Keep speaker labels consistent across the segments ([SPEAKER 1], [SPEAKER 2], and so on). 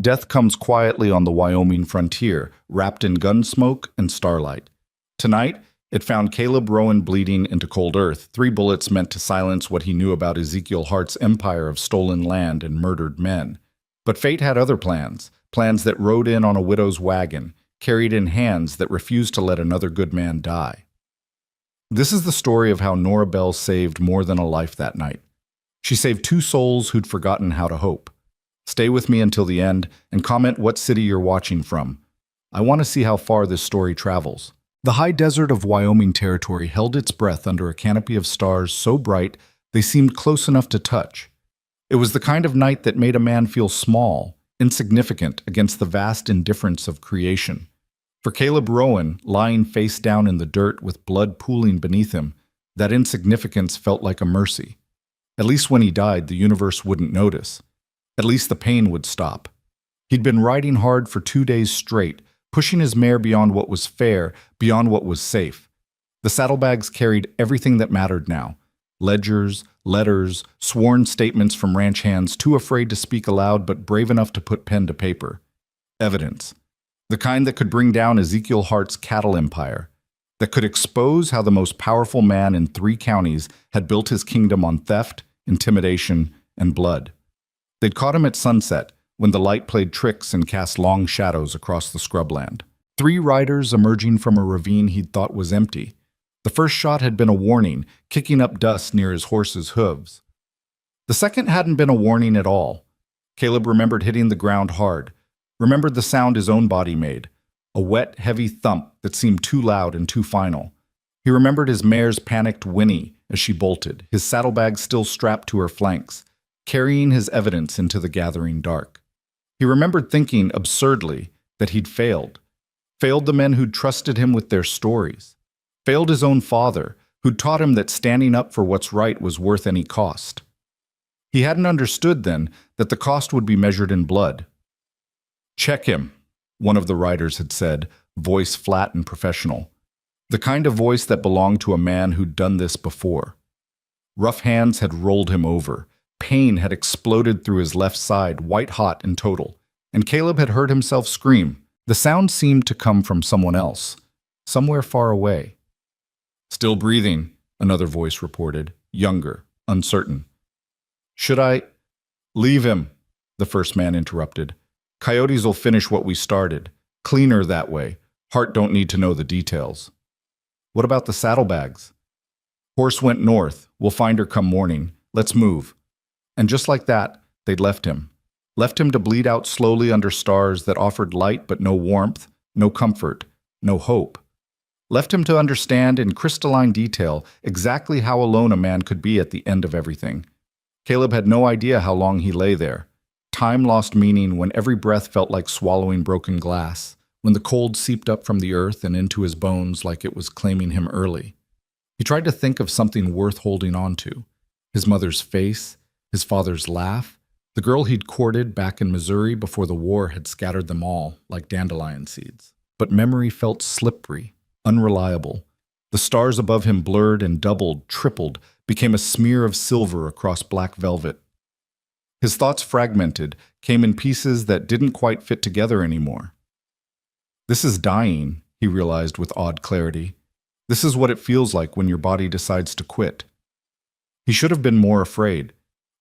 [SPEAKER 1] Death comes quietly on the Wyoming frontier, wrapped in gun smoke and starlight. Tonight, it found Caleb Rowan bleeding into cold earth, 3 bullets meant to silence what he knew about Ezekiel Hart's empire of stolen land and murdered men. But fate had other plans, plans that rode in on a widow's wagon, carried in hands that refused to let another good man die. This is the story of how Nora Bell saved more than a life that night. She saved 2 souls who'd forgotten how to hope. Stay with me until the end and comment what city you're watching from. I want to see how far this story travels. The high desert of Wyoming Territory held its breath under a canopy of stars so bright they seemed close enough to touch. It was the kind of night that made a man feel small, insignificant against the vast indifference of creation. For Caleb Rowan, lying face down in the dirt with blood pooling beneath him, that insignificance felt like a mercy. At least when he died, the universe wouldn't notice. At least the pain would stop. He'd been riding hard for 2 days straight, pushing his mare beyond what was fair, beyond what was safe. The saddlebags carried everything that mattered now. Ledgers, letters, sworn statements from ranch hands too afraid to speak aloud but brave enough to put pen to paper. Evidence. The kind that could bring down Ezekiel Hart's cattle empire. That could expose how the most powerful man in 3 counties had built his kingdom on theft, intimidation, and blood. They'd caught him at sunset, when the light played tricks and cast long shadows across the scrubland. 3 riders emerging from a ravine he'd thought was empty. The first shot had been a warning, kicking up dust near his horse's hooves. The second hadn't been a warning at all. Caleb remembered hitting the ground hard, remembered the sound his own body made, a wet, heavy thump that seemed too loud and too final. He remembered his mare's panicked whinny as she bolted, his saddlebag still strapped to her flanks, carrying his evidence into the gathering dark. He remembered thinking, absurdly, that he'd failed. Failed the men who'd trusted him with their stories. Failed his own father, who'd taught him that standing up for what's right was worth any cost. He hadn't understood then that the cost would be measured in blood. "Check him," one of the riders had said, voice flat and professional. The kind of voice that belonged to a man who'd done this before. Rough hands had rolled him over. Pain had exploded through his left side, white-hot in total, and Caleb had heard himself scream. The sound seemed to come from someone else, somewhere far away. "Still breathing," another voice reported, younger, uncertain. "Should I—" "Leave him," the first man interrupted. "Coyotes'll finish what we started. Cleaner that way. Hart don't need to know the details." "What about the saddlebags?" "Horse went north. We'll find her come morning. Let's move." And just like that, they'd left him. Left him to bleed out slowly under stars that offered light but no warmth, no comfort, no hope. Left him to understand in crystalline detail exactly how alone a man could be at the end of everything. Caleb had no idea how long he lay there. Time lost meaning when every breath felt like swallowing broken glass, when the cold seeped up from the earth and into his bones like it was claiming him early. He tried to think of something worth holding on to. His mother's face, his father's laugh, the girl he'd courted back in Missouri before the war had scattered them all like dandelion seeds. But memory felt slippery, unreliable. The stars above him blurred and doubled, tripled, became a smear of silver across black velvet. His thoughts fragmented, came in pieces that didn't quite fit together anymore. This is dying, he realized with odd clarity. This is what it feels like when your body decides to quit. He should have been more afraid.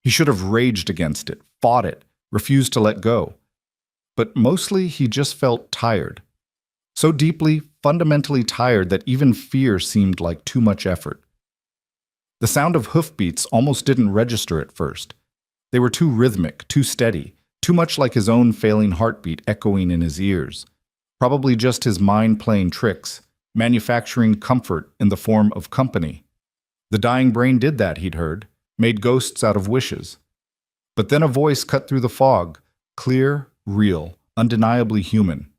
[SPEAKER 1] He should have raged against it, fought it, refused to let go. But mostly he just felt tired. So deeply, fundamentally tired that even fear seemed like too much effort. The sound of hoofbeats almost didn't register at first. They were too rhythmic, too steady, too much like his own failing heartbeat echoing in his ears. Probably just his mind playing tricks, manufacturing comfort in the form of company. The dying brain did that, he'd heard, made ghosts out of wishes. But then a voice cut through the fog, clear, real, undeniably human.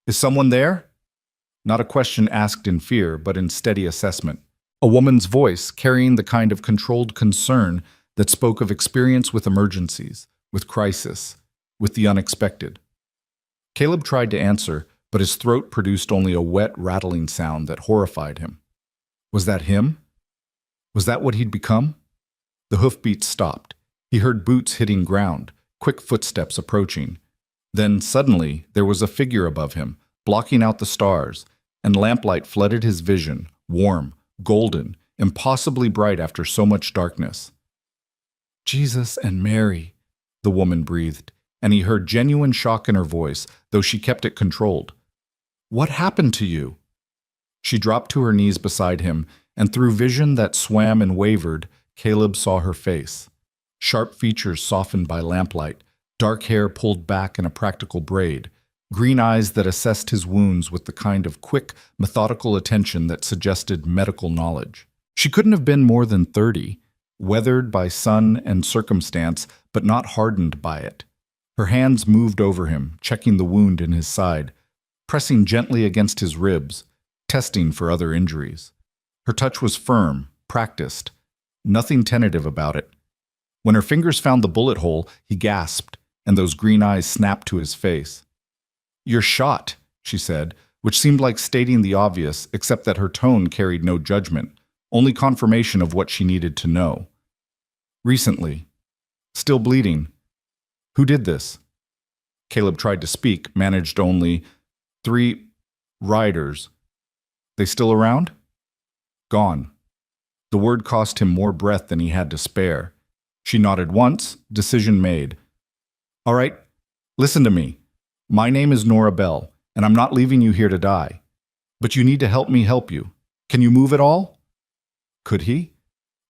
[SPEAKER 1] "Is someone there?" Not a question asked in fear, but in steady assessment. A woman's voice carrying the kind of controlled concern that spoke of experience with emergencies, with crisis, with the unexpected. Caleb tried to answer, but his throat produced only a wet, rattling sound that horrified him. Was that him? Was that what he'd become? The hoofbeats stopped. He heard boots hitting ground, quick footsteps approaching. Then suddenly there was a figure above him, blocking out the stars, and lamplight flooded his vision, warm, golden, impossibly bright after so much darkness. Jesus and Mary, the woman breathed, and he heard genuine shock in her voice, though she kept it controlled. What happened to you? She dropped to her knees beside him, and through vision that swam and wavered, Caleb saw her face. Sharp features softened by lamplight, dark hair pulled back in a practical braid, green eyes that assessed his wounds with the kind of quick, methodical attention that suggested medical knowledge. She couldn't have been more than 30, weathered by sun and circumstance, but not hardened by it. Her hands moved over him, checking the wound in his side, pressing gently against his ribs, testing for other injuries. Her touch was firm, practiced, nothing tentative about it. When her fingers found the bullet hole, he gasped, and those green eyes snapped to his face. "You're shot," she said, which seemed like stating the obvious, except that her tone carried no judgment, only confirmation of what she needed to know. "Recently. Still bleeding. Who did this?" Caleb tried to speak, managed only, "3 riders. They still around?" "Gone." The word cost him more breath than he had to spare. She nodded once, decision made. "All right, listen to me. My name is Nora Bell, and I'm not leaving you here to die. But you need to help me help you. Can you move at all?" Could he?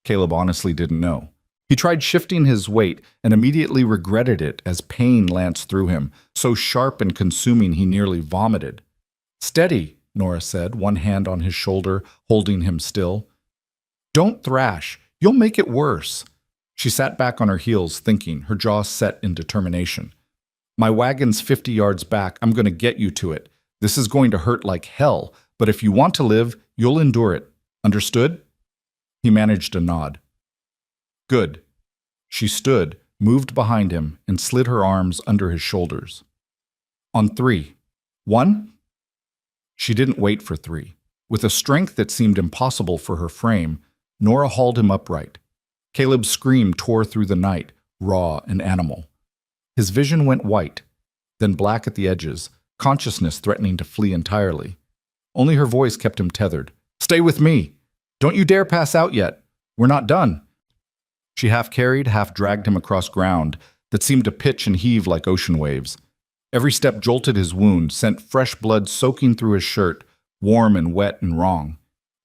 [SPEAKER 1] Caleb honestly didn't know. He tried shifting his weight and immediately regretted it as pain lanced through him, so sharp and consuming he nearly vomited. "Steady," Nora said, one hand on his shoulder, holding him still. "Don't thrash. You'll make it worse." She sat back on her heels, thinking, her jaw set in determination. "My wagon's 50 yards back. I'm going to get you to it. This is going to hurt like hell, but if you want to live, you'll endure it. Understood?" He managed a nod. "Good." She stood, moved behind him, and slid her arms under his shoulders. "On 3. 1?" She didn't wait for 3. With a strength that seemed impossible for her frame, Nora hauled him upright. Caleb's scream tore through the night, raw and animal. His vision went white, then black at the edges, consciousness threatening to flee entirely. Only her voice kept him tethered. "Stay with me! Don't you dare pass out yet! We're not done!" She half-carried, half-dragged him across ground that seemed to pitch and heave like ocean waves. Every step jolted his wound, sent fresh blood soaking through his shirt, warm and wet and wrong.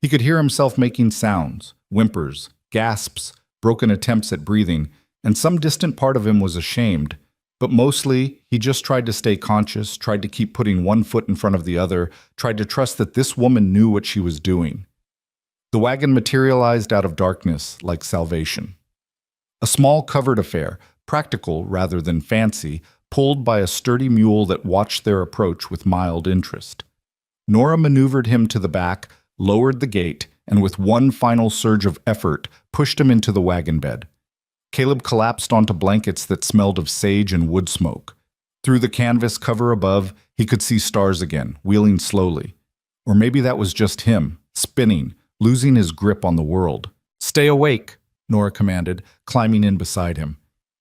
[SPEAKER 1] He could hear himself making sounds, whimpers, gasps, broken attempts at breathing, and some distant part of him was ashamed. But mostly, he just tried to stay conscious, tried to keep putting one foot in front of the other, tried to trust that this woman knew what she was doing. The wagon materialized out of darkness like salvation. A small covered affair, practical rather than fancy, pulled by a sturdy mule that watched their approach with mild interest. Nora maneuvered him to the back, lowered the gate, and with one final surge of effort, pushed him into the wagon bed. Caleb collapsed onto blankets that smelled of sage and wood smoke. Through the canvas cover above, he could see stars again, wheeling slowly. Or maybe that was just him, spinning, losing his grip on the world. "Stay awake," Nora commanded, climbing in beside him.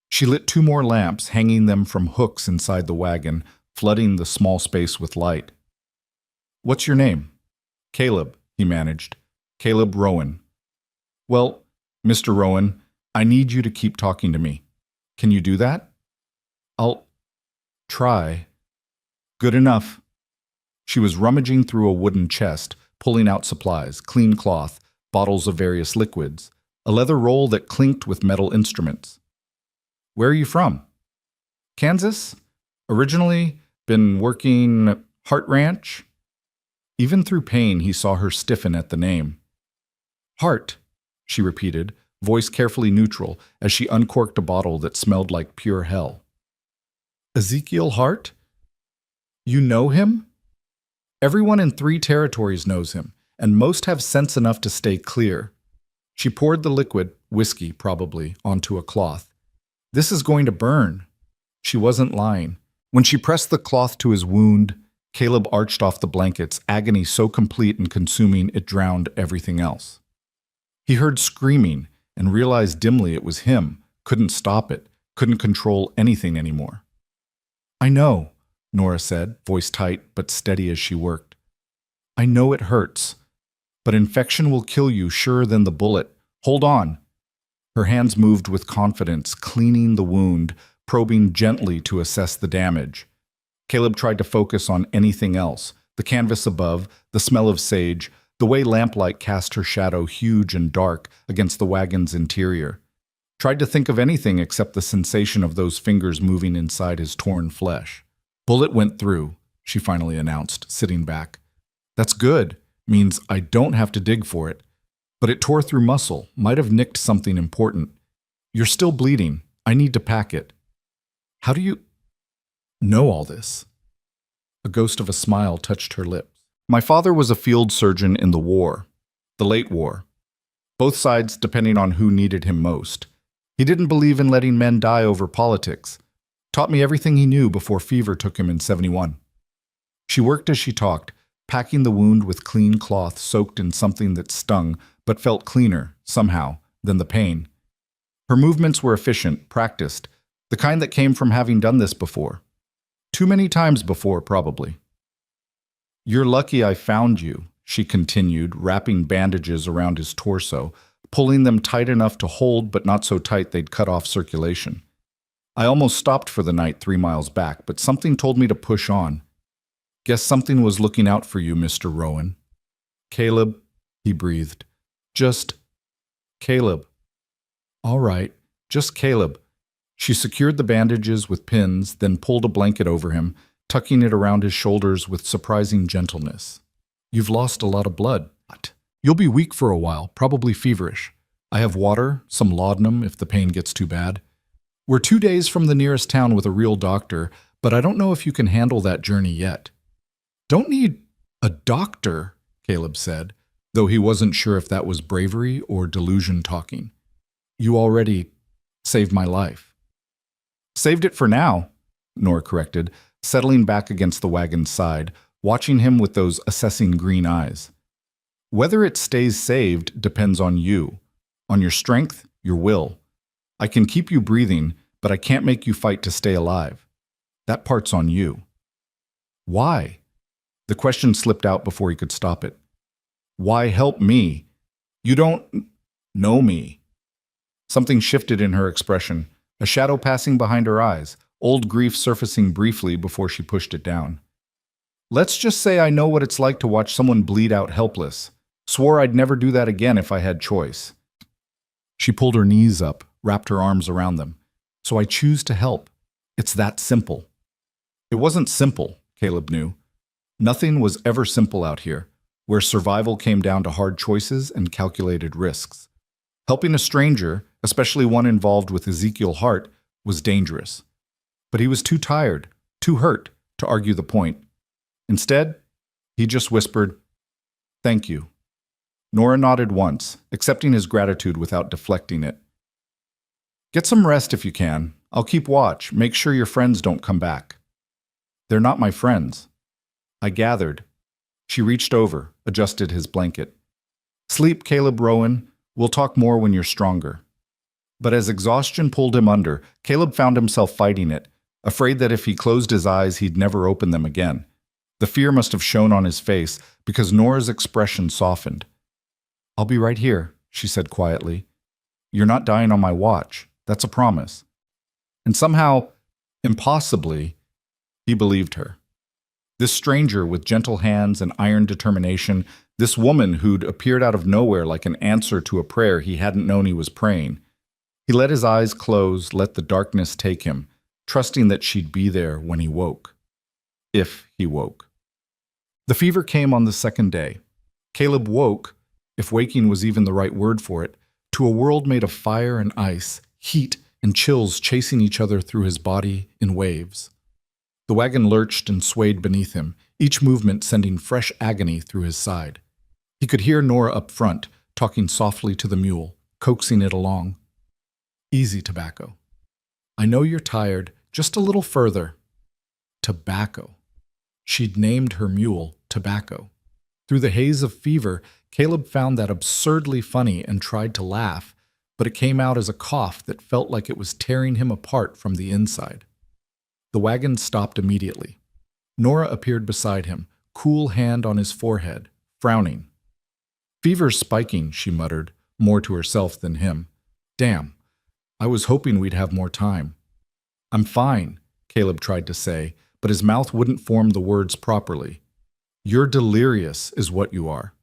[SPEAKER 1] She lit 2 more lamps, hanging them from hooks inside the wagon, flooding the small space with light. "What's your name?" "Caleb," he managed. "Caleb Rowan." "Well, Mr. Rowan, I need you to keep talking to me. Can you do that?" "I'll try." "Good enough." She was rummaging through a wooden chest, pulling out supplies, clean cloth, bottles of various liquids, a leather roll that clinked with metal instruments. "Where are you from?" "Kansas. Originally, been working Hart Ranch." Even through pain, he saw her stiffen at the name. "Hart," she repeated, voice carefully neutral, as she uncorked a bottle that smelled like pure hell. "Ezekiel Hart? You know him?" "Everyone in 3 territories knows him, and most have sense enough to stay clear." She poured the liquid, whiskey probably, onto a cloth. "This is going to burn." She wasn't lying. When she pressed the cloth to his wound, Caleb arched off the blankets, agony so complete and consuming it drowned everything else. He heard screaming and realized dimly it was him, couldn't stop it, couldn't control anything anymore. I know, Nora said, voice tight but steady as she worked. I know it hurts, but infection will kill you surer than the bullet. Hold on. Her hands moved with confidence, cleaning the wound, probing gently to assess the damage. Caleb tried to focus on anything else, the canvas above, the smell of sage, the way lamplight cast her shadow huge and dark against the wagon's interior. Tried to think of anything except the sensation of those fingers moving inside his torn flesh. Bullet went through, she finally announced, sitting back. That's good. Means I don't have to dig for it. But it tore through muscle, might have nicked something important. You're still bleeding. I need to pack it. How do you know all this? A ghost of a smile touched her lips. My father was a field surgeon in the war, the late war. Both sides depending on who needed him most. He didn't believe in letting men die over politics. Taught me everything he knew before fever took him in '71. She worked as she talked, packing the wound with clean cloth soaked in something that stung but felt cleaner, somehow, than the pain. Her movements were efficient, practiced, the kind that came from having done this before. Too many times before, probably. You're lucky I found you, she continued, wrapping bandages around his torso, pulling them tight enough to hold but not so tight they'd cut off circulation. I almost stopped for the night 3 miles back, but something told me to push on. Guess something was looking out for you, Mr. Rowan. Caleb, he breathed. Just Caleb. All right, just Caleb. She secured the bandages with pins, then pulled a blanket over him, tucking it around his shoulders with surprising gentleness. You've lost a lot of blood. You'll be weak for a while, probably feverish. I have water, some laudanum if the pain gets too bad. We're 2 days from the nearest town with a real doctor, but I don't know if you can handle that journey yet. Don't need a doctor, Caleb said, though he wasn't sure if that was bravery or delusion talking. You already saved my life. Saved it for now, Nora corrected, settling back against the wagon's side, watching him with those assessing green eyes. Whether it stays saved depends on you, on your strength, your will. I can keep you breathing, but I can't make you fight to stay alive. That part's on you. Why? The question slipped out before he could stop it. Why help me? You don't know me. Something shifted in her expression, a shadow passing behind her eyes, old grief surfacing briefly before she pushed it down. Let's just say I know what it's like to watch someone bleed out helpless. Swore I'd never do that again if I had choice. She pulled her knees up, wrapped her arms around them. So I choose to help. It's that simple. It wasn't simple, Caleb knew. Nothing was ever simple out here, where survival came down to hard choices and calculated risks. Helping a stranger, especially one involved with Ezekiel Hart, was dangerous. But he was too tired, too hurt, to argue the point. Instead, he just whispered, "Thank you." Nora nodded once, accepting his gratitude without deflecting it. "Get some rest if you can. I'll keep watch. Make sure your friends don't come back." "They're not my friends." I gathered. She reached over, adjusted his blanket. "Sleep, Caleb Rowan. We'll talk more when you're stronger." But as exhaustion pulled him under, Caleb found himself fighting it, afraid that if he closed his eyes, he'd never open them again. The fear must have shown on his face because Nora's expression softened. "I'll be right here," she said quietly. "You're not dying on my watch. That's a promise." And somehow, impossibly, he believed her. This stranger with gentle hands and iron determination, this woman who'd appeared out of nowhere like an answer to a prayer he hadn't known he was praying. He let his eyes close, let the darkness take him, trusting that she'd be there when he woke. If he woke. The fever came on the second day. Caleb woke, if waking was even the right word for it, to a world made of fire and ice, heat and chills chasing each other through his body in waves. The wagon lurched and swayed beneath him, each movement sending fresh agony through his side. He could hear Nora up front, talking softly to the mule, coaxing it along. "Easy, Tobacco. I know you're tired. Just a little further." Tobacco. She'd named her mule Tobacco. Through the haze of fever, Caleb found that absurdly funny and tried to laugh, but it came out as a cough that felt like it was tearing him apart from the inside. The wagon stopped immediately. Nora appeared beside him, cool hand on his forehead, frowning. "Fever's spiking," she muttered, more to herself than him. "Damn, I was hoping we'd have more time." "I'm fine," Caleb tried to say, but his mouth wouldn't form the words properly. "You're delirious, is what you are."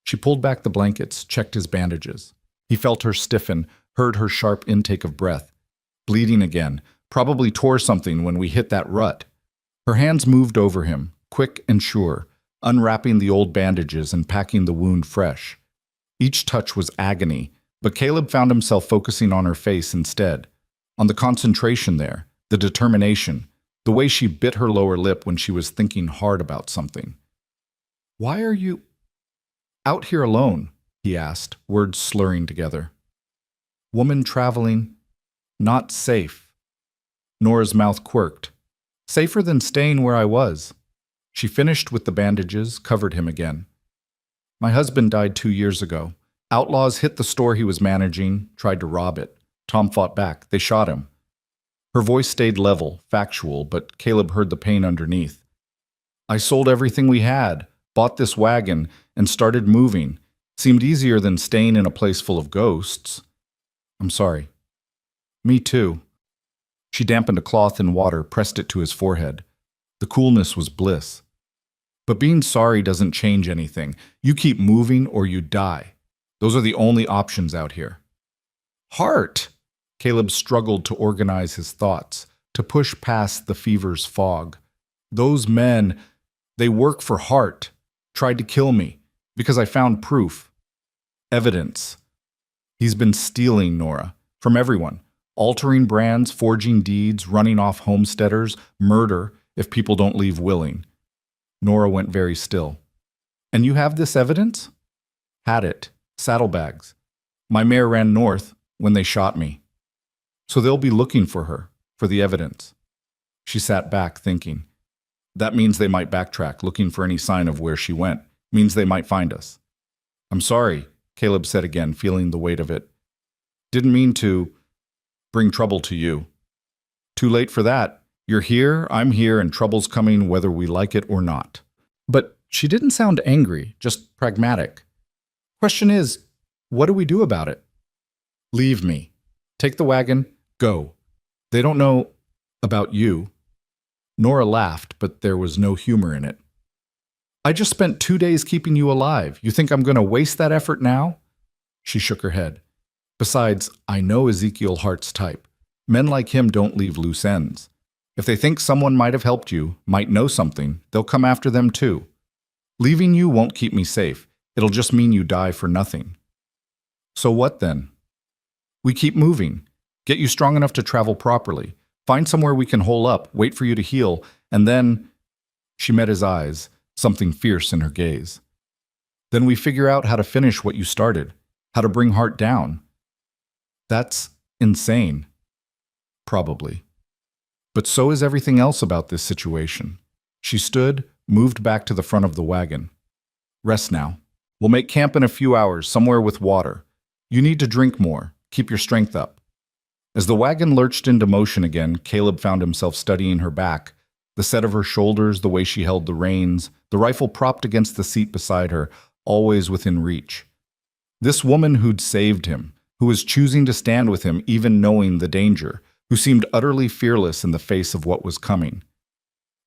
[SPEAKER 1] She pulled back the blankets, checked his bandages. He felt her stiffen, heard her sharp intake of breath. Bleeding again, probably tore something when we hit that rut. Her hands moved over him, quick and sure, unwrapping the old bandages and packing the wound fresh. Each touch was agony, but Caleb found himself focusing on her face instead, on the concentration there, the determination, the way she bit her lower lip when she was thinking hard about something. "Why are you out here alone?" he asked, words slurring together. "Woman traveling, not safe." Nora's mouth quirked. "Safer than staying where I was." She finished with the bandages, covered him again. "My husband died 2 years ago. Outlaws hit the store he was managing, tried to rob it. Tom fought back. They shot him." Her voice stayed level, factual, but Caleb heard the pain underneath. "I sold everything we had, bought this wagon, and started moving. Seemed easier than staying in a place full of ghosts." "I'm sorry." "Me too." She dampened a cloth in water, pressed it to his forehead. The coolness was bliss. "But being sorry doesn't change anything. You keep moving or you die. Those are the only options out here." "Heart!" Caleb struggled to organize his thoughts, to push past the fever's fog. "Those men, they work for Hart. Tried to kill me, because I found proof. Evidence. He's been stealing, Nora, from everyone. Altering brands, forging deeds, running off homesteaders, murder if people don't leave willing." Nora went very still. "And you have this evidence?" "Had it. Saddlebags. My mare ran north when they shot me. So they'll be looking for her, for the evidence." She sat back, thinking. "That means they might backtrack, looking for any sign of where she went. Means they might find us." "I'm sorry," Caleb said again, feeling the weight of it. "Didn't mean to bring trouble to you." "Too late for that. You're here, I'm here, and trouble's coming whether we like it or not." But she didn't sound angry, just pragmatic. "Question is, what do we do about it?" "Leave me. Take the wagon, go. They don't know about you." Nora laughed, but there was no humor in it. "I just spent 2 days keeping you alive. You think I'm going to waste that effort now?" She shook her head. "Besides, I know Ezekiel Hart's type. Men like him don't leave loose ends. If they think someone might have helped you, might know something, they'll come after them too. Leaving you won't keep me safe. It'll just mean you die for nothing." "So what then?" "We keep moving. Get you strong enough to travel properly. Find somewhere we can hole up, wait for you to heal, and then—" She met his eyes, something fierce in her gaze. "Then we figure out how to finish what you started, how to bring Hart down." "That's insane." "Probably. But so is everything else about this situation." She stood, moved back to the front of the wagon. "Rest now. We'll make camp in a few hours, somewhere with water. You need to drink more. Keep your strength up." As the wagon lurched into motion again, Caleb found himself studying her back, the set of her shoulders, the way she held the reins, the rifle propped against the seat beside her, always within reach. This woman who'd saved him, who was choosing to stand with him even knowing the danger, who seemed utterly fearless in the face of what was coming.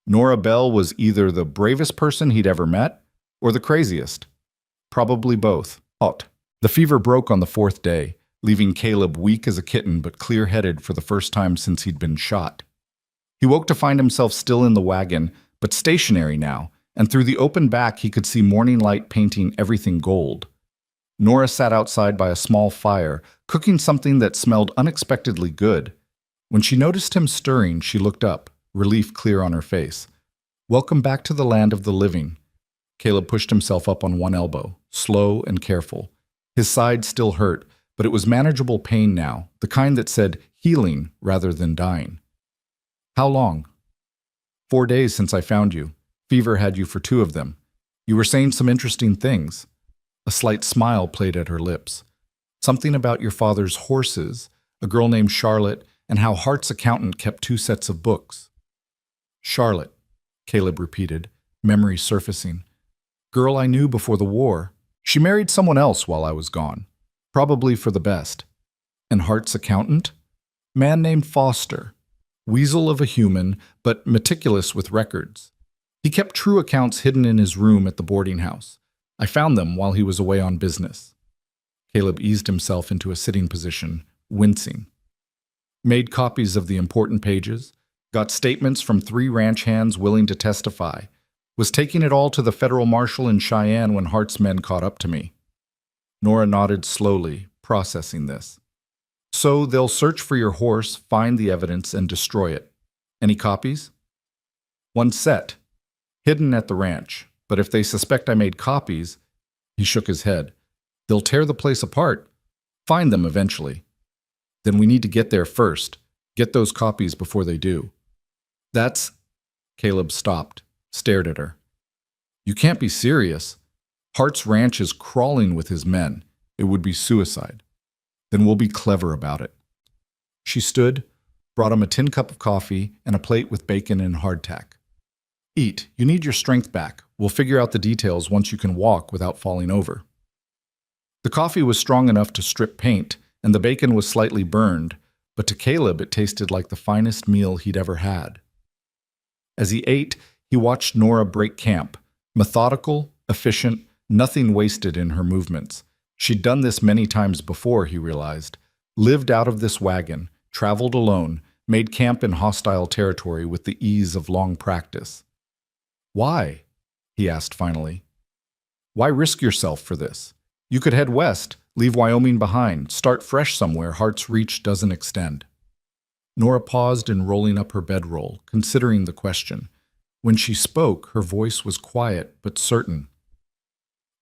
[SPEAKER 1] Nora Bell was either the bravest person he'd ever met, or the craziest. Probably both. The fever broke on the 4th day, leaving Caleb weak as a kitten but clear-headed for the first time since he'd been shot. He woke to find himself still in the wagon, but stationary now, and through the open back he could see morning light painting everything gold. Nora sat outside by a small fire, cooking something that smelled unexpectedly good. When she noticed him stirring, she looked up, relief clear on her face. "Welcome back to the land of the living." Caleb pushed himself up on one elbow, slow and careful. His side still hurt, but it was manageable pain now, the kind that said healing rather than dying. "How long?" 4 days since I found you. Fever had you for 2 of them. You were saying some interesting things." A slight smile played at her lips. "Something about your father's horses, a girl named Charlotte, and how Hart's accountant kept 2 sets of books." Charlotte, Caleb repeated, memory surfacing. Girl I knew before the war. She married someone else while I was gone. Probably for the best. And Hart's accountant? Man named Foster. Weasel of a human, but meticulous with records. He kept true accounts hidden in his room at the boarding house. I found them while he was away on business. Caleb eased himself into a sitting position, wincing. Made copies of the important pages, got statements from 3 ranch hands willing to testify, was taking it all to the federal marshal in Cheyenne when Hart's men caught up to me. Nora nodded slowly, processing this. So they'll search for your horse, find the evidence, and destroy it. Any copies? 1 set. Hidden at the ranch. But if they suspect I made copies, he shook his head. They'll tear the place apart. Find them eventually. Then we need to get there first. Get those copies before they do. That's... Caleb stopped, stared at her. You can't be serious. Hart's ranch is crawling with his men. It would be suicide. Then we'll be clever about it. She stood, brought him a tin cup of coffee and a plate with bacon and hardtack. Eat. You need your strength back. We'll figure out the details once you can walk without falling over. The coffee was strong enough to strip paint, and the bacon was slightly burned, but to Caleb it tasted like the finest meal he'd ever had. As he ate, he watched Nora break camp, methodical, efficient, nothing wasted in her movements. She'd done this many times before, he realized. Lived out of this wagon, traveled alone, made camp in hostile territory with the ease of long practice. Why? He asked finally. Why risk yourself for this? You could head west, leave Wyoming behind, start fresh somewhere Hart's reach doesn't extend. Nora paused in rolling up her bedroll, considering the question. When she spoke, her voice was quiet but certain.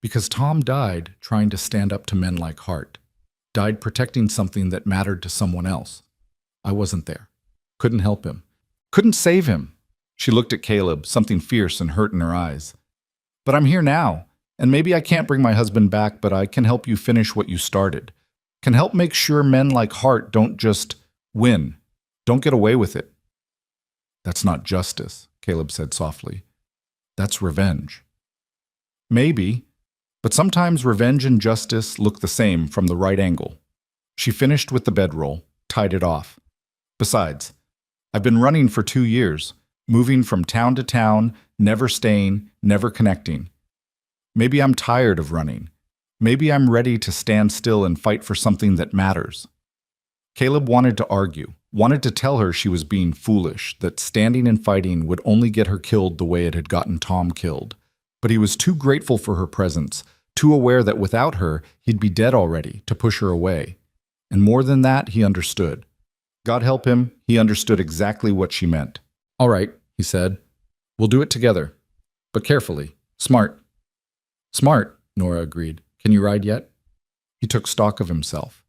[SPEAKER 1] Because Tom died trying to stand up to men like Hart. Died protecting something that mattered to someone else. I wasn't there. Couldn't help him. Couldn't save him. She looked at Caleb, something fierce and hurt in her eyes. But I'm here now, and maybe I can't bring my husband back, but I can help you finish what you started. Can help make sure men like Hart don't just win. Don't get away with it. That's not justice, Caleb said softly. That's revenge. Maybe, but sometimes revenge and justice look the same from the right angle. She finished with the bedroll, tied it off. Besides, I've been running for 2 years, moving from town to town, never staying, never connecting. Maybe I'm tired of running. Maybe I'm ready to stand still and fight for something that matters. Caleb wanted to argue, wanted to tell her she was being foolish, that standing and fighting would only get her killed the way it had gotten Tom killed. But he was too grateful for her presence, too aware that without her, he'd be dead already, to push her away. And more than that, he understood. God help him, he understood exactly what she meant. All right, he said. We'll do it together. But carefully. Smart. Smart, Nora agreed. Can you ride yet? He took stock of himself.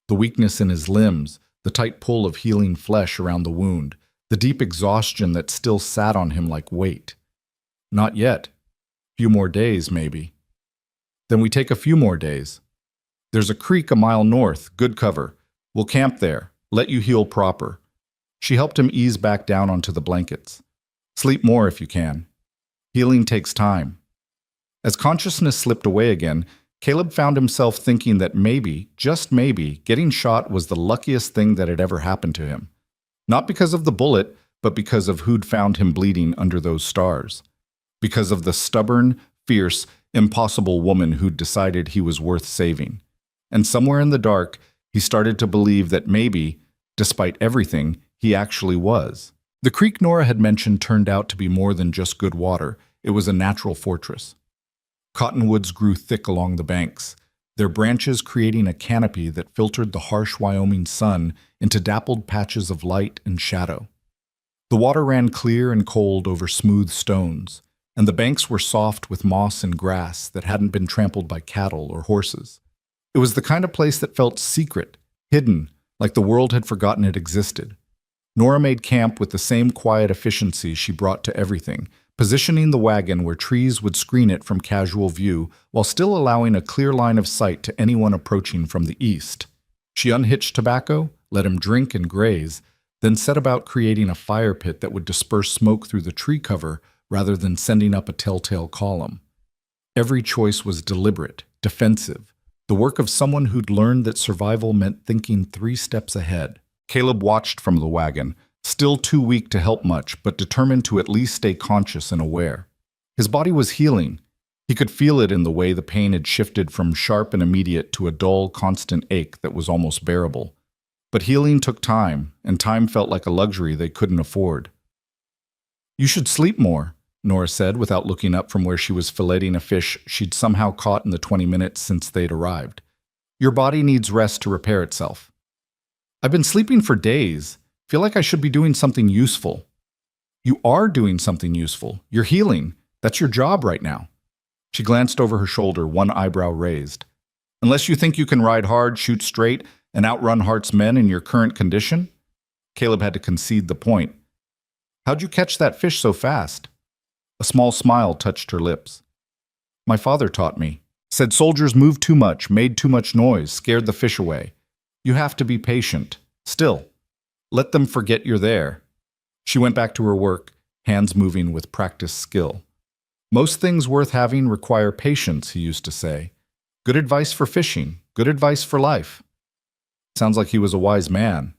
[SPEAKER 1] The weakness in his limbs, the tight pull of healing flesh around the wound, the deep exhaustion that still sat on him like weight. Not yet. Few more days, maybe. Then we take a few more days. There's a creek a mile north, good cover. We'll camp there, let you heal proper. She helped him ease back down onto the blankets. Sleep more if you can. Healing takes time. As consciousness slipped away again, Caleb found himself thinking that maybe, just maybe, getting shot was the luckiest thing that had ever happened to him. Not because of the bullet, but because of who'd found him bleeding under those stars. Because of the stubborn, fierce, impossible woman who'd decided he was worth saving. And somewhere in the dark, he started to believe that maybe, despite everything, he actually was. The creek Nora had mentioned turned out to be more than just good water. It was a natural fortress. Cottonwoods grew thick along the banks, their branches creating a canopy that filtered the harsh Wyoming sun into dappled patches of light and shadow. The water ran clear and cold over smooth stones, and the banks were soft with moss and grass that hadn't been trampled by cattle or horses. It was the kind of place that felt secret, hidden, like the world had forgotten it existed. Nora made camp with the same quiet efficiency she brought to everything, positioning the wagon where trees would screen it from casual view while still allowing a clear line of sight to anyone approaching from the east. She unhitched Tobacco, let him drink and graze, then set about creating a fire pit that would disperse smoke through the tree cover rather than sending up a telltale column. Every choice was deliberate, defensive, the work of someone who'd learned that survival meant thinking 3 steps ahead. Caleb watched from the wagon, still too weak to help much, but determined to at least stay conscious and aware. His body was healing. He could feel it in the way the pain had shifted from sharp and immediate to a dull, constant ache that was almost bearable. But healing took time, and time felt like a luxury they couldn't afford. "You should sleep more," Nora said without looking up from where she was filleting a fish she'd somehow caught in the 20 minutes since they'd arrived. "Your body needs rest to repair itself." "I've been sleeping for days. Feel like I should be doing something useful." "You are doing something useful. You're healing. That's your job right now." She glanced over her shoulder, one eyebrow raised. "Unless you think you can ride hard, shoot straight, and outrun Hart's men in your current condition?" Caleb had to concede the point. "How'd you catch that fish so fast?" A small smile touched her lips. "My father taught me. Said soldiers moved too much, made too much noise, scared the fish away. You have to be patient. Still. Let them forget you're there." She went back to her work, hands moving with practiced skill. "Most things worth having require patience," he used to say. "Good advice for fishing, good advice for life." Sounds like he was a wise man.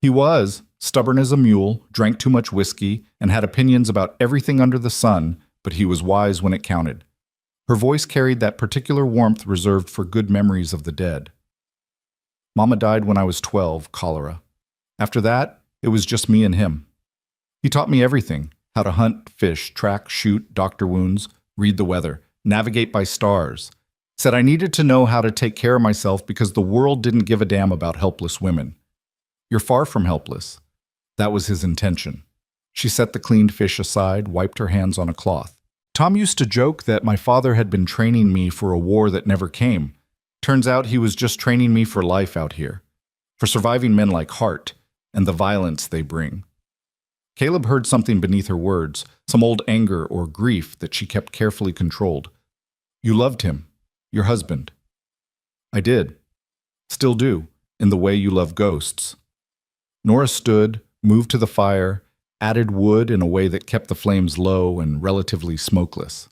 [SPEAKER 1] He was, stubborn as a mule, drank too much whiskey, and had opinions about everything under the sun, but he was wise when it counted. Her voice carried that particular warmth reserved for good memories of the dead. "Mama died when I was 12, cholera. After that, it was just me and him. He taught me everything, how to hunt, fish, track, shoot, doctor wounds, read the weather, navigate by stars. Said I needed to know how to take care of myself because the world didn't give a damn about helpless women. You're far from helpless." That was his intention. She set the cleaned fish aside, wiped her hands on a cloth. "Tom used to joke that my father had been training me for a war that never came. Turns out he was just training me for life out here, for surviving men like Hart and the violence they bring." Caleb heard something beneath her words, some old anger or grief that she kept carefully controlled. "You loved him. Your husband." "I did. Still do, in the way you love ghosts." Nora stood, moved to the fire, added wood in a way that kept the flames low and relatively smokeless.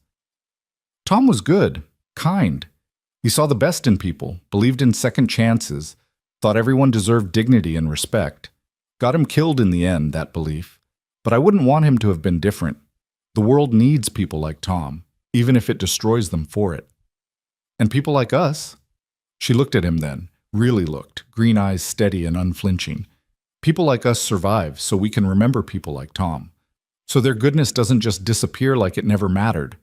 [SPEAKER 1] "Tom was good, kind. He saw the best in people, believed in second chances, thought everyone deserved dignity and respect. Got him killed in the end, that belief. But I wouldn't want him to have been different. The world needs people like Tom, even if it destroys them for it. And people like us." She looked at him then, really looked, green eyes steady and unflinching. "People like us survive so we can remember people like Tom. So their goodness doesn't just disappear like it never mattered."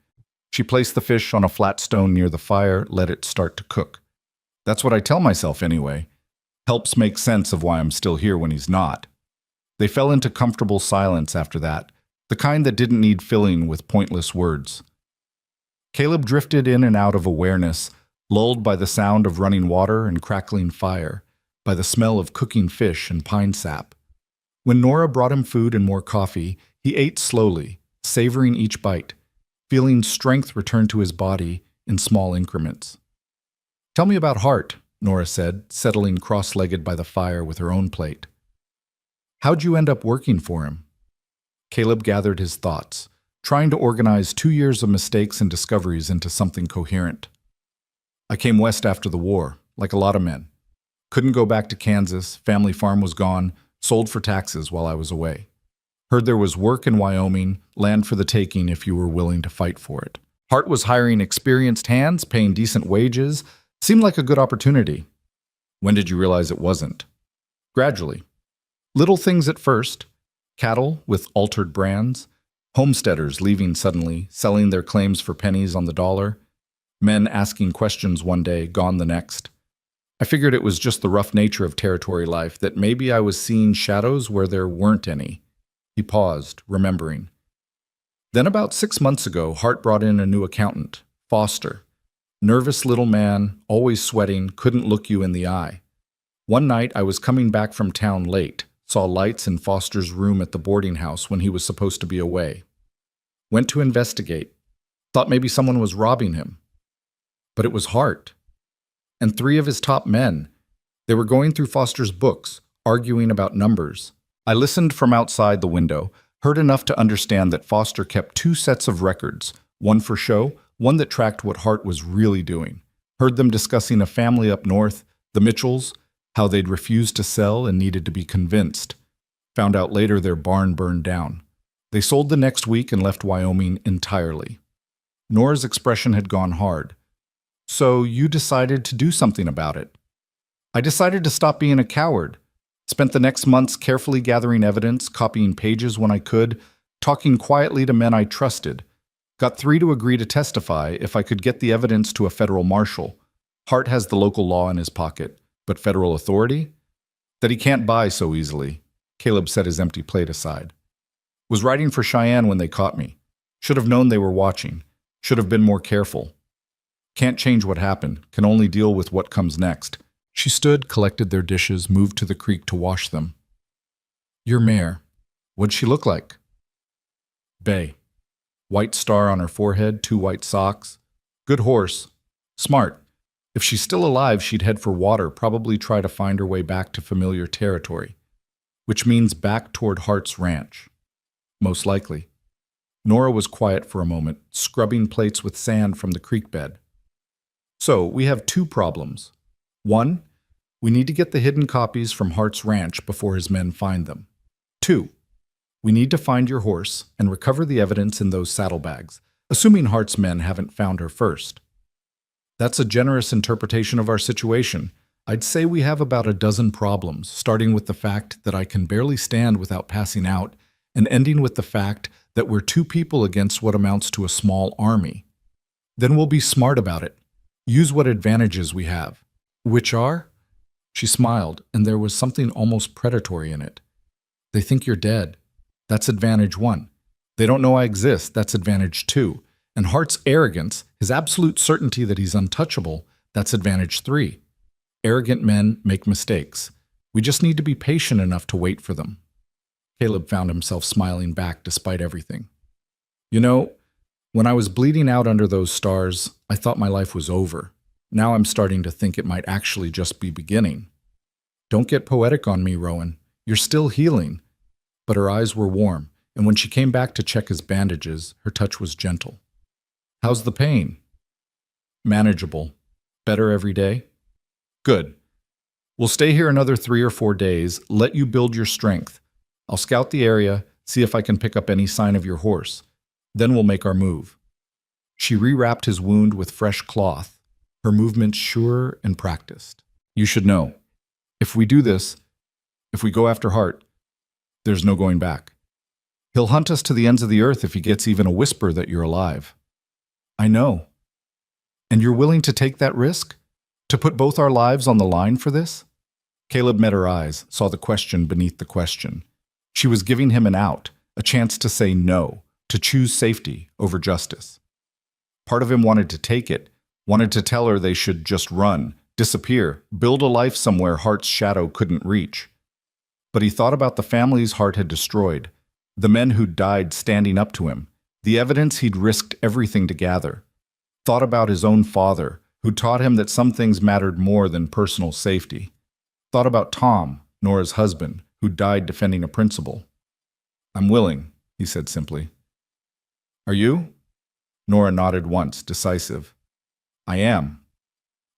[SPEAKER 1] She placed the fish on a flat stone near the fire, let it start to cook. "That's what I tell myself anyway. Helps make sense of why I'm still here when he's not." They fell into comfortable silence after that, the kind that didn't need filling with pointless words. Caleb drifted in and out of awareness, lulled by the sound of running water and crackling fire, by the smell of cooking fish and pine sap. When Nora brought him food and more coffee, he ate slowly, savoring each bite, feeling strength return to his body in small increments. "Tell me about Hart," Nora said, settling cross-legged by the fire with her own plate. "How'd you end up working for him?" Caleb gathered his thoughts, trying to organize 2 years of mistakes and discoveries into something coherent. "I came west after the war, like a lot of men. Couldn't go back to Kansas, family farm was gone, sold for taxes while I was away. Heard there was work in Wyoming, land for the taking if you were willing to fight for it. Hart was hiring experienced hands, paying decent wages. Seemed like a good opportunity." "When did you realize it wasn't?" "Gradually. Little things at first. Cattle with altered brands. Homesteaders leaving suddenly, selling their claims for pennies on the dollar. Men asking questions one day, gone the next. I figured it was just the rough nature of territory life, that maybe I was seeing shadows where there weren't any." He paused, remembering. "Then about 6 months ago, Hart brought in a new accountant, Foster. Nervous little man, always sweating, couldn't look you in the eye. One night I was coming back from town late, saw lights in Foster's room at the boarding house when he was supposed to be away. Went to investigate. Thought maybe someone was robbing him. But it was Hart. And 3 of his top men. They were going through Foster's books, arguing about numbers. I listened from outside the window, heard enough to understand that Foster kept two sets of records, one for show, one that tracked what Hart was really doing. Heard them discussing a family up north, the Mitchells, how they'd refused to sell and needed to be convinced. Found out later their barn burned down. They sold the next week and left Wyoming entirely. Nora's expression had gone hard. So you decided to do something about it. I decided to stop being a coward. Spent the next months carefully gathering evidence, copying pages when I could, talking quietly to men I trusted. Got 3 to agree to testify if I could get the evidence to a federal marshal. Hart has the local law in his pocket, but federal authority? That he can't buy so easily. Caleb set his empty plate aside. Was writing for Cheyenne when they caught me. Should have known they were watching. Should have been more careful. Can't change what happened, can only deal with what comes next. She stood, collected their dishes, moved to the creek to wash them. Your mare. What'd she look like? Bay. White star on her forehead, 2 white socks. Good horse. Smart. If she's still alive, she'd head for water, probably try to find her way back to familiar territory. Which means back toward Hart's ranch. Most likely. Nora was quiet for a moment, scrubbing plates with sand from the creek bed. So, we have 2 problems. 1, we need to get the hidden copies from Hart's ranch before his men find them. 2, we need to find your horse and recover the evidence in those saddlebags, assuming Hart's men haven't found her first. That's a generous interpretation of our situation. I'd say we have about a dozen problems, starting with the fact that I can barely stand without passing out, and ending with the fact that we're 2 people against what amounts to a small army. Then we'll be smart about it. Use what advantages we have. Which are? She smiled, and there was something almost predatory in it. They think you're dead. That's advantage 1. They don't know I exist. That's advantage 2. And Hart's arrogance, his absolute certainty that he's untouchable, that's advantage 3. Arrogant men make mistakes. We just need to be patient enough to wait for them. Caleb found himself smiling back despite everything. You know, when I was bleeding out under those stars, I thought my life was over. Now I'm starting to think it might actually just be beginning. Don't get poetic on me, Rowan. You're still healing. But her eyes were warm, and when she came back to check his bandages, her touch was gentle. How's the pain? Manageable. Better every day? Good. We'll stay here another 3 or 4 days, let you build your strength. I'll scout the area, see if I can pick up any sign of your horse. Then we'll make our move. She rewrapped his wound with fresh cloth, her movements sure and practiced. You should know, if we do this, if we go after Hart, there's no going back. He'll hunt us to the ends of the earth if he gets even a whisper that you're alive. I know. And you're willing to take that risk? To put both our lives on the line for this? Caleb met her eyes, saw the question beneath the question. She was giving him an out, a chance to say no, to choose safety over justice. Part of him wanted to take it, wanted to tell her they should just run, disappear, build a life somewhere Hart's shadow couldn't reach. But he thought about the families Hart had destroyed, the men who'd died standing up to him, the evidence he'd risked everything to gather. Thought about his own father, who taught him that some things mattered more than personal safety. Thought about Tom, Nora's husband, who died defending a principle. I'm willing, he said simply. Are you? Nora nodded once, decisive. I am.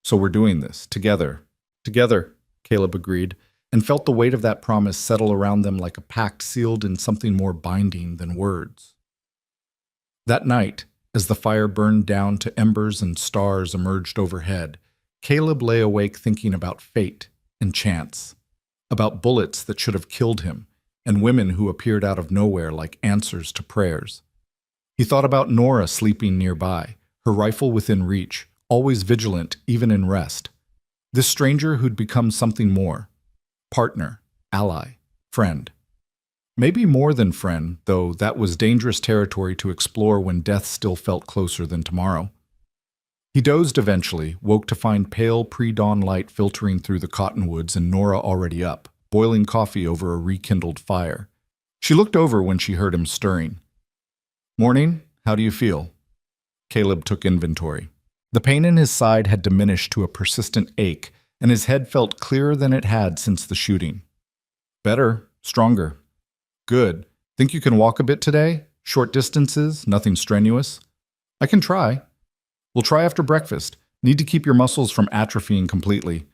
[SPEAKER 1] So we're doing this, together. Together, Caleb agreed, and felt the weight of that promise settle around them like a pact sealed in something more binding than words. That night, as the fire burned down to embers and stars emerged overhead, Caleb lay awake thinking about fate and chance, about bullets that should have killed him, and women who appeared out of nowhere like answers to prayers. He thought about Nora sleeping nearby, her rifle within reach, always vigilant even in rest. This stranger who'd become something more. Partner, ally, friend. Maybe more than friend, though that was dangerous territory to explore when death still felt closer than tomorrow. He dozed eventually, woke to find pale pre-dawn light filtering through the cottonwoods and Nora already up, boiling coffee over a rekindled fire. She looked over when she heard him stirring. Morning, how do you feel? Caleb took inventory. The pain in his side had diminished to a persistent ache, and his head felt clearer than it had since the shooting. Better, Stronger. Good. Think you can walk a bit today? Short distances, nothing strenuous? I can try. We'll try after breakfast. Need to keep your muscles from atrophying completely.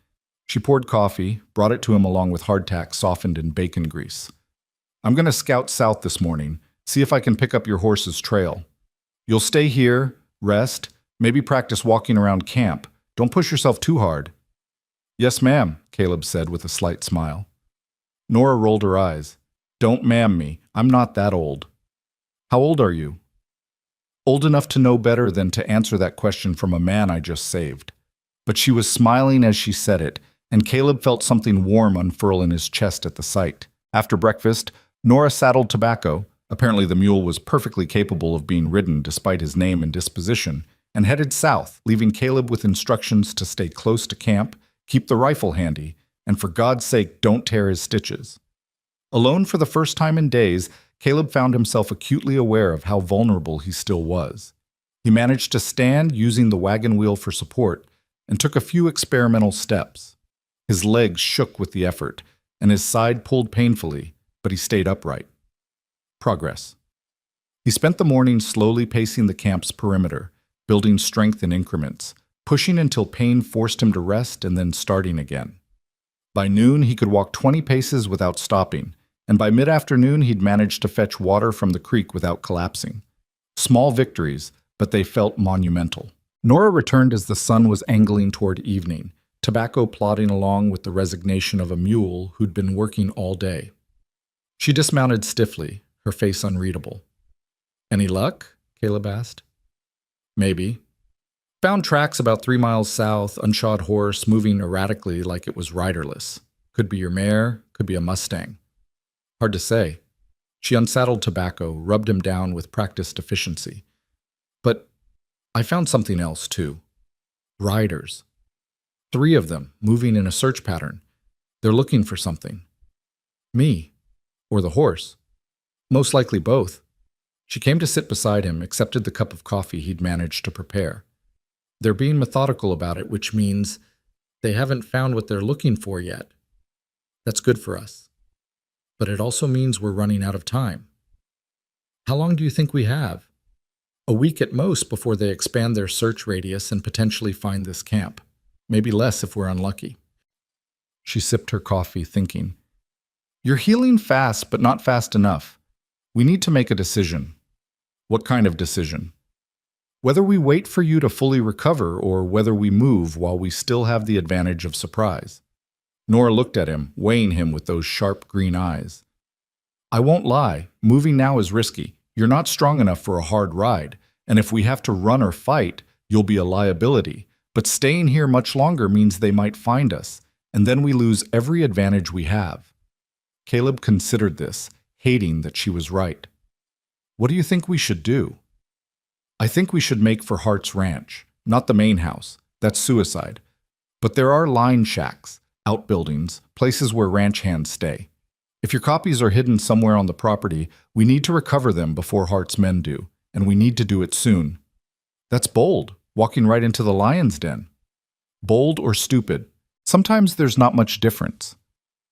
[SPEAKER 1] She poured coffee, brought it to him along with hardtack softened in bacon grease. I'm going to scout south this morning, see if I can pick up your horse's trail. You'll stay here, rest, maybe practice walking around camp. Don't push yourself too hard. Yes, ma'am, Caleb said with a slight smile. Nora rolled her eyes. Don't ma'am me. I'm not that old. How old are you? Old enough to know better than to answer that question from a man I just saved. But she was smiling as she said it, and Caleb felt something warm unfurl in his chest at the sight. After breakfast, Nora saddled Tobacco, apparently the mule was perfectly capable of being ridden despite his name and disposition, and headed south, leaving Caleb with instructions to stay close to camp, keep the rifle handy, and for God's sake don't tear his stitches. Alone for the first time in days, Caleb found himself acutely aware of how vulnerable he still was. He managed to stand using the wagon wheel for support and took a few experimental steps. His legs shook with the effort, and his side pulled painfully, but he stayed upright. Progress. He spent the morning slowly pacing the camp's perimeter, building strength in increments, pushing until pain forced him to rest and then starting again. By noon, he could walk 20 paces without stopping, and by mid-afternoon he'd managed to fetch water from the creek without collapsing. Small victories, but they felt monumental. Nora returned as the sun was angling toward evening, Tobacco plodding along with the resignation of a mule who'd been working all day. She dismounted stiffly, her face unreadable. Any luck? Caleb asked. Maybe. Found tracks about 3 miles south, unshod horse moving erratically like it was riderless. Could be your mare, could be a Mustang. Hard to say. She unsaddled Tobacco, rubbed him down with practiced efficiency. But I found something else, too. Riders. 3 of them, moving in a search pattern. They're looking for something. Me. Or the horse. Most likely both. She came to sit beside him, accepted the cup of coffee he'd managed to prepare. They're being methodical about it, which means they haven't found what they're looking for yet. That's good for us. But it also means we're running out of time. How long do you think we have? A week at most before they expand their search radius and potentially find this camp. Maybe less if we're unlucky. She sipped her coffee, thinking, You're healing fast, but not fast enough. We need to make a decision. What kind of decision? Whether we wait for you to fully recover or whether we move while we still have the advantage of surprise. Nora looked at him, weighing him with those sharp green eyes. I won't lie, moving now is risky. You're not strong enough for a hard ride, and if we have to run or fight, you'll be a liability. But staying here much longer means they might find us, and then we lose every advantage we have. Caleb considered this, hating that she was right. What do you think we should do? I think we should make for Hart's Ranch, not the main house. That's suicide. But there are line shacks, outbuildings, places where ranch hands stay. If your copies are hidden somewhere on the property, we need to recover them before Hart's men do, and we need to do it soon. That's bold, walking right into the lion's den. Bold or stupid, sometimes there's not much difference.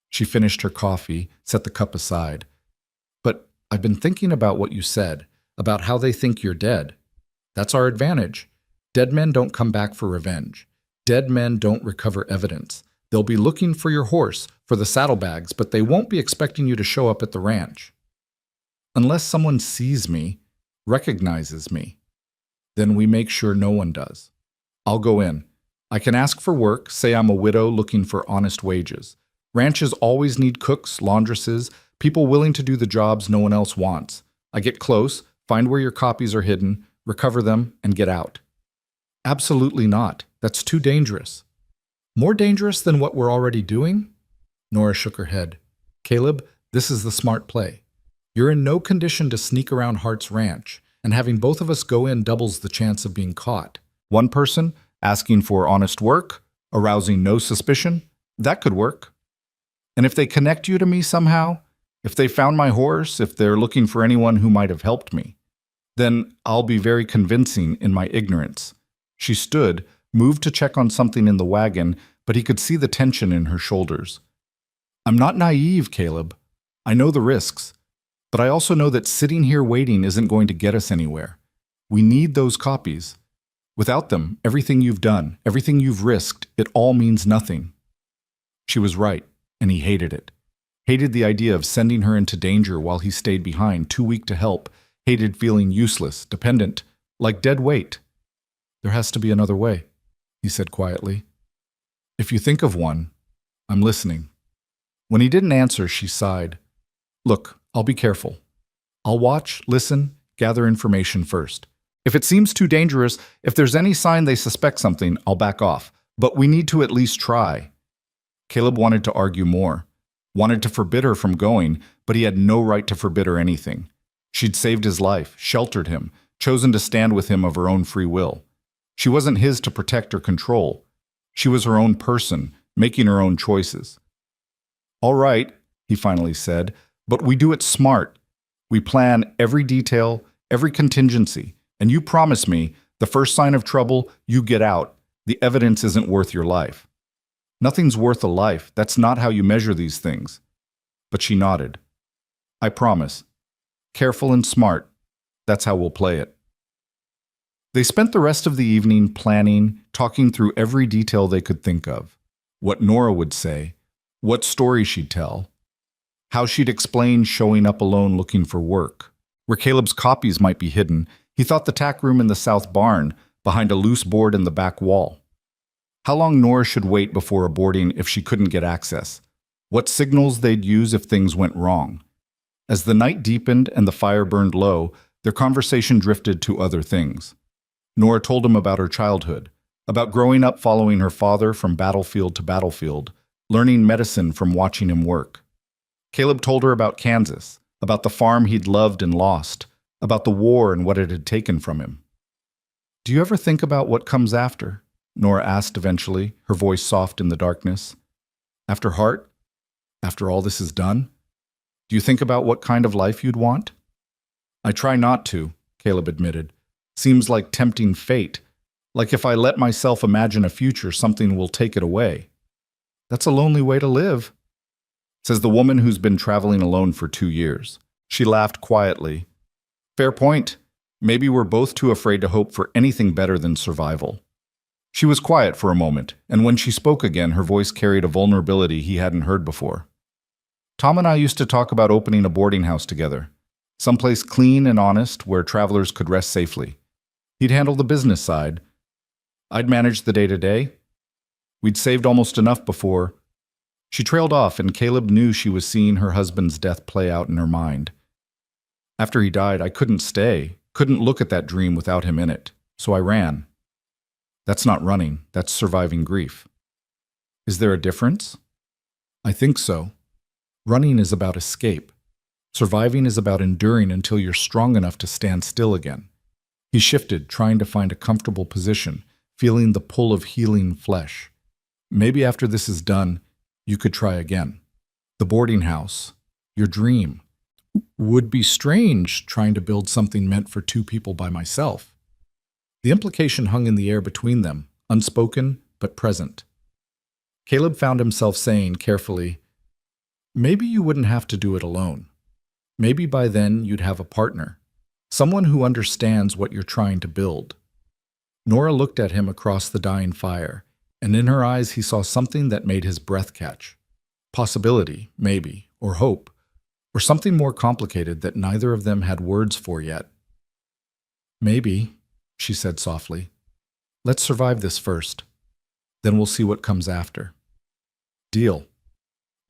[SPEAKER 1] She finished her coffee, set the cup aside. But I've been thinking about what you said, about how they think you're dead. That's our advantage. Dead men don't come back for revenge. Dead men don't recover evidence. They'll be looking for your horse, for the saddlebags, but they won't be expecting you to show up at the ranch. Unless someone sees me, recognizes me, then we make sure no one does. I'll go in. I can ask for work, say I'm a widow looking for honest wages. Ranches always need cooks, laundresses, people willing to do the jobs no one else wants. I get close, find where your copies are hidden, recover them, and get out. Absolutely not. That's too dangerous. More dangerous than what we're already doing? Nora shook her head. Caleb, this is the smart play. You're in no condition to sneak around Hart's Ranch, and having both of us go in doubles the chance of being caught. One person, asking for honest work, arousing no suspicion, that could work. And if they connect you to me somehow, if they found my horse, if they're looking for anyone who might have helped me, then I'll be very convincing in my ignorance. She stood, moved to check on something in the wagon, but he could see the tension in her shoulders. I'm not naive, Caleb. I know the risks, but I also know that sitting here waiting isn't going to get us anywhere. We need those copies. Without them, everything you've done, everything you've risked, it all means nothing." She was right, and he hated it. Hated the idea of sending her into danger while he stayed behind, too weak to help. Hated feeling useless, dependent, like dead weight. "There has to be another way," he said quietly. "If you think of one, I'm listening." When he didn't answer, she sighed. "Look, I'll be careful. I'll watch, listen, gather information first. If it seems too dangerous, if there's any sign they suspect something, I'll back off. But we need to at least try." Caleb wanted to argue more, wanted to forbid her from going, but he had no right to forbid her anything. She'd saved his life, sheltered him, chosen to stand with him of her own free will. She wasn't his to protect or control. She was her own person, making her own choices. "All right," he finally said, "but we do it smart. We plan every detail, every contingency, and you promise me, the first sign of trouble, you get out. The evidence isn't worth your life." "Nothing's worth a life. That's not how you measure these things." But she nodded. "I promise. Careful and smart. That's how we'll play it." They spent the rest of the evening planning, talking through every detail they could think of. What Nora would say, what story she'd tell, how she'd explain showing up alone looking for work. Where Caleb's copies might be hidden, he thought the tack room in the south barn, behind a loose board in the back wall. How long Nora should wait before aborting if she couldn't get access. What signals they'd use if things went wrong. As the night deepened and the fire burned low, their conversation drifted to other things. Nora told him about her childhood, about growing up following her father from battlefield to battlefield, learning medicine from watching him work. Caleb told her about Kansas, about the farm he'd loved and lost, about the war and what it had taken from him. "Do you ever think about what comes after?" Nora asked eventually, her voice soft in the darkness. "After Hart? After all this is done? Do you think about what kind of life you'd want?" "I try not to," Caleb admitted. "Seems like tempting fate. Like if I let myself imagine a future, something will take it away." "That's a lonely way to live," says the woman who's been traveling alone for 2 years. She laughed quietly. "Fair point. Maybe we're both too afraid to hope for anything better than survival." She was quiet for a moment, and when she spoke again, her voice carried a vulnerability he hadn't heard before. "Tom and I used to talk about opening a boarding house together. Someplace clean and honest where travelers could rest safely. He'd handle the business side. I'd manage the day-to-day. We'd saved almost enough before." She trailed off, and Caleb knew she was seeing her husband's death play out in her mind. "After he died, I couldn't stay, couldn't look at that dream without him in it, so I ran." "That's not running, that's surviving grief." "Is there a difference?" "I think so. Running is about escape. Surviving is about enduring until you're strong enough to stand still again." He shifted, trying to find a comfortable position, feeling the pull of healing flesh. "Maybe after this is done, you could try again. The boarding house, your dream. Would be strange trying to build something meant for 2 people by myself." The implication hung in the air between them, unspoken but present. Caleb found himself saying carefully, "Maybe you wouldn't have to do it alone. Maybe by then you'd have a partner, someone who understands what you're trying to build." Nora looked at him across the dying fire, and in her eyes he saw something that made his breath catch. Possibility, maybe, or hope, or something more complicated that neither of them had words for yet. "Maybe," she said softly. "Let's survive this first. Then we'll see what comes after." "Deal."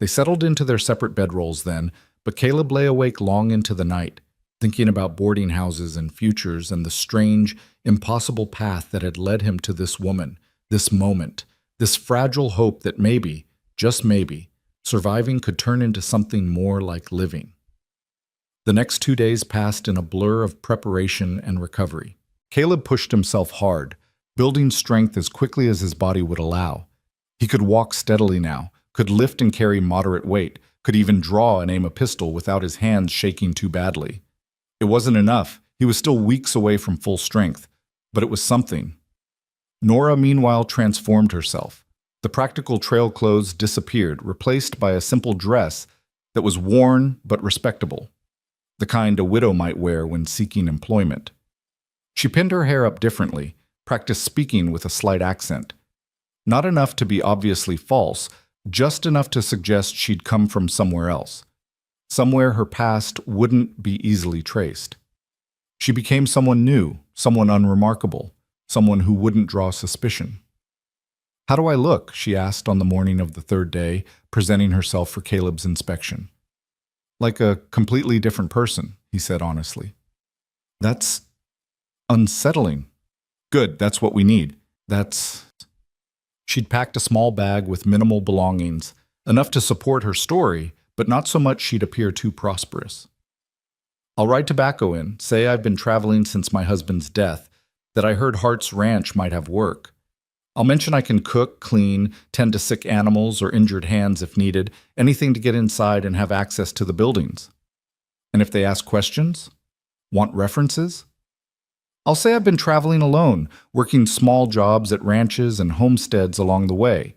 [SPEAKER 1] They settled into their separate bedrolls then, but Caleb lay awake long into the night, thinking about boarding houses and futures and the strange, impossible path that had led him to this woman, this moment, this fragile hope that maybe, just maybe, surviving could turn into something more like living. The next 2 days passed in a blur of preparation and recovery. Caleb pushed himself hard, building strength as quickly as his body would allow. He could walk steadily now, could lift and carry moderate weight, could even draw and aim a pistol without his hands shaking too badly. It wasn't enough. He was still weeks away from full strength, but it was something. Nora, meanwhile, transformed herself. The practical trail clothes disappeared, replaced by a simple dress that was worn but respectable, the kind a widow might wear when seeking employment. She pinned her hair up differently, practiced speaking with a slight accent. Not enough to be obviously false, just enough to suggest she'd come from somewhere else, somewhere her past wouldn't be easily traced. She became someone new, someone unremarkable, someone who wouldn't draw suspicion. "How do I look?" she asked on the morning of the third day, presenting herself for Caleb's inspection. "Like a completely different person," he said honestly. "That's unsettling." "Good, that's what we need. That's..." She'd packed a small bag with minimal belongings, enough to support her story, but not so much she'd appear too prosperous. "I'll write tobacco in, say I've been traveling since my husband's death, that I heard Hart's Ranch might have work. I'll mention I can cook, clean, tend to sick animals or injured hands if needed, anything to get inside and have access to the buildings. And if they ask questions? Want references? I'll say I've been traveling alone, working small jobs at ranches and homesteads along the way.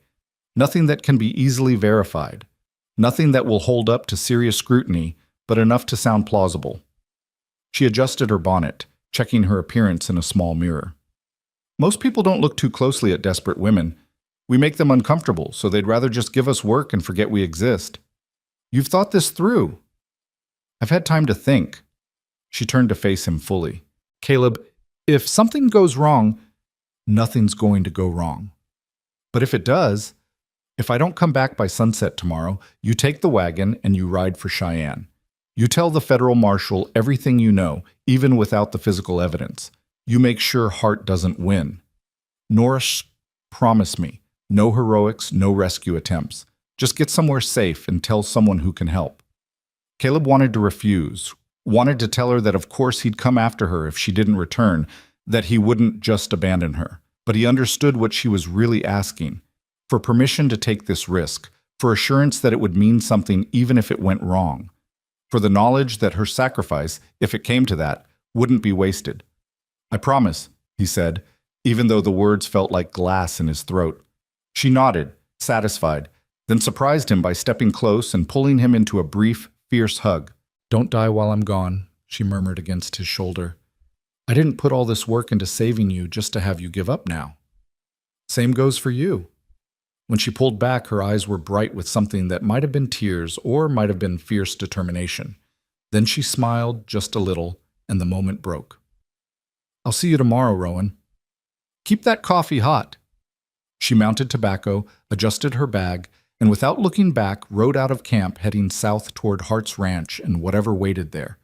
[SPEAKER 1] Nothing that can be easily verified. Nothing that will hold up to serious scrutiny, but enough to sound plausible." She adjusted her bonnet, checking her appearance in a small mirror. "Most people don't look too closely at desperate women. We make them uncomfortable, so they'd rather just give us work and forget we exist. You've thought this through." "I've had time to think." She turned to face him fully. "Caleb, if something goes wrong, nothing's going to go wrong. But if it does, if I don't come back by sunset tomorrow, you take the wagon and you ride for Cheyenne. You tell the federal marshal everything you know, even without the physical evidence. You make sure Hart doesn't win. Nora, promise me, no heroics, no rescue attempts. Just get somewhere safe and tell someone who can help." Caleb wanted to refuse, wanted to tell her that of course he'd come after her if she didn't return, that he wouldn't just abandon her. But he understood what she was really asking, for permission to take this risk, for assurance that it would mean something even if it went wrong, for the knowledge that her sacrifice, if it came to that, wouldn't be wasted. "I promise," he said, even though the words felt like glass in his throat. She nodded, satisfied, then surprised him by stepping close and pulling him into a brief, fierce hug. "Don't die while I'm gone," she murmured against his shoulder. "I didn't put all this work into saving you just to have you give up now." "Same goes for you." When she pulled back, her eyes were bright with something that might have been tears or might have been fierce determination. Then she smiled just a little, and the moment broke. "I'll see you tomorrow, Rowan. Keep that coffee hot." She mounted tobacco, adjusted her bag, and without looking back, rode out of camp heading south toward Hart's Ranch and whatever waited there.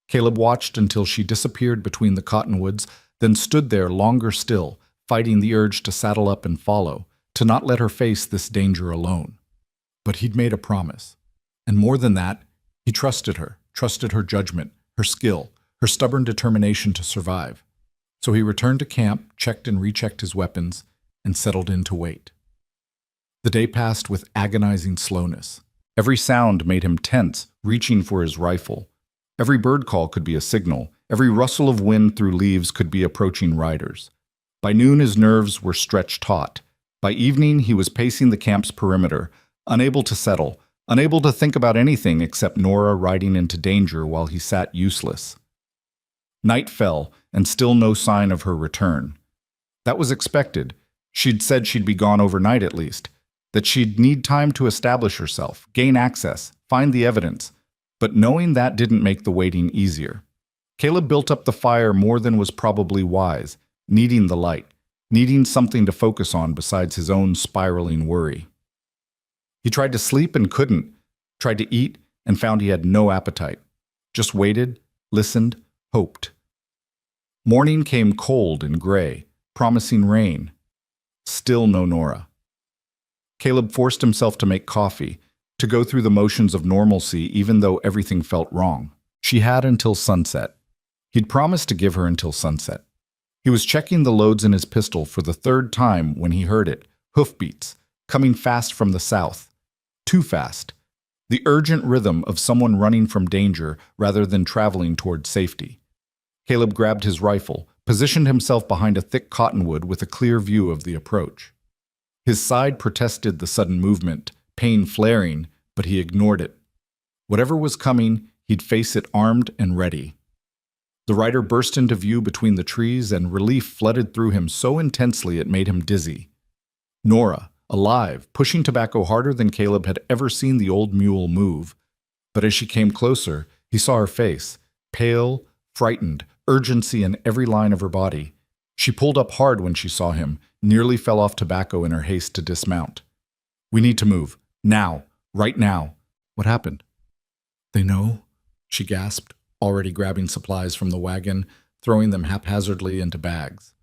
[SPEAKER 1] Caleb watched until she disappeared between the cottonwoods, then stood there longer still, fighting the urge to saddle up and follow, to not let her face this danger alone. But he'd made a promise. And more than that, he trusted her judgment, her skill, her stubborn determination to survive. So he returned to camp, checked and rechecked his weapons, and settled in to wait. The day passed with agonizing slowness. Every sound made him tense, reaching for his rifle. Every bird call could be a signal. Every rustle of wind through leaves could be approaching riders. By noon, his nerves were stretched taut. By evening, he was pacing the camp's perimeter, unable to settle, unable to think about anything except Nora riding into danger while he sat useless. Night fell, and still no sign of her return. That was expected. She'd said she'd be gone overnight at least, that she'd need time to establish herself, gain access, find the evidence. But knowing that didn't make the waiting easier. Caleb built up the fire more than was probably wise, needing the light, needing something to focus on besides his own spiraling worry. He tried to sleep and couldn't, tried to eat and found he had no appetite. Just waited, listened, hoped. Morning came cold and gray, promising rain. Still no Nora. Caleb forced himself to make coffee, to go through the motions of normalcy even though everything felt wrong. She had until sunset. He'd promised to give her until sunset. He was checking the loads in his pistol for the third time when he heard it, hoofbeats, coming fast from the south. Too fast. The urgent rhythm of someone running from danger rather than traveling toward safety. Caleb grabbed his rifle, positioned himself behind a thick cottonwood with a clear view of the approach. His side protested the sudden movement, pain flaring, but he ignored it. Whatever was coming, he'd face it armed and ready. The rider burst into view between the trees, and relief flooded through him so intensely it made him dizzy. Nora, alive, pushing Tobacco harder than Caleb had ever seen the old mule move. But as she came closer, he saw her face, pale, frightened, urgency in every line of her body. She pulled up hard when she saw him, nearly fell off Tobacco in her haste to dismount. "We need to move. Now. Right now." "What happened?" "They know," she gasped, already grabbing supplies from the wagon, throwing them haphazardly into bags.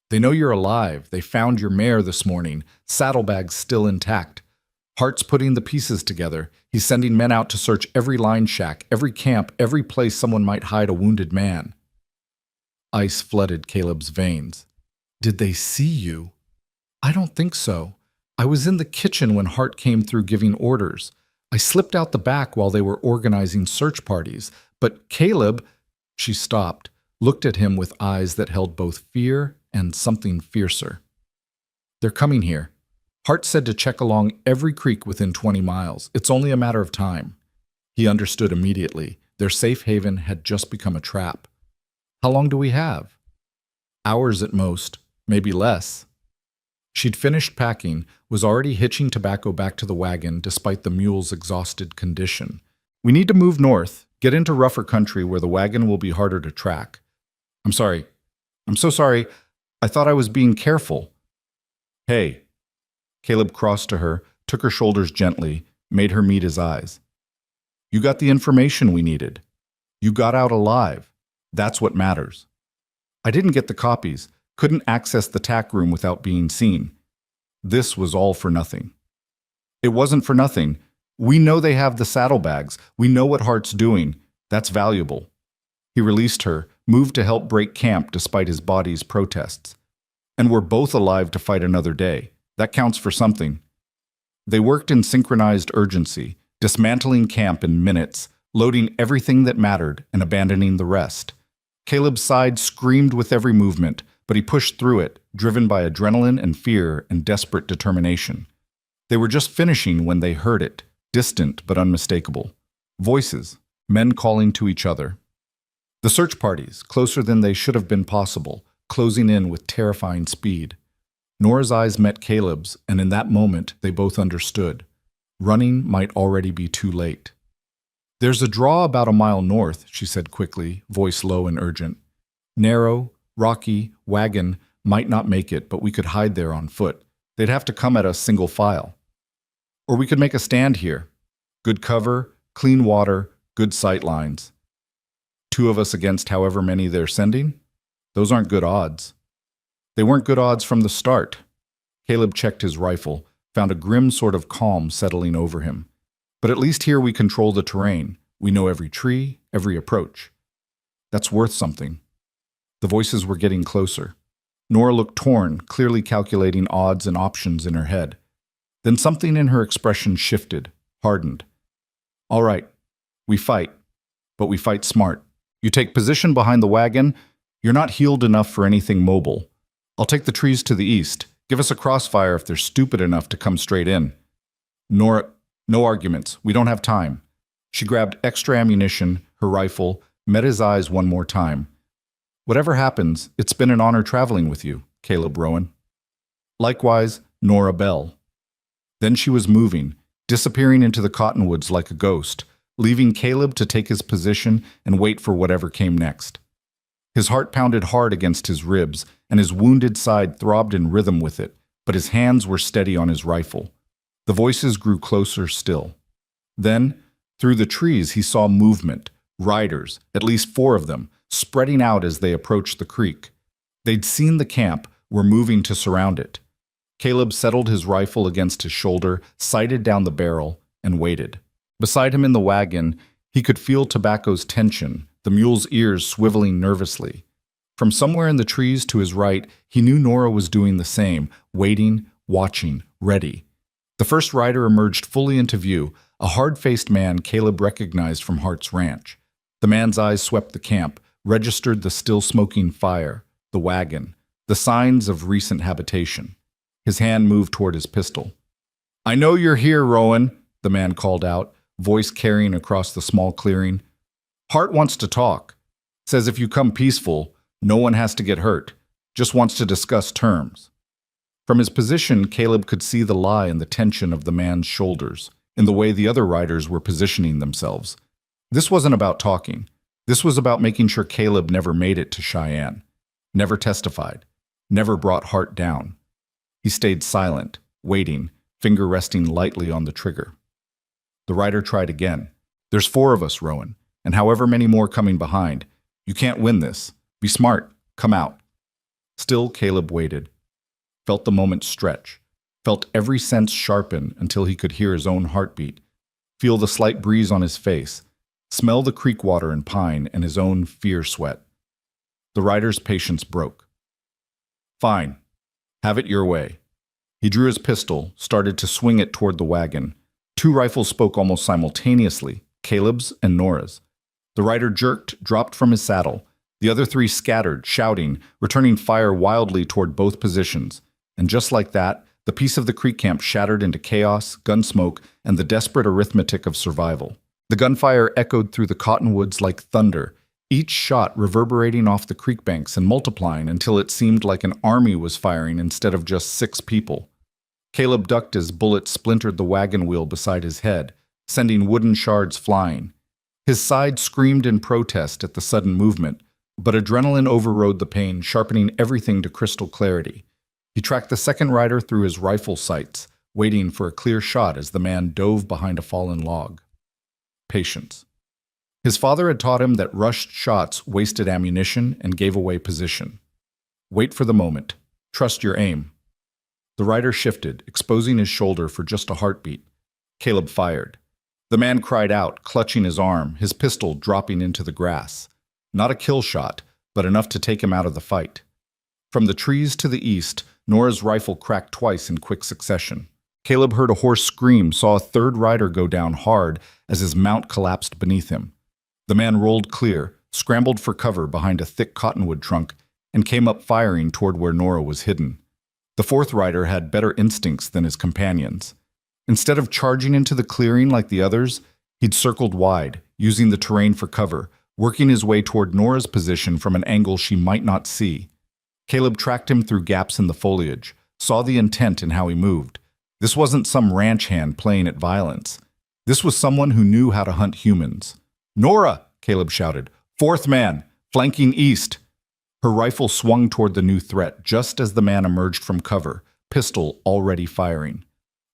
[SPEAKER 1] "They know you're alive. They found your mare this morning, saddlebags still intact. Hart's putting the pieces together. He's sending men out to search every line shack, every camp, every place someone might hide a wounded man." Ice flooded Caleb's veins. "Did they see you?" "I don't think so. I was in the kitchen when Hart came through giving orders. I slipped out the back while they were organizing search parties. But Caleb—" She stopped, looked at him with eyes that held both fear and something fiercer. "They're coming here. Hart said to check along every creek within 20 miles. It's only a matter of time." He understood immediately. Their safe haven had just become a trap. "How long do we have?" "Hours at most, maybe less." She'd finished packing, was already hitching Tobacco back to the wagon despite the mule's exhausted condition. "We need to move north, get into rougher country where the wagon will be harder to track." "I'm sorry. I'm so sorry. I thought I was being careful." "Hey." Caleb crossed to her, took her shoulders gently, made her meet his eyes. "You got the information we needed. You got out alive. That's what matters." "I didn't get the copies, couldn't access the tack room without being seen." This was all for nothing. "It wasn't for nothing. We know they have the saddlebags. We know what Hart's doing. That's valuable." He released her, moved to help break camp despite his body's protests. "And we're both alive to fight another day. That counts for something." They worked in synchronized urgency, dismantling camp in minutes, loading everything that mattered and abandoning the rest. Caleb's side screamed with every movement, but he pushed through it, driven by adrenaline and fear and desperate determination. They were just finishing when they heard it, distant but unmistakable. Voices, men calling to each other. The search parties, closer than they should have been possible, closing in with terrifying speed. Nora's eyes met Caleb's, and in that moment they both understood. Running might already be too late. "There's a draw about a mile north," she said quickly, voice low and urgent. "Narrow, rocky, wagon, might not make it, but we could hide there on foot. They'd have to come at us single file. Or we could make a stand here. Good cover, clean water, good sight lines. 2 of us against however many they're sending? Those aren't good odds." "They weren't good odds from the start." Caleb checked his rifle, found a grim sort of calm settling over him. "But at least here we control the terrain. We know every tree, every approach. That's worth something." The voices were getting closer. Nora looked torn, clearly calculating odds and options in her head. Then something in her expression shifted, hardened. "All right, we fight, but we fight smart. You take position behind the wagon. You're not healed enough for anything mobile. I'll take the trees to the east. Give us a crossfire if they're stupid enough to come straight in." "Nora, no arguments. We don't have time." She grabbed extra ammunition, her rifle, met his eyes one more time. "Whatever happens, it's been an honor traveling with you, Caleb Rowan." Likewise, Nora Bell. Then she was moving, disappearing into the cottonwoods like a ghost, leaving Caleb to take his position and wait for whatever came next. His heart pounded hard against his ribs, and his wounded side throbbed in rhythm with it, but his hands were steady on his rifle. The voices grew closer still. Then, through the trees, he saw movement, riders, at least 4 of them, spreading out as they approached the creek. They'd seen the camp, were moving to surround it. Caleb settled his rifle against his shoulder, sighted down the barrel, and waited. Beside him in the wagon, he could feel Tobacco's tension, the mule's ears swiveling nervously. From somewhere in the trees to his right, he knew Nora was doing the same, waiting, watching, ready. The first rider emerged fully into view, a hard-faced man Caleb recognized from Hart's ranch. The man's eyes swept the camp, registered the still-smoking fire, the wagon, the signs of recent habitation. His hand moved toward his pistol. "I know you're here, Rowan," the man called out. voice carrying across the small clearing. Hart wants to talk. Says if you come peaceful, no one has to get hurt. Just wants to discuss terms. From his position, Caleb could see the lie in the tension of the man's shoulders, in the way the other riders were positioning themselves. This wasn't about talking. This was about making sure Caleb never made it to Cheyenne, never testified, never brought Hart down. He stayed silent, waiting, finger resting lightly on the trigger. The rider tried again. There's 4 of us, Rowan, and however many more coming behind. You can't win this. Be smart. Come out. Still, Caleb waited. Felt the moment stretch. Felt every sense sharpen until he could hear his own heartbeat. Feel the slight breeze on his face. Smell the creek water and pine and his own fear sweat. The rider's patience broke. Fine. Have it your way. He drew his pistol, started to swing it toward the wagon. 2 rifles spoke almost simultaneously, Caleb's and Nora's. The rider jerked, dropped from his saddle. The other 3 scattered, shouting, returning fire wildly toward both positions. And just like that, the peace of the creek camp shattered into chaos, gun smoke, and the desperate arithmetic of survival. The gunfire echoed through the cottonwoods like thunder, each shot reverberating off the creek banks and multiplying until it seemed like an army was firing instead of just 6 people. Caleb ducked as bullets splintered the wagon wheel beside his head, sending wooden shards flying. His side screamed in protest at the sudden movement, but adrenaline overrode the pain, sharpening everything to crystal clarity. He tracked the second rider through his rifle sights, waiting for a clear shot as the man dove behind a fallen log. Patience. His father had taught him that rushed shots wasted ammunition and gave away position. Wait for the moment. Trust your aim. The rider shifted, exposing his shoulder for just a heartbeat. Caleb fired. The man cried out, clutching his arm, his pistol dropping into the grass. Not a kill shot, but enough to take him out of the fight. From the trees to the east, Nora's rifle cracked twice in quick succession. Caleb heard a hoarse scream, saw a third rider go down hard as his mount collapsed beneath him. The man rolled clear, scrambled for cover behind a thick cottonwood trunk, and came up firing toward where Nora was hidden. The 4th rider had better instincts than his companions. Instead of charging into the clearing like the others, he'd circled wide, using the terrain for cover, working his way toward Nora's position from an angle she might not see. Caleb tracked him through gaps in the foliage, saw the intent in how he moved. This wasn't some ranch hand playing at violence. This was someone who knew how to hunt humans. "Nora!" Caleb shouted. "4th man, flanking east." Her rifle swung toward the new threat just as the man emerged from cover, pistol already firing.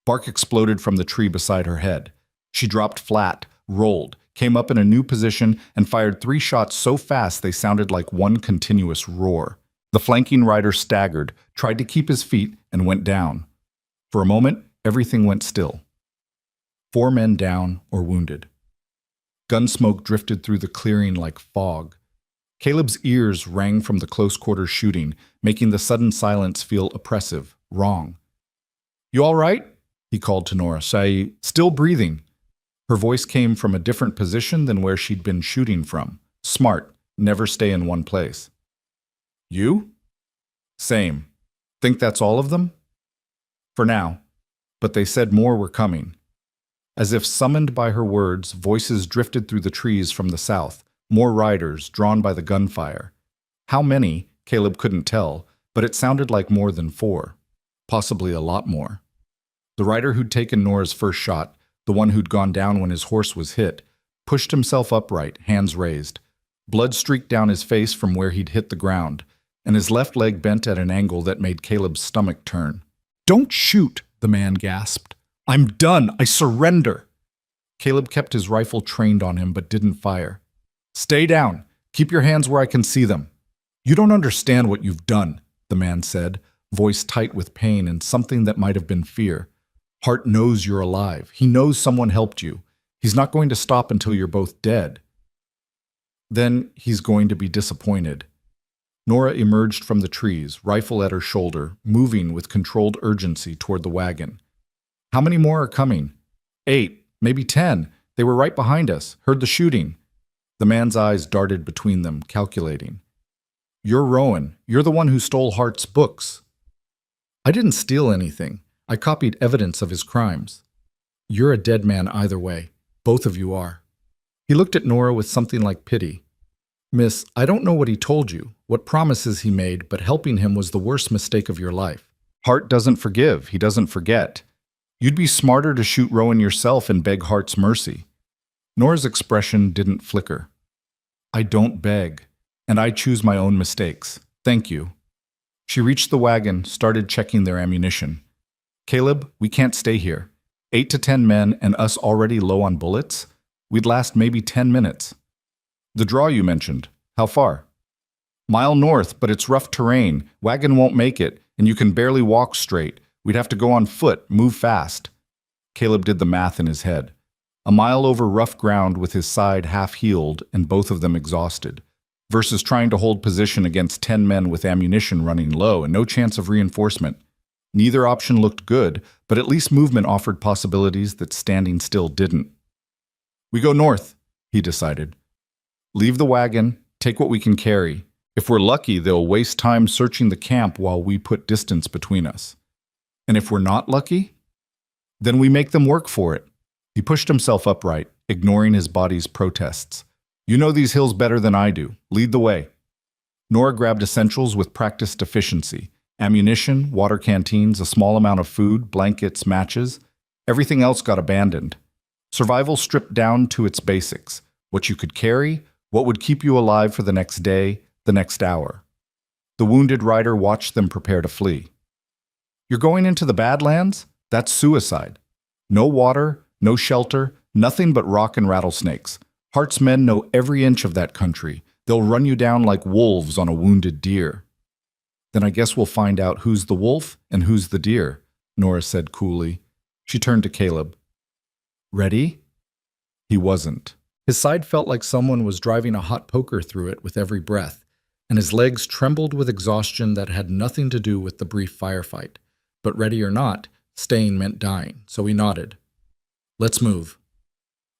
[SPEAKER 1] Bark exploded from the tree beside her head. She dropped flat, rolled, came up in a new position, and fired 3 shots so fast they sounded like one continuous roar. The flanking rider staggered, tried to keep his feet, and went down. For a moment, everything went still. 4 men down or wounded. Gunsmoke drifted through the clearing like fog. Caleb's ears rang from the close-quarters shooting, making the sudden silence feel oppressive, wrong. "You all right?" he called to Nora. Still breathing." Her voice came from a different position than where she'd been shooting from. Smart, never stay in one place. "You?" "Same. Think that's all of them?" "For now. But they said more were coming." As if summoned by her words, voices drifted through the trees from the south, more riders drawn by the gunfire. How many, Caleb couldn't tell, but it sounded like more than 4. Possibly a lot more. The rider who'd taken Nora's first shot, the one who'd gone down when his horse was hit, pushed himself upright, hands raised. Blood streaked down his face from where he'd hit the ground, and his left leg bent at an angle that made Caleb's stomach turn. "Don't shoot," the man gasped. "I'm done. I surrender." Caleb kept his rifle trained on him but didn't fire. "Stay down. Keep your hands where I can see them." "You don't understand what you've done," the man said, voice tight with pain and something that might have been fear. "Hart knows you're alive. He knows someone helped you. He's not going to stop until you're both dead." Then he's going to be disappointed. Nora emerged from the trees, rifle at her shoulder, moving with controlled urgency toward the wagon. "How many more are coming?" 8, maybe 10. They were right behind us. Heard the shooting." The man's eyes darted between them, calculating. "You're Rowan. You're the one who stole Hart's books." "I didn't steal anything. I copied evidence of his crimes." "You're a dead man either way." Both of you are. He looked at Nora with something like pity. Miss, I don't know what he told you, what promises he made, but helping him was the worst mistake of your life. Hart doesn't forgive, he doesn't forget. You'd be smarter to shoot Rowan yourself and beg Hart's mercy. Nora's expression didn't flicker. I don't beg, and I choose my own mistakes. Thank you. She reached the wagon, started checking their ammunition. Caleb, we can't stay here. 8 to 10 men and us already low on bullets? We'd last maybe 10 minutes. The draw you mentioned, how far? Mile north, but it's rough terrain. Wagon won't make it, and you can barely walk straight. We'd have to go on foot, move fast. Caleb did the math in his head. A mile over rough ground with his side half healed and both of them exhausted, versus trying to hold position against 10 men with ammunition running low and no chance of reinforcement. Neither option looked good, but at least movement offered possibilities that standing still didn't. We go north, he decided. Leave the wagon, take what we can carry. If we're lucky, they'll waste time searching the camp while we put distance between us. And if we're not lucky, then we make them work for it. He pushed himself upright, ignoring his body's protests. You know these hills better than I do. Lead the way. Nora grabbed essentials with practiced efficiency. Ammunition, water canteens, a small amount of food, blankets, matches. Everything else got abandoned. Survival stripped down to its basics. What you could carry, what would keep you alive for the next day, the next hour. The wounded rider watched them prepare to flee. You're going into the Badlands? That's suicide. No water, no shelter, nothing but rock and rattlesnakes. Hart's men know every inch of that country. They'll run you down like wolves on a wounded deer. Then I guess we'll find out who's the wolf and who's the deer, Nora said coolly. She turned to Caleb. Ready? He wasn't. His side felt like someone was driving a hot poker through it with every breath, and his legs trembled with exhaustion that had nothing to do with the brief firefight. But ready or not, staying meant dying, so he nodded. Let's move.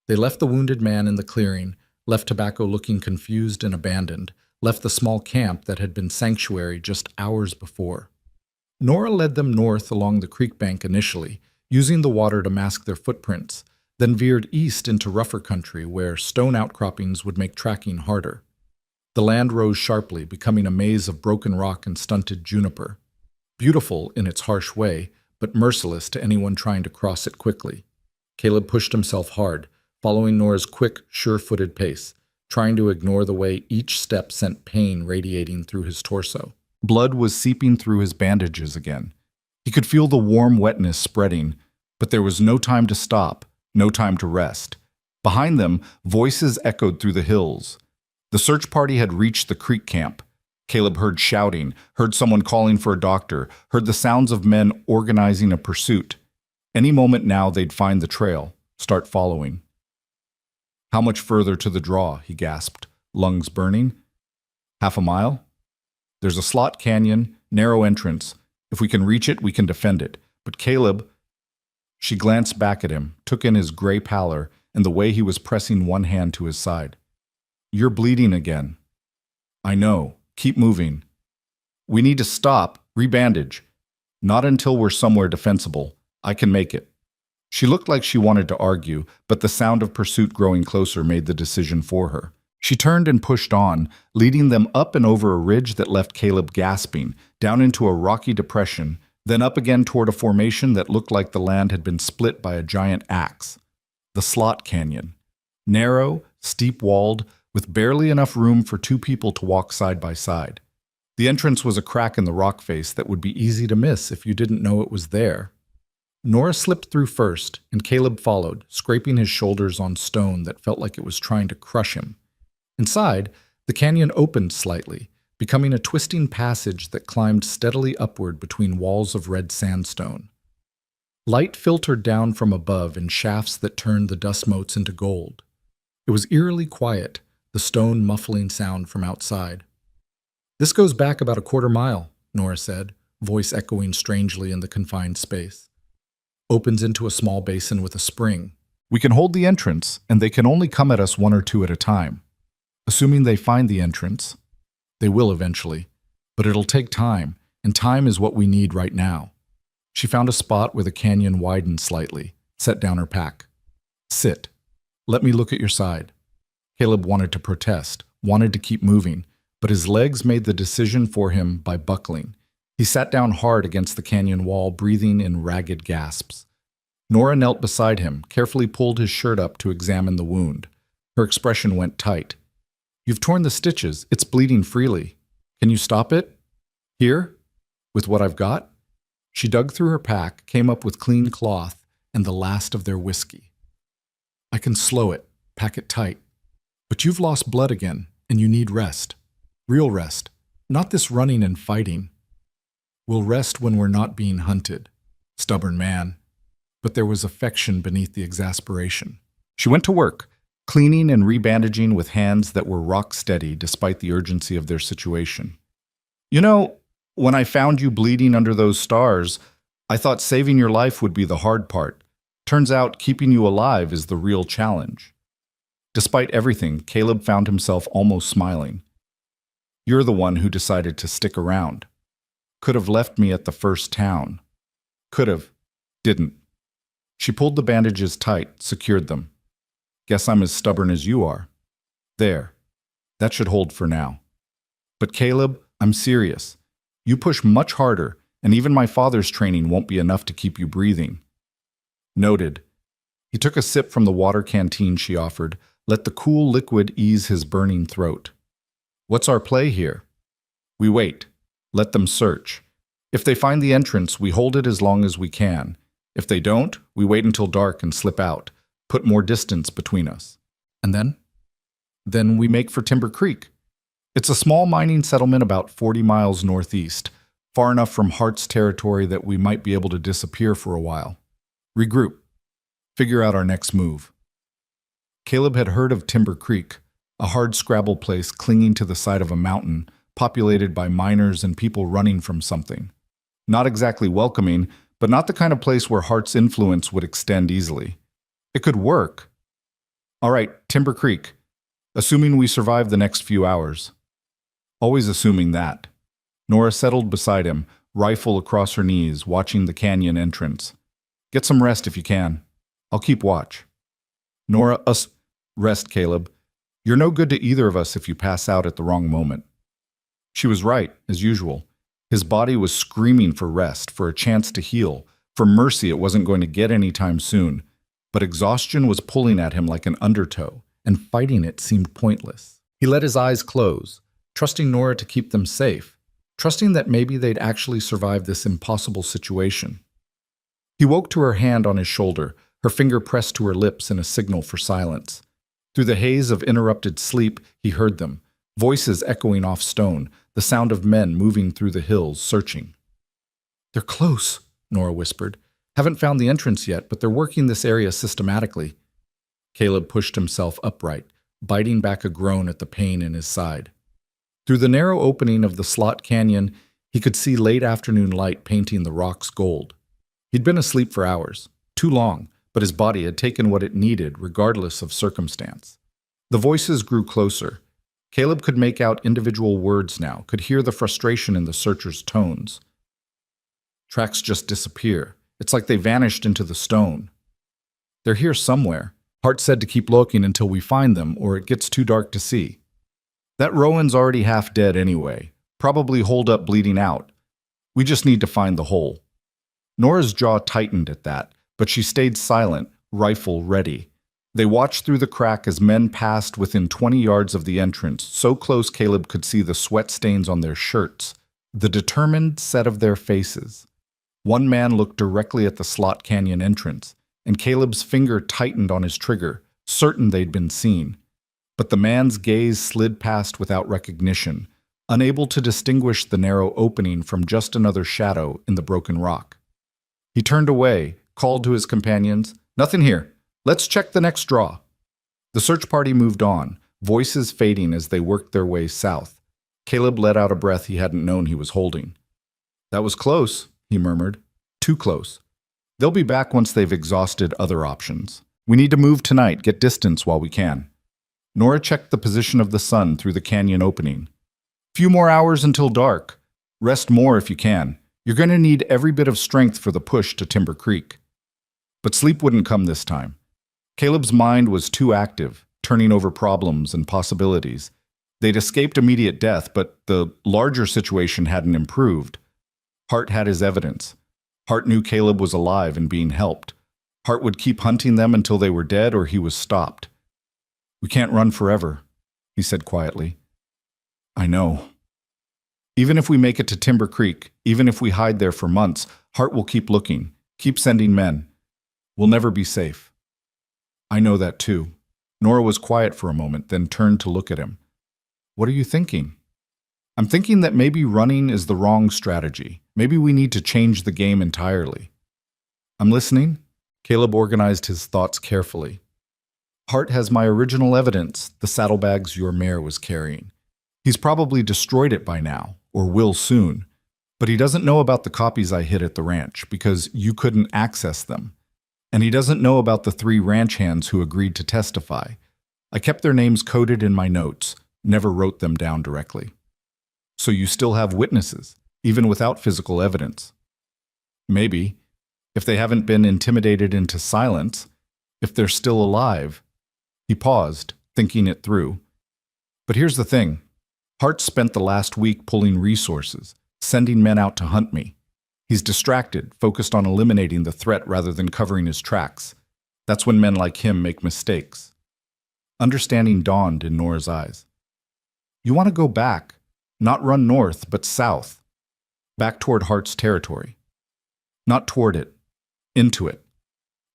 [SPEAKER 1] They left the wounded man in the clearing, left Tobacco looking confused and abandoned, left the small camp that had been sanctuary just hours before. Nora led them north along the creek bank initially, using the water to mask their footprints, then veered east into rougher country where stone outcroppings would make tracking harder. The land rose sharply, becoming a maze of broken rock and stunted juniper. Beautiful in its harsh way, but merciless to anyone trying to cross it quickly. Caleb pushed himself hard, following Nora's quick, sure-footed pace, trying to ignore the way each step sent pain radiating through his torso. Blood was seeping through his bandages again. He could feel the warm wetness spreading, but there was no time to stop, no time to rest. Behind them, voices echoed through the hills. The search party had reached the creek camp. Caleb heard shouting, heard someone calling for a doctor, heard the sounds of men organizing a pursuit. Any moment now they'd find the trail, start following. How much further to the draw, he gasped, lungs burning. 1/2 mile? There's a slot canyon, narrow entrance. If we can reach it, we can defend it. But Caleb... She glanced back at him, took in his gray pallor and the way he was pressing one hand to his side. You're bleeding again. I know. Keep moving. We need to stop, rebandage. Not until we're somewhere defensible. I can make it. She looked like she wanted to argue, but the sound of pursuit growing closer made the decision for her. She turned and pushed on, leading them up and over a ridge that left Caleb gasping, down into a rocky depression, then up again toward a formation that looked like the land had been split by a giant axe. The Slot Canyon. Narrow, steep-walled, with barely enough room for 2 people to walk side by side. The entrance was a crack in the rock face that would be easy to miss if you didn't know it was there. Nora slipped through first, and Caleb followed, scraping his shoulders on stone that felt like it was trying to crush him. Inside, the canyon opened slightly, becoming a twisting passage that climbed steadily upward between walls of red sandstone. Light filtered down from above in shafts that turned the dust motes into gold. It was eerily quiet, the stone muffling sound from outside. This goes back about a 1/4 mile, Nora said, voice echoing strangely in the confined space. Opens into a small basin with a spring. We can hold the entrance, and they can only come at us 1 or 2 at a time. Assuming they find the entrance, they will eventually, but it'll take time, and time is what we need right now. She found a spot where the canyon widened slightly, set down her pack. Sit. Let me look at your side. Caleb wanted to protest, wanted to keep moving, but his legs made the decision for him by buckling. He sat down hard against the canyon wall, breathing in ragged gasps. Nora knelt beside him, carefully pulled his shirt up to examine the wound. Her expression went tight. You've torn the stitches. It's bleeding freely. Can you stop it? Here? With what I've got? She dug through her pack, came up with clean cloth and the last of their whiskey. I can slow it, pack it tight. But you've lost blood again, and you need rest. Real rest. Not this running and fighting. We'll rest when we're not being hunted. Stubborn man. But there was affection beneath the exasperation. She went to work, cleaning and rebandaging with hands that were rock steady despite the urgency of their situation. You know, when I found you bleeding under those stars, I thought saving your life would be the hard part. Turns out keeping you alive is the real challenge. Despite everything, Caleb found himself almost smiling. You're the one who decided to stick around. Could have left me at the first town. Could have. Didn't. She pulled the bandages tight, secured them. Guess I'm as stubborn as you are. There. That should hold for now. But Caleb, I'm serious. You push much harder, and even my father's training won't be enough to keep you breathing. Noted. He took a sip from the water canteen she offered, let the cool liquid ease his burning throat. What's our play here? We wait. Let them search. If they find the entrance, we hold it as long as we can. If they don't, we wait until dark and slip out, put more distance between us. And then? Then we make for Timber Creek. It's a small mining settlement about 40 miles northeast, far enough from Hart's territory that we might be able to disappear for a while. Regroup. Figure out our next move. Caleb had heard of Timber Creek, a hard-scrabble place clinging to the side of a mountain, populated by miners and people running from something. Not exactly welcoming, but not the kind of place where Hart's influence would extend easily. It could work. All right, Timber Creek. Assuming we survive the next few hours. Always assuming that. Nora settled beside him, rifle across her knees, watching the canyon entrance. Get some rest if you can. I'll keep watch. Nora, rest, Caleb. You're no good to either of us if you pass out at the wrong moment. She was right, as usual. His body was screaming for rest, for a chance to heal, for mercy it wasn't going to get any time soon. But exhaustion was pulling at him like an undertow, and fighting it seemed pointless. He let his eyes close, trusting Nora to keep them safe, trusting that maybe they'd actually survive this impossible situation. He woke to her hand on his shoulder, her finger pressed to her lips in a signal for silence. Through the haze of interrupted sleep, he heard them, voices echoing off stone, the sound of men moving through the hills, searching. They're close, Nora whispered. Haven't found the entrance yet, but they're working this area systematically. Caleb pushed himself upright, biting back a groan at the pain in his side. Through the narrow opening of the slot canyon, he could see late afternoon light painting the rocks gold. He'd been asleep for hours, too long, but his body had taken what it needed regardless of circumstance. The voices grew closer. Caleb could make out individual words now, could hear the frustration in the searchers' tones. Tracks just disappear. It's like they vanished into the stone. They're here somewhere. Hart said to keep looking until we find them, or it gets too dark to see. That Rowan's already half dead anyway, probably holed up bleeding out. We just need to find the hole. Nora's jaw tightened at that, but she stayed silent, rifle ready. They watched through the crack as men passed within 20 yards of the entrance, so close Caleb could see the sweat stains on their shirts, the determined set of their faces. One man looked directly at the slot canyon entrance, and Caleb's finger tightened on his trigger, certain they'd been seen. But the man's gaze slid past without recognition, unable to distinguish the narrow opening from just another shadow in the broken rock. He turned away, called to his companions, "Nothing here. Let's check the next draw." The search party moved on, voices fading as they worked their way south. Caleb let out a breath he hadn't known he was holding. "That was close," he murmured. "Too close. They'll be back once they've exhausted other options. We need to move tonight, get distance while we can." Nora checked the position of the sun through the canyon opening. "Few more hours until dark. Rest more if you can. You're going to need every bit of strength for the push to Timber Creek." But sleep wouldn't come this time. Caleb's mind was too active, turning over problems and possibilities. They'd escaped immediate death, but the larger situation hadn't improved. Hart had his evidence. Hart knew Caleb was alive and being helped. Hart would keep hunting them until they were dead or he was stopped. "We can't run forever," he said quietly. "I know. Even if we make it to Timber Creek, even if we hide there for months, Hart will keep looking, keep sending men. We'll never be safe." "I know that too." Nora was quiet for a moment, then turned to look at him. "What are you thinking?" "I'm thinking that maybe running is the wrong strategy. Maybe we need to change the game entirely." "I'm listening." Caleb organized his thoughts carefully. "Hart has my original evidence, the saddlebags your mare was carrying. He's probably destroyed it by now, or will soon. But he doesn't know about the copies I hid at the ranch, because you couldn't access them. And he doesn't know about the 3 ranch hands who agreed to testify. I kept their names coded in my notes, never wrote them down directly. So you still have witnesses, even without physical evidence." "Maybe. If they haven't been intimidated into silence, if they're still alive." He paused, thinking it through. "But here's the thing. Hart spent the last week pulling resources, sending men out to hunt me. He's distracted, focused on eliminating the threat rather than covering his tracks. That's when men like him make mistakes." Understanding dawned in Nora's eyes. "You want to go back, not run north, but south. Back toward Hart's territory. Not toward it, into it.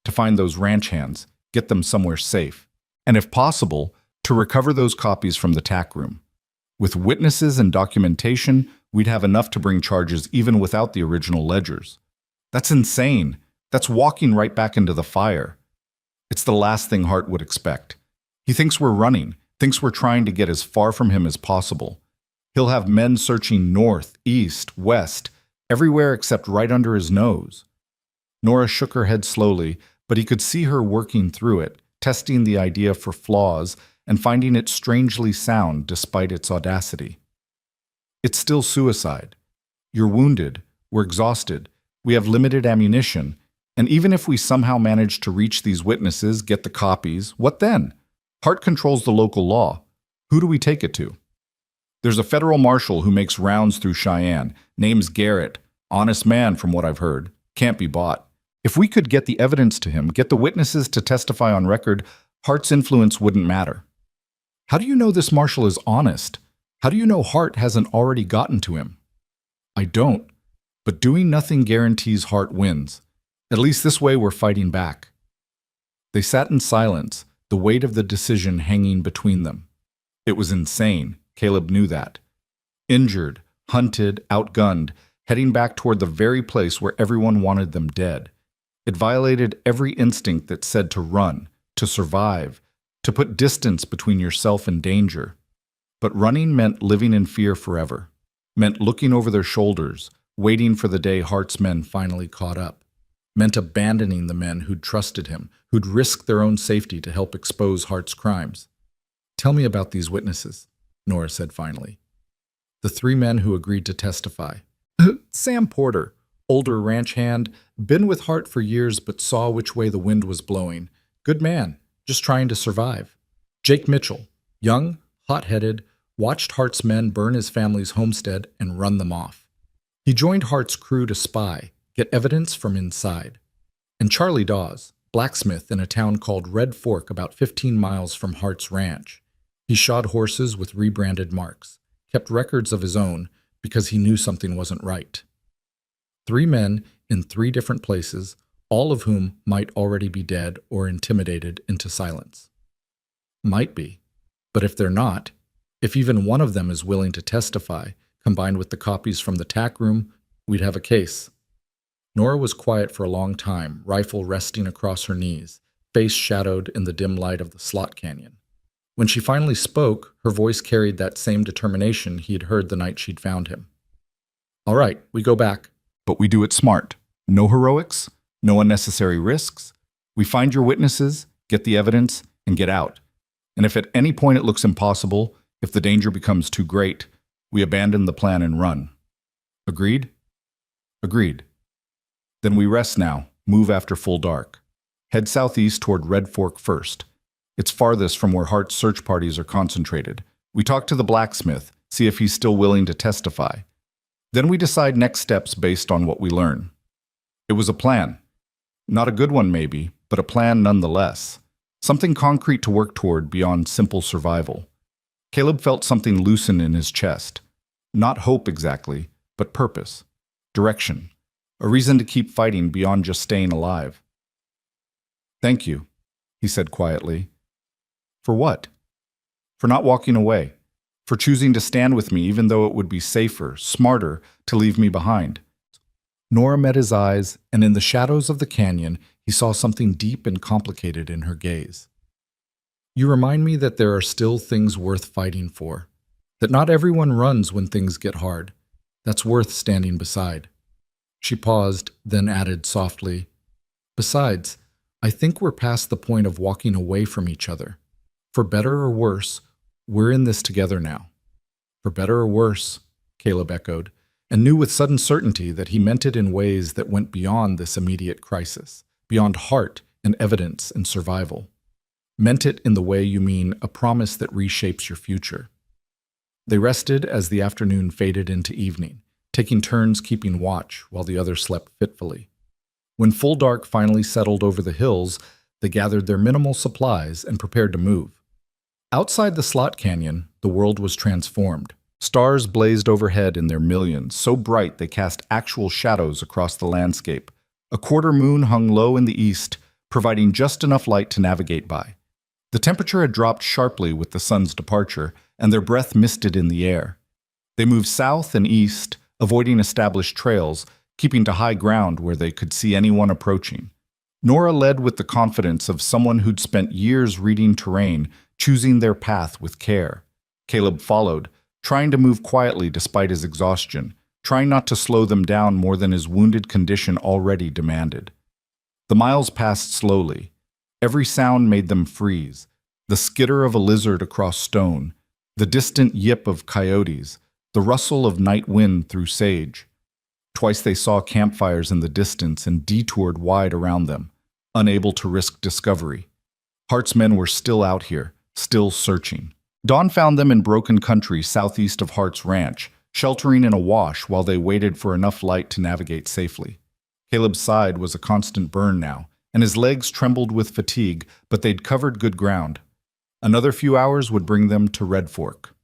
[SPEAKER 1] To find those ranch hands, get them somewhere safe. And if possible, to recover those copies from the tack room. With witnesses and documentation, we'd have enough to bring charges even without the original ledgers. That's insane. That's walking right back into the fire. It's the last thing Hart would expect. He thinks we're running, thinks we're trying to get as far from him as possible. He'll have men searching north, east, west, everywhere except right under his nose." Nora shook her head slowly, but he could see her working through it, testing the idea for flaws and finding it strangely sound despite its audacity. "It's still suicide. You're wounded, we're exhausted, we have limited ammunition, and even if we somehow manage to reach these witnesses, get the copies, what then? Hart controls the local law. Who do we take it to? There's a federal marshal who makes rounds through Cheyenne. Name's Garrett. Honest man from what I've heard. Can't be bought. If we could get the evidence to him, get the witnesses to testify on record, Hart's influence wouldn't matter." "How do you know this marshal is honest? How do you know Hart hasn't already gotten to him?" "I don't. But doing nothing guarantees Hart wins. At least this way we're fighting back." They sat in silence, the weight of the decision hanging between them. It was insane. Caleb knew that. Injured, hunted, outgunned, heading back toward the very place where everyone wanted them dead. It violated every instinct that said to run, to survive, to put distance between yourself and danger. But running meant living in fear forever, meant looking over their shoulders, waiting for the day Hart's men finally caught up, meant abandoning the men who'd trusted him, who'd risked their own safety to help expose Hart's crimes. "Tell me about these witnesses," Nora said finally. "The 3 men who agreed to testify." "Sam Porter, older ranch hand, been with Hart for years but saw which way the wind was blowing. Good man, just trying to survive. Jake Mitchell, young, hot-headed, watched Hart's men burn his family's homestead and run them off. He joined Hart's crew to spy, get evidence from inside. And Charlie Dawes, blacksmith in a town called Red Fork about 15 miles from Hart's ranch. He shod horses with rebranded marks, kept records of his own because he knew something wasn't right. 3 men in 3 different places, all of whom might already be dead or intimidated into silence. Might be. But if they're not, if even one of them is willing to testify, combined with the copies from the tack room, we'd have a case." Nora was quiet for a long time, rifle resting across her knees, face shadowed in the dim light of the slot canyon. When she finally spoke, her voice carried that same determination he had heard the night she'd found him. "All right, we go back. But we do it smart. No heroics, no unnecessary risks. We find your witnesses, get the evidence, and get out. And if at any point it looks impossible, if the danger becomes too great, we abandon the plan and run. Agreed?" "Agreed." "Then we rest now, move after full dark. Head southeast toward Red Fork first. It's farthest from where Hart's search parties are concentrated. We talk to the blacksmith, see if he's still willing to testify. Then we decide next steps based on what we learn. It was a plan. Not a good one, maybe, but a plan nonetheless. Something concrete to work toward beyond simple survival. Caleb felt something loosen in his chest. Not hope exactly, but purpose. Direction. A reason to keep fighting beyond just staying alive. "Thank you," he said quietly. "For what?" "For not walking away. For choosing to stand with me even though it would be safer, smarter, to leave me behind." Nora met his eyes, and in the shadows of the canyon, he saw something deep and complicated in her gaze. "You remind me that there are still things worth fighting for. That not everyone runs when things get hard. That's worth standing beside." She paused, then added softly, "Besides, I think we're past the point of walking away from each other. For better or worse, we're in this together now." "For better or worse," Caleb echoed, and knew with sudden certainty that he meant it in ways that went beyond this immediate crisis, beyond heart and evidence and survival. Meant it in the way you mean a promise that reshapes your future. They rested as the afternoon faded into evening, taking turns keeping watch while the other slept fitfully. When full dark finally settled over the hills, they gathered their minimal supplies and prepared to move. Outside the slot canyon, the world was transformed. Stars blazed overhead in their millions, so bright they cast actual shadows across the landscape. A quarter moon hung low in the east, providing just enough light to navigate by. The temperature had dropped sharply with the sun's departure, and their breath misted in the air. They moved south and east, avoiding established trails, keeping to high ground where they could see anyone approaching. Nora led with the confidence of someone who'd spent years reading terrain, choosing their path with care. Caleb followed, trying to move quietly despite his exhaustion, trying not to slow them down more than his wounded condition already demanded. The miles passed slowly. Every sound made them freeze. The skitter of a lizard across stone, the distant yip of coyotes, the rustle of night wind through sage. Twice they saw campfires in the distance and detoured wide around them, unable to risk discovery. Hart's men were still out here, still searching. Dawn found them in broken country southeast of Hart's ranch, sheltering in a wash while they waited for enough light to navigate safely. Caleb's side was a constant burn now, and his legs trembled with fatigue, but they'd covered good ground. Another few hours would bring them to Red Fork.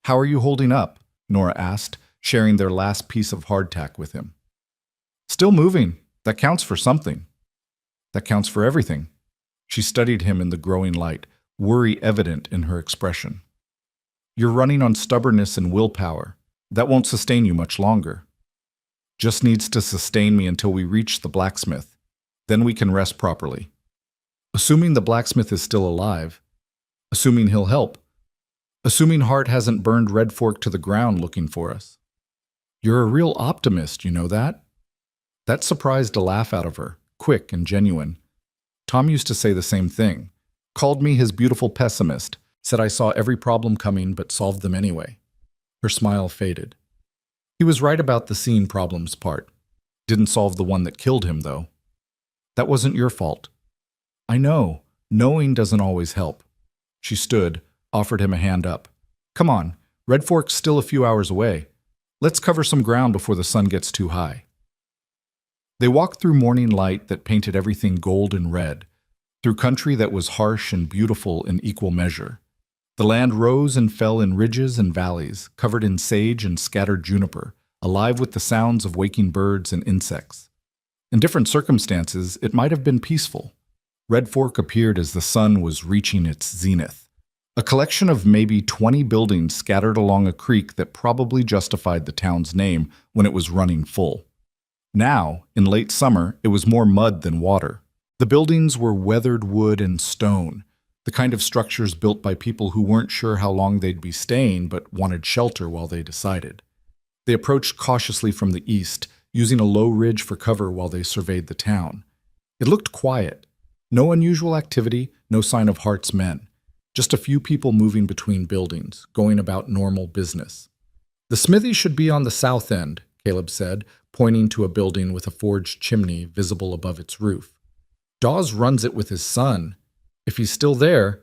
[SPEAKER 1] "How are you holding up?" Nora asked, sharing their last piece of hardtack with him. "Still moving. That counts for something." "That counts for everything." She studied him in the growing light, worry evident in her expression. "You're running on stubbornness and willpower. That won't sustain you much longer." "Just needs to sustain me until we reach the blacksmith. Then we can rest properly." "Assuming the blacksmith is still alive. Assuming he'll help. Assuming Hart hasn't burned Red Fork to the ground looking for us." "You're a real optimist, you know that?" That surprised a laugh out of her, quick and genuine. "Tom used to say the same thing. Called me his beautiful pessimist, said I saw every problem coming but solved them anyway." Her smile faded. "He was right about the seeing problems part. Didn't solve the one that killed him, though." "That wasn't your fault." "I know. Knowing doesn't always help." She stood, offered him a hand up. "Come on, Red Fork's still a few hours away. Let's cover some ground before the sun gets too high." They walked through morning light that painted everything gold and red, through country that was harsh and beautiful in equal measure. The land rose and fell in ridges and valleys, covered in sage and scattered juniper, alive with the sounds of waking birds and insects. In different circumstances, it might have been peaceful. Red Fork appeared as the sun was reaching its zenith. A collection of maybe 20 buildings scattered along a creek that probably justified the town's name when it was running full. Now, in late summer, it was more mud than water. The buildings were weathered wood and stone, the kind of structures built by people who weren't sure how long they'd be staying but wanted shelter while they decided. They approached cautiously from the east, using a low ridge for cover while they surveyed the town. It looked quiet. No unusual activity, no sign of Hart's men. Just a few people moving between buildings, going about normal business. "The smithy should be on the south end," Caleb said, pointing to a building with a forged chimney visible above its roof.
[SPEAKER 2] Dawes runs it with his son. If he's still there,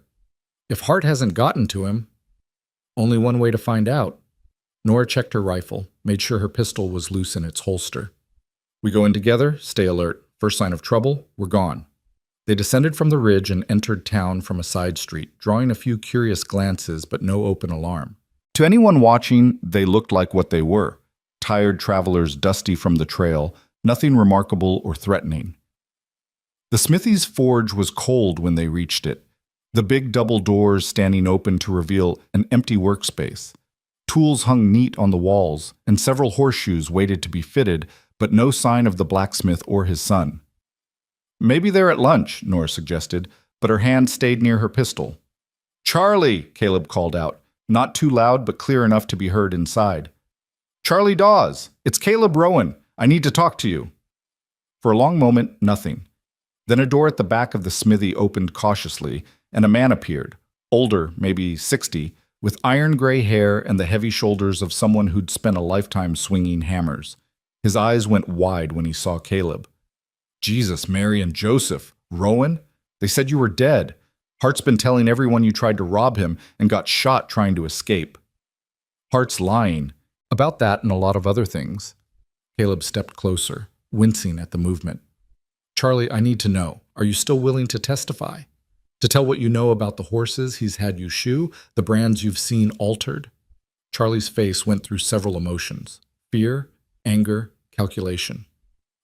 [SPEAKER 2] if Hart hasn't gotten to him, only one way to find out. Nora checked her rifle, made sure her pistol was loose in its holster. We go in together, stay alert. First sign of trouble, we're gone. They descended from the ridge and entered town from a side street, drawing a few curious glances but no open alarm.
[SPEAKER 1] To anyone watching, they looked like what they were. Tired travelers dusty from the trail, nothing remarkable or threatening. The smithy's forge was cold when they reached it, the big double doors standing open to reveal an empty workspace. Tools hung neat on the walls, and several horseshoes waited to be fitted, but no sign of the blacksmith or his son. Maybe they're at lunch, Nora suggested, but her hand stayed near her pistol. Charlie, Caleb called out, not too loud but clear enough to be heard inside. Charlie Dawes, it's Caleb Rowan. I need to talk to you. For a long moment, nothing. Then a door at the back of the smithy opened cautiously, and a man appeared, older, maybe 60, with iron-gray hair and the heavy shoulders of someone who'd spent a lifetime swinging hammers. His eyes went wide when he saw Caleb. Jesus, Mary, and Joseph. Rowan? They said you were dead. Hart's been telling everyone you tried to rob him and got shot trying to escape. Hart's lying. About that and a lot of other things. Caleb stepped closer, wincing at the movement. Charlie, I need to know. Are you still willing to testify? To tell what you know about the horses he's had you shoe, the brands you've seen altered? Charlie's face went through several emotions. Fear, anger, calculation.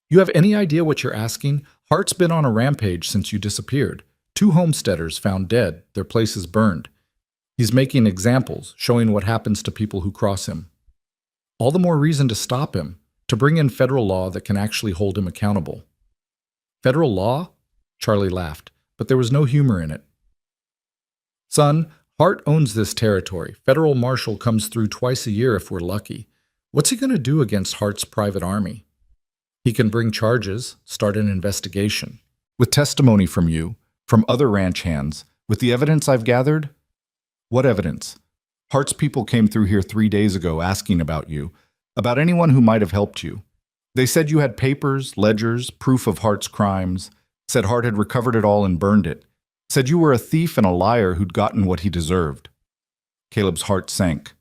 [SPEAKER 1] You have any idea what you're asking? Hart's been on a rampage since you disappeared. 2 homesteaders found dead, their places burned. He's making examples, showing what happens to people who cross him. All the more reason to stop him, to bring in federal law that can actually hold him accountable. Federal law? Charlie laughed, but there was no humor in it. Son, Hart owns this territory. Federal marshal comes through twice a year if we're lucky. What's he going to do against Hart's private army? He can bring charges, start an investigation. With testimony from you, from other ranch hands, with the evidence I've gathered? What evidence? Hart's people came through here 3 days ago asking about you, about anyone who might have helped you. They said you had papers, ledgers, proof of Hart's crimes, said Hart had recovered it all and burned it, said you were a thief and a liar who'd gotten what he deserved. Caleb's heart sank.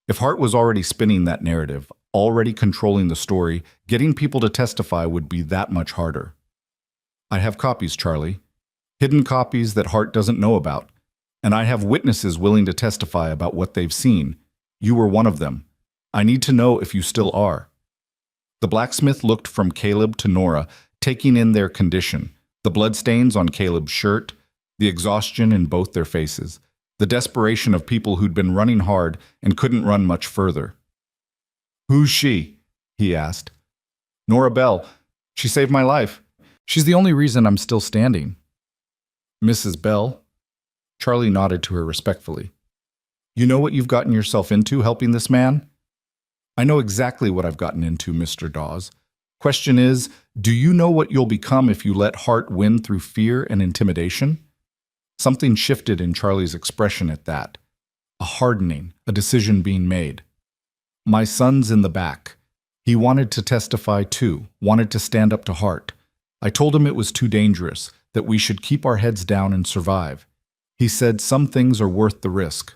[SPEAKER 1] If Hart was already spinning that narrative, already controlling the story, getting people to testify would be that much harder. I have copies, Charlie. Hidden copies that Hart doesn't know about. And I have witnesses willing to testify about what they've seen. You were one of them. I need to know if you still are. The blacksmith looked from Caleb to Nora, taking in their condition, the bloodstains on Caleb's shirt, the exhaustion in both their faces, the desperation of people who'd been running hard and couldn't run much further. Who's she? He asked. Nora Bell. She saved my life. She's the only reason I'm still standing. Mrs. Bell? Charlie nodded to her respectfully. You know what you've gotten yourself into helping this man? I know exactly what I've gotten into, Mr. Dawes. Question is, do you know what you'll become if you let Hart win through fear and intimidation? Something shifted in Charlie's expression at that. A hardening, a decision being made. My son's in the back. He wanted to testify too, wanted to stand up to Hart. I told him it was too dangerous, that we should keep our heads down and survive. He said some things are worth the risk.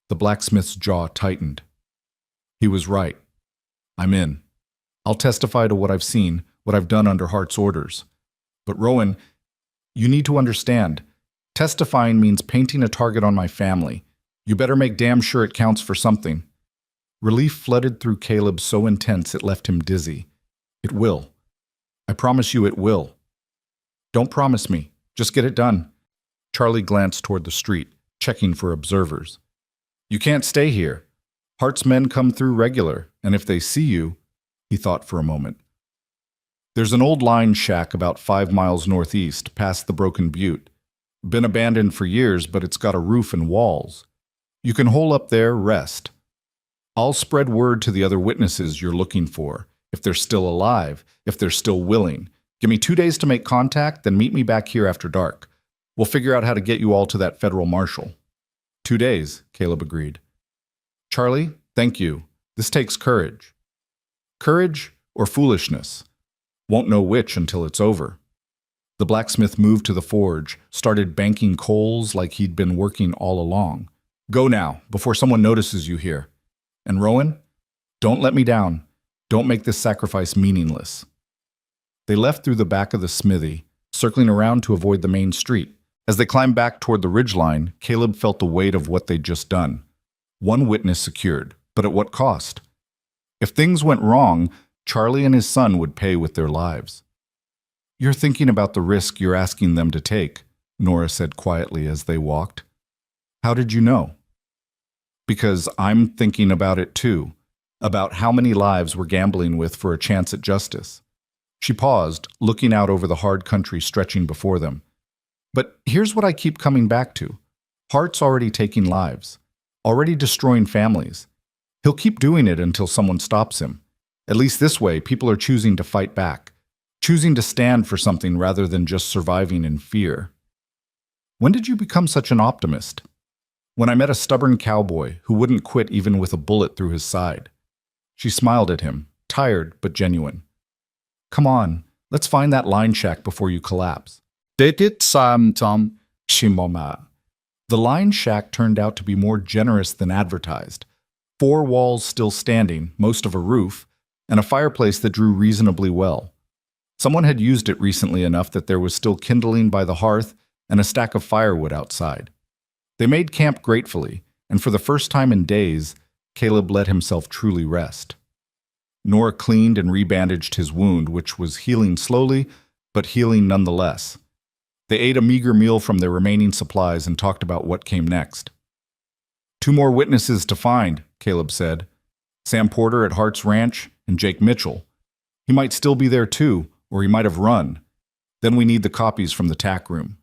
[SPEAKER 1] The blacksmith's jaw tightened. He was right. I'm in. I'll testify to what I've seen, what I've done under Hart's orders. But Rowan, you need to understand, testifying means painting a target on my family. You better make damn sure it counts for something. Relief flooded through Caleb so intense it left him dizzy. It will. I promise you it will. Don't promise me. Just get it done. Charlie glanced toward the street, checking for observers. You can't stay here. Hart's men come through regular, and if they see you, he thought for a moment. There's an old line shack about 5 miles northeast, past the Broken Butte. Been abandoned for years, but it's got a roof and walls. You can hole up there, rest. I'll spread word to the other witnesses you're looking for, if they're still alive, if they're still willing. Give me 2 days to make contact, then meet me back here after dark. We'll figure out how to get you all to that federal marshal. 2 days, Caleb agreed. Charlie, thank you. This takes courage. Courage or foolishness? Won't know which until it's over. The blacksmith moved to the forge, started banking coals like he'd been working all along. Go now, before someone notices you here. And Rowan, don't let me down. Don't make this sacrifice meaningless. They left through the back of the smithy, circling around to avoid the main street. As they climbed back toward the ridgeline, Caleb felt the weight of what they'd just done. One witness secured, but at what cost? If things went wrong, Charlie and his son would pay with their lives. You're thinking about the risk you're asking them to take, Nora said quietly as they walked. How did you know? Because I'm thinking about it too, about how many lives we're gambling with for a chance at justice. She paused, looking out over the hard country stretching before them. But here's what I keep coming back to. Hart's already taking lives, already destroying families. He'll keep doing it until someone stops him. At least this way, people are choosing to fight back, choosing to stand for something rather than just surviving in fear. When did you become such an optimist? When I met a stubborn cowboy who wouldn't quit even with a bullet through his side. She smiled at him, tired but genuine. Come on, let's find that line shack before you collapse.
[SPEAKER 3] Did it, Tom?
[SPEAKER 1] She murmured. The line shack turned out to be more generous than advertised. 4 walls still standing, most of a roof, and a fireplace that drew reasonably well. Someone had used it recently enough that there was still kindling by the hearth and a stack of firewood outside. They made camp gratefully, and for the first time in days, Caleb let himself truly rest. Nora cleaned and rebandaged his wound, which was healing slowly, but healing nonetheless. They ate a meager meal from their remaining supplies and talked about what came next. 2 more witnesses to find, Caleb said. Sam Porter at Hart's Ranch and Jake Mitchell. He might still be there too, or he might have run. Then we need the copies from the tack room.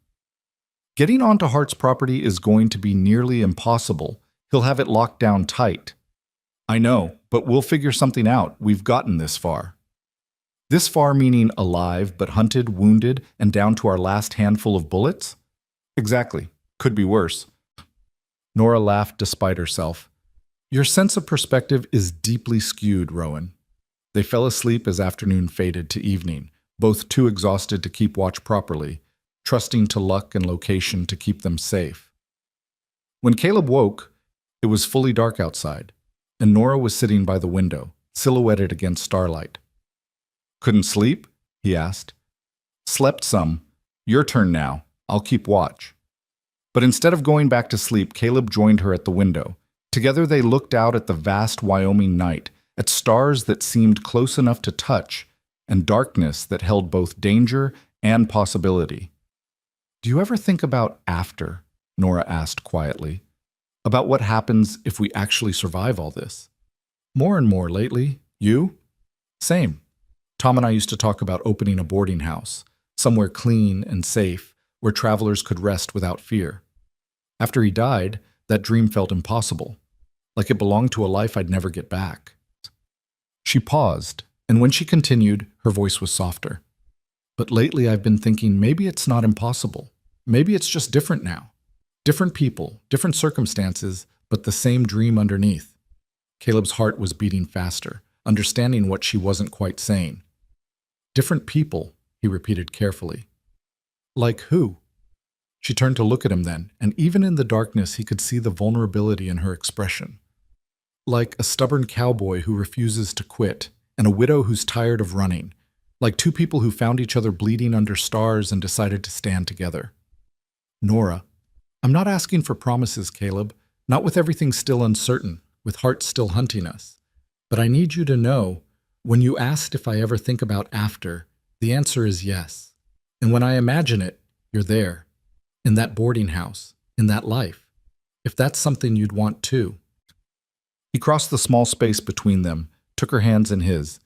[SPEAKER 1] Getting onto Hart's property is going to be nearly impossible. He'll have it locked down tight. I know, but we'll figure something out. We've gotten this far. This far meaning alive, but hunted, wounded, and down to our last handful of bullets? Exactly. Could be worse. Nora laughed despite herself. Your sense of perspective is deeply skewed, Rowan. They fell asleep as afternoon faded to evening, both too exhausted to keep watch properly, trusting to luck and location to keep them safe. When Caleb woke, it was fully dark outside, and Nora was sitting by the window, silhouetted against starlight. Couldn't sleep? He asked. Slept some. Your turn now. I'll keep watch. But instead of going back to sleep, Caleb joined her at the window. Together they looked out at the vast Wyoming night, at stars that seemed close enough to touch, and darkness that held both danger and possibility. Do you ever think about after? Nora asked quietly. About what happens if we actually survive all this? More and more lately. You? Same. Tom and I used to talk about opening a boarding house, somewhere clean and safe, where travelers could rest without fear. After he died, that dream felt impossible, like it belonged to a life I'd never get back. She paused, and when she continued, her voice was softer. But lately I've been thinking maybe it's not impossible. Maybe it's just different now. Different people, different circumstances, but the same dream underneath. Caleb's heart was beating faster, understanding what she wasn't quite saying. Different people, he repeated carefully. Like who? She turned to look at him then, and even in the darkness he could see the vulnerability in her expression. Like a stubborn cowboy who refuses to quit, and a widow who's tired of running. Like 2 people who found each other bleeding under stars and decided to stand together. Nora, I'm not asking for promises, Caleb, not with everything still uncertain, with Hart still hunting us. But I need you to know, when you asked if I ever think about after, the answer is yes. And when I imagine it, you're there, in that boarding house, in that life. If that's something you'd want too. He crossed the small space between them, took her hands in his.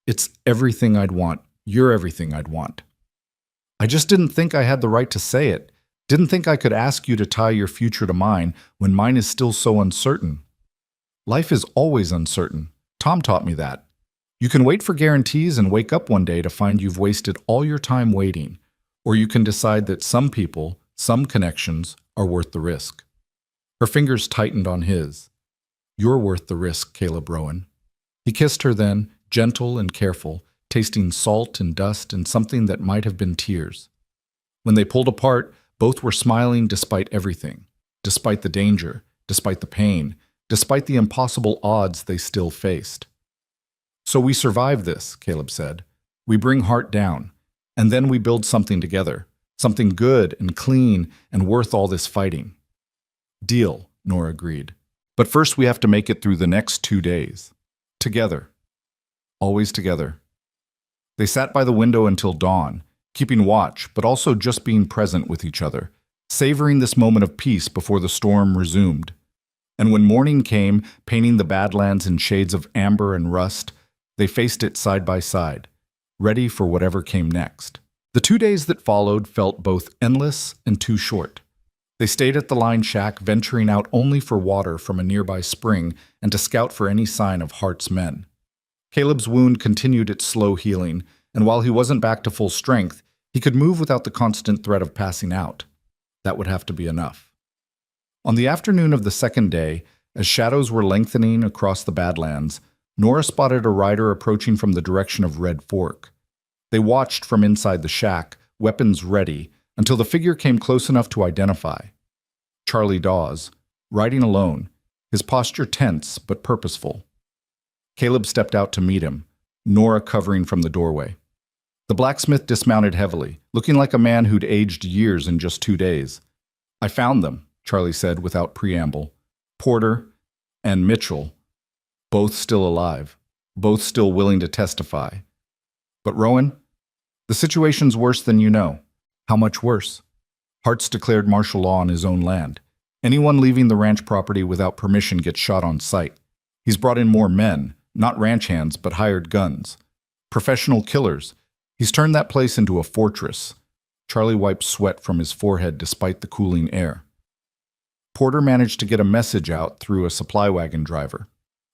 [SPEAKER 1] It's everything I'd want. You're everything I'd want. I just didn't think I had the right to say it. Didn't think I could ask you to tie your future to mine when mine is still so uncertain. Life is always uncertain. Tom taught me that. You can wait for guarantees and wake up one day to find you've wasted all your time waiting. Or you can decide that some people, some connections, are worth the risk. Her fingers tightened on his. You're worth the risk, Caleb Rowan. He kissed her then, gentle and careful, tasting salt and dust and something that might have been tears.
[SPEAKER 2] When they pulled apart, both were smiling despite everything, despite the danger, despite the pain, despite the impossible odds they still faced. "So we survive this," Caleb said. "We bring Hart down, and then we build something together, something good and clean and worth all this fighting." "Deal," Nora agreed. "But first we have to make it through the next 2 days. Together. Always together." They sat by the window until dawn, keeping watch, but also just being present with each other, savoring this moment of peace before the storm resumed. And when morning came, painting the Badlands in shades of amber and rust, they faced it side by side, ready for whatever came next. The 2 days that followed felt both endless and too short. They stayed at the line shack, venturing out only for water from a nearby spring and to scout for any sign of Hart's men. Caleb's wound continued its slow healing, and while he wasn't back to full strength, he could move without the constant threat of passing out. That would have to be enough. On the afternoon of the second day, as shadows were lengthening across the Badlands, Nora spotted a rider approaching from the direction of Red Fork. They watched from inside the shack, weapons ready, until the figure came close enough to identify. Charlie Dawes, riding alone, his posture tense but purposeful. Caleb stepped out to meet him, Nora covering from the doorway. The blacksmith dismounted heavily, looking like a man who'd aged years in just 2 days. "I found them," Charlie said without preamble. "Porter and Mitchell, both still alive, both still willing to testify. But Rowan, the situation's worse than you know." "How much worse?" "Hart's declared martial law on his own land. Anyone leaving the ranch property without permission gets shot on sight. He's brought in more men, not ranch hands, but hired guns. Professional killers. He's turned that place into a fortress." Charlie wiped sweat from his forehead despite the cooling air. "Porter managed to get a message out through a supply wagon driver.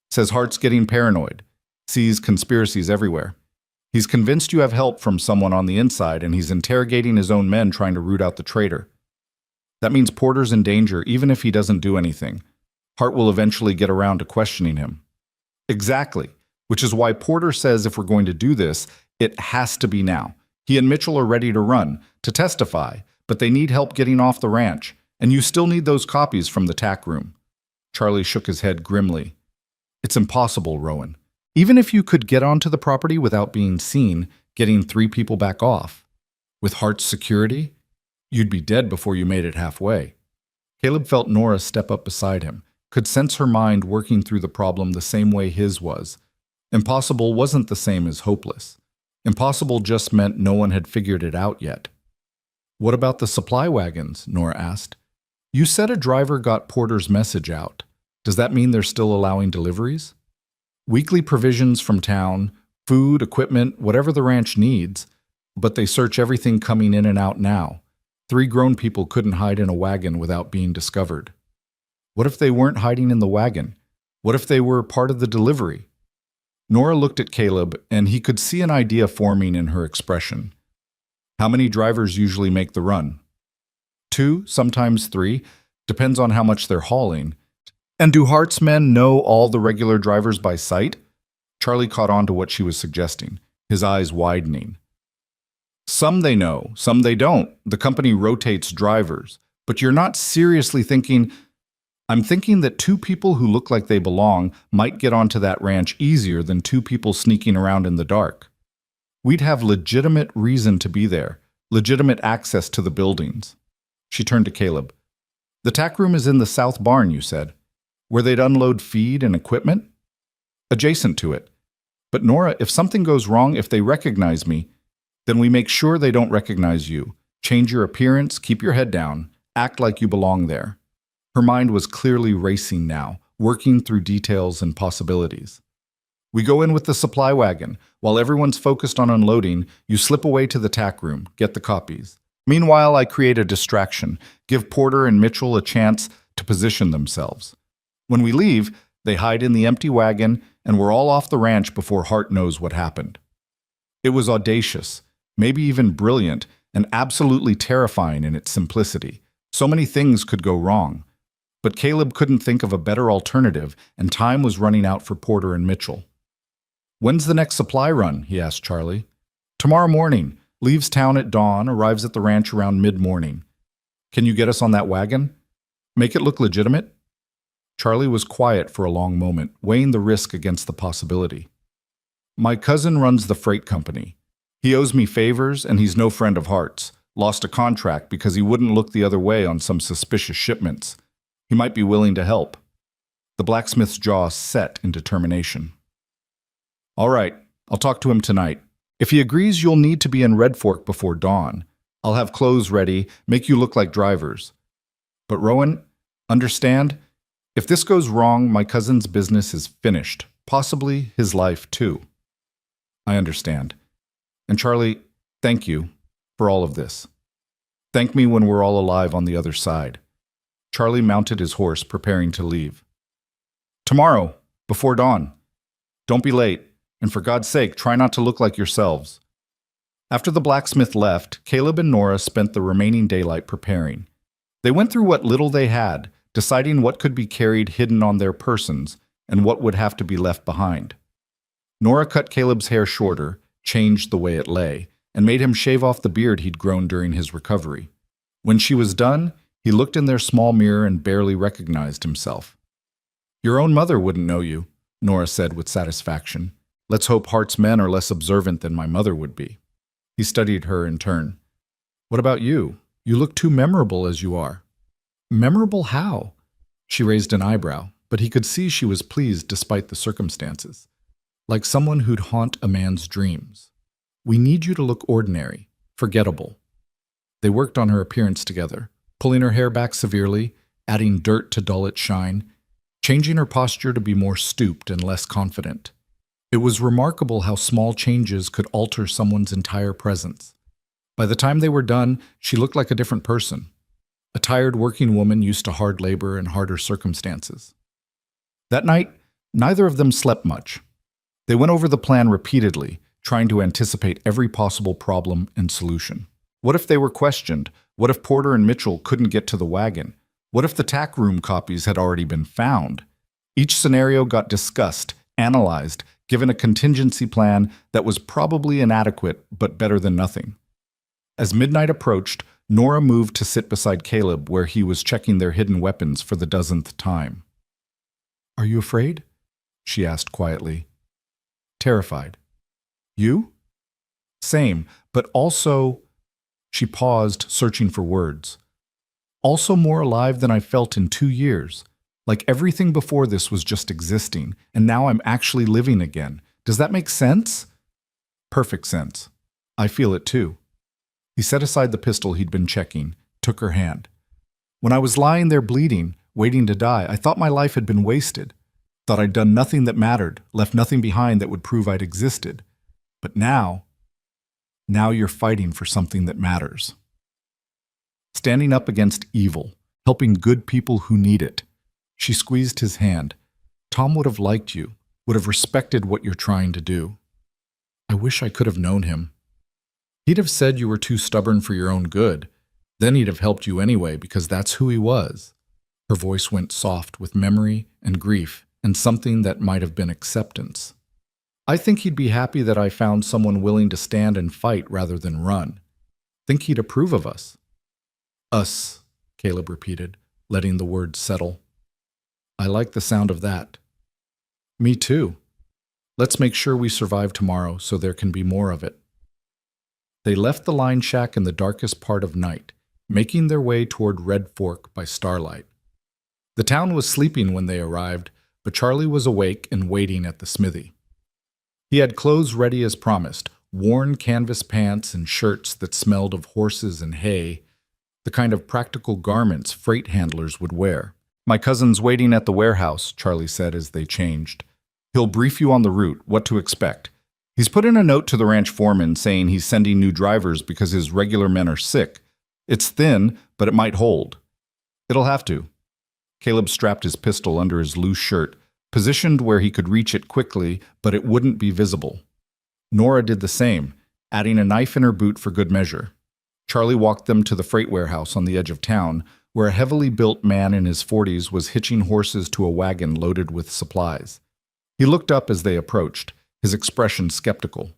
[SPEAKER 2] Says Hart's getting paranoid, sees conspiracies everywhere. He's convinced you have help from someone on the inside, and he's interrogating his own men trying to root out the traitor. That means Porter's in danger even if he doesn't do anything. Hart will eventually get around to questioning him." "Exactly, which is why Porter says if we're going to do this, it has to be now. He and Mitchell are ready to run, to testify, but they need help getting off the ranch, and you still need those copies from the tack room." Charlie shook his head grimly. "It's impossible, Rowan. Even if you could get onto the property without being seen, getting 3 people back off, with Hart's security, you'd be dead before you made it halfway." Caleb felt Nora step up beside him, could sense her mind working through the problem the same way his was. Impossible wasn't the same as hopeless. Impossible just meant no one had figured it out yet. "What about the supply wagons?" Nora asked. "You said a driver got Porter's message out. Does that mean they're still allowing deliveries?" "Weekly provisions from town, food, equipment, whatever the ranch needs, but they search everything coming in and out now. 3 grown people couldn't hide in a wagon without being discovered." "What if they weren't hiding in the wagon? What if they were part of the delivery?" Nora looked at Caleb, and he could see an idea forming in her expression. "How many drivers usually make the run?" 2, sometimes 3, depends on how much they're hauling. "And do Hart's men know all the regular drivers by sight?" Charlie caught on to what she was suggesting, his eyes widening. "Some they know, some they don't. The company rotates drivers. But you're not seriously thinking..." "I'm thinking that 2 people who look like they belong might get onto that ranch easier than 2 people sneaking around in the dark. We'd have legitimate reason to be there, legitimate access to the buildings." She turned to Caleb. "The tack room is in the south barn, you said, where they'd unload feed and equipment?" "Adjacent to it. But Nora, if something goes wrong, if they recognize me, then we make sure they don't recognize you. Change your appearance, keep your head down, act like you belong there." Her mind was clearly racing now, working through details and possibilities. "We go in with the supply wagon. While everyone's focused on unloading, you slip away to the tack room, get the copies. Meanwhile, I create a distraction, give Porter and Mitchell a chance to position themselves. When we leave, they hide in the empty wagon, and we're all off the ranch before Hart knows what happened." It was audacious, maybe even brilliant, and absolutely terrifying in its simplicity. So many things could go wrong. But Caleb couldn't think of a better alternative, and time was running out for Porter and Mitchell. "When's the next supply run?" he asked Charlie. "Tomorrow morning.
[SPEAKER 1] Leaves town at dawn, arrives at the ranch around mid-morning. Can you get us on that wagon? Make it look legitimate? Charlie was quiet for a long moment, weighing the risk against the possibility. My cousin runs the freight company. He owes me favors, and he's no friend of Hart's. Lost a contract because he wouldn't look the other way on some suspicious shipments. He might be willing to help. The blacksmith's jaw set in determination. All right, I'll talk to him tonight. If he agrees, you'll need to be in Red Fork before dawn. I'll have clothes ready, make you look like drivers. But Rowan, understand, if this goes wrong, my cousin's business is finished, possibly his life too. I understand. And Charlie, thank you for all of this. Thank me when we're all alive on the other side. Charlie mounted his horse, preparing to leave. Tomorrow, before dawn. Don't be late, and for God's sake, try not to look like yourselves. After the blacksmith left, Caleb and Nora spent the remaining daylight preparing. They went through what little they had, deciding what could be carried hidden on their persons and what would have to be left behind. Nora cut Caleb's hair shorter, changed the way it lay, and made him shave off the beard he'd grown during his recovery. When she was done, he looked in their small mirror and barely recognized himself. Your own mother wouldn't know you, Nora said with satisfaction. Let's hope Hart's men are less observant than my mother would be. He studied her in turn. What about you? You look too memorable as you are. Memorable how? She raised an eyebrow, but he could see she was pleased despite the circumstances. Like someone who'd haunt a man's dreams. We need you to look ordinary, forgettable. They worked on her appearance together, pulling her hair back severely, adding dirt to dull its shine, changing her posture to be more stooped and less confident. It was remarkable how small changes could alter someone's entire presence. By the time they were done, she looked like a different person. A tired working woman used to hard labor and harder circumstances. That night, neither of them slept much. They went over the plan repeatedly, trying to anticipate every possible problem and solution. What if they were questioned? What if Porter and Mitchell couldn't get to the wagon? What if the tack room copies had already been found? Each scenario got discussed, analyzed, given a contingency plan that was probably inadequate but better than nothing. As midnight approached, Nora moved to sit beside Caleb where he was checking their hidden weapons for the dozenth time. Are you afraid? She asked quietly. Terrified. You? Same, but also... She paused, searching for words. Also more alive than I felt in 2 years. Like everything before this was just existing, and now I'm actually living again. Does that make sense? Perfect sense. I feel it too. He set aside the pistol he'd been checking, took her hand. When I was lying there bleeding, waiting to die, I thought my life had been wasted. Thought I'd done nothing that mattered, left nothing behind that would prove I'd existed. But now you're fighting for something that matters. Standing up against evil, helping good people who need it. She squeezed his hand. Tom would have liked you, would have respected what you're trying to do. I wish I could have known him. He'd have said you were too stubborn for your own good. Then he'd have helped you anyway because that's who he was. Her voice went soft with memory and grief and something that might have been acceptance. I think he'd be happy that I found someone willing to stand and fight rather than run. Think he'd approve of us. Us, Caleb repeated, letting the words settle. I like the sound of that. Me too. Let's make sure we survive tomorrow so there can be more of it. They left the line shack in the darkest part of night, making their way toward Red Fork by starlight. The town was sleeping when they arrived, but Charlie was awake and waiting at the smithy. He had clothes ready as promised, worn canvas pants and shirts that smelled of horses and hay, the kind of practical garments freight handlers would wear. My cousin's waiting at the warehouse, Charlie said as they changed. He'll brief you on the route, what to expect. He's put in a note to the ranch foreman saying he's sending new drivers because his regular men are sick. It's thin, but it might hold. It'll have to. Caleb strapped his pistol under his loose shirt, positioned where he could reach it quickly, but it wouldn't be visible. Nora did the same, adding a knife in her boot for good measure. Charlie walked them to the freight warehouse on the edge of town, where a heavily built man in his 40s was hitching horses to a wagon loaded with supplies. He looked up as they approached, his expression skeptical.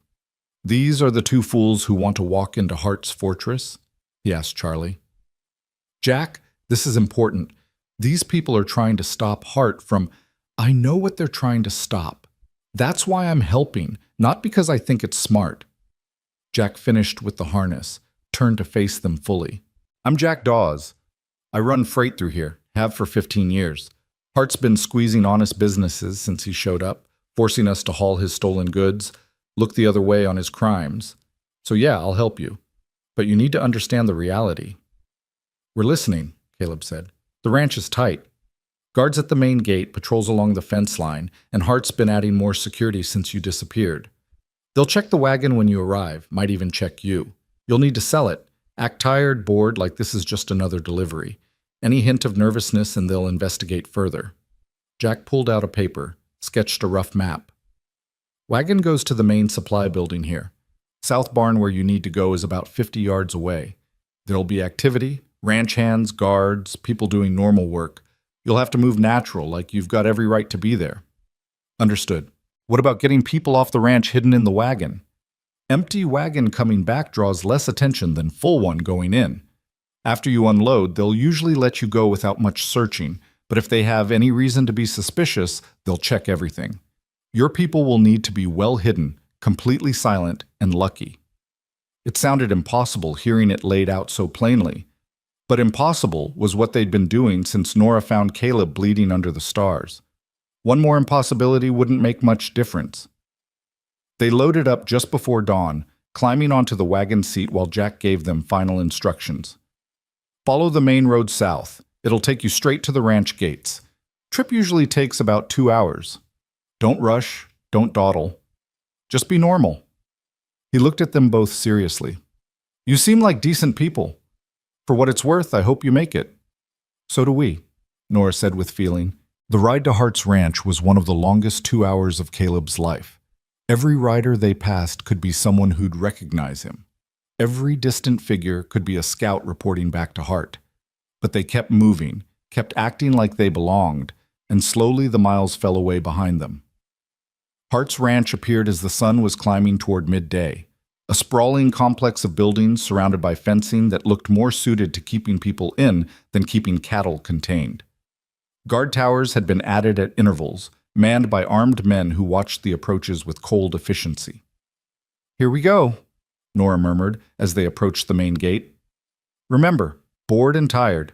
[SPEAKER 2] These are the two fools who want to walk into Hart's fortress? He asked Charlie. Jack, this is important. These people are trying to stop Hart from... I know what they're trying to stop. That's why I'm helping, not because I think it's smart. Jack finished with the harness, turned to face them fully. I'm Jack Dawes. I run freight through here, have for 15 years. Hart's been squeezing honest businesses since he showed up, forcing us to haul his stolen goods, look the other way on his crimes. So yeah, I'll help you. But you need to understand the reality. We're listening, Caleb said. The ranch is tight. Guards at the main gate, patrols along the fence line, and Hart's been adding more security since you disappeared. They'll check the wagon when you arrive, might even check you. You'll need to sell it. Act tired, bored, like this is just another delivery. Any hint of nervousness and they'll investigate further. Jack pulled out a paper, sketched a rough map. Wagon goes to the main supply building here. South barn where you need to go is about 50 yards away. There'll be activity, ranch hands, guards, people doing normal work. You'll have to move natural, like you've got every right to be there. Understood. What about getting people off the ranch hidden in the wagon? Empty wagon coming back draws less attention than full one going in. After you unload, they'll usually let you go without much searching, but if they have any reason to be suspicious, they'll check everything. Your people will need to be well hidden, completely silent, and lucky. It sounded impossible hearing it laid out so plainly. But impossible was what they'd been doing since Nora found Caleb bleeding under the stars. One more impossibility wouldn't make much difference. They loaded up just before dawn, climbing onto the wagon seat while Jack gave them final instructions. Follow the main road south. It'll take you straight to the ranch gates. Trip usually takes about 2 hours. Don't rush, don't dawdle. Just be normal. He looked at them both seriously. You seem like decent people. For what it's worth, I hope you make it. So do we, Nora said with feeling. The ride to Hart's ranch was one of the longest 2 hours of Caleb's life. Every rider they passed could be someone who'd recognize him. Every distant figure could be a scout reporting back to Hart. But they kept moving, kept acting like they belonged, and slowly the miles fell away behind them. Hart's ranch appeared as the sun was climbing toward midday. A sprawling complex of buildings surrounded by fencing that looked more suited to keeping people in than keeping cattle contained. Guard towers had been added at intervals, manned by armed men who watched the approaches with cold efficiency. Here we go, Nora murmured as they approached the main gate. Remember, bored and tired.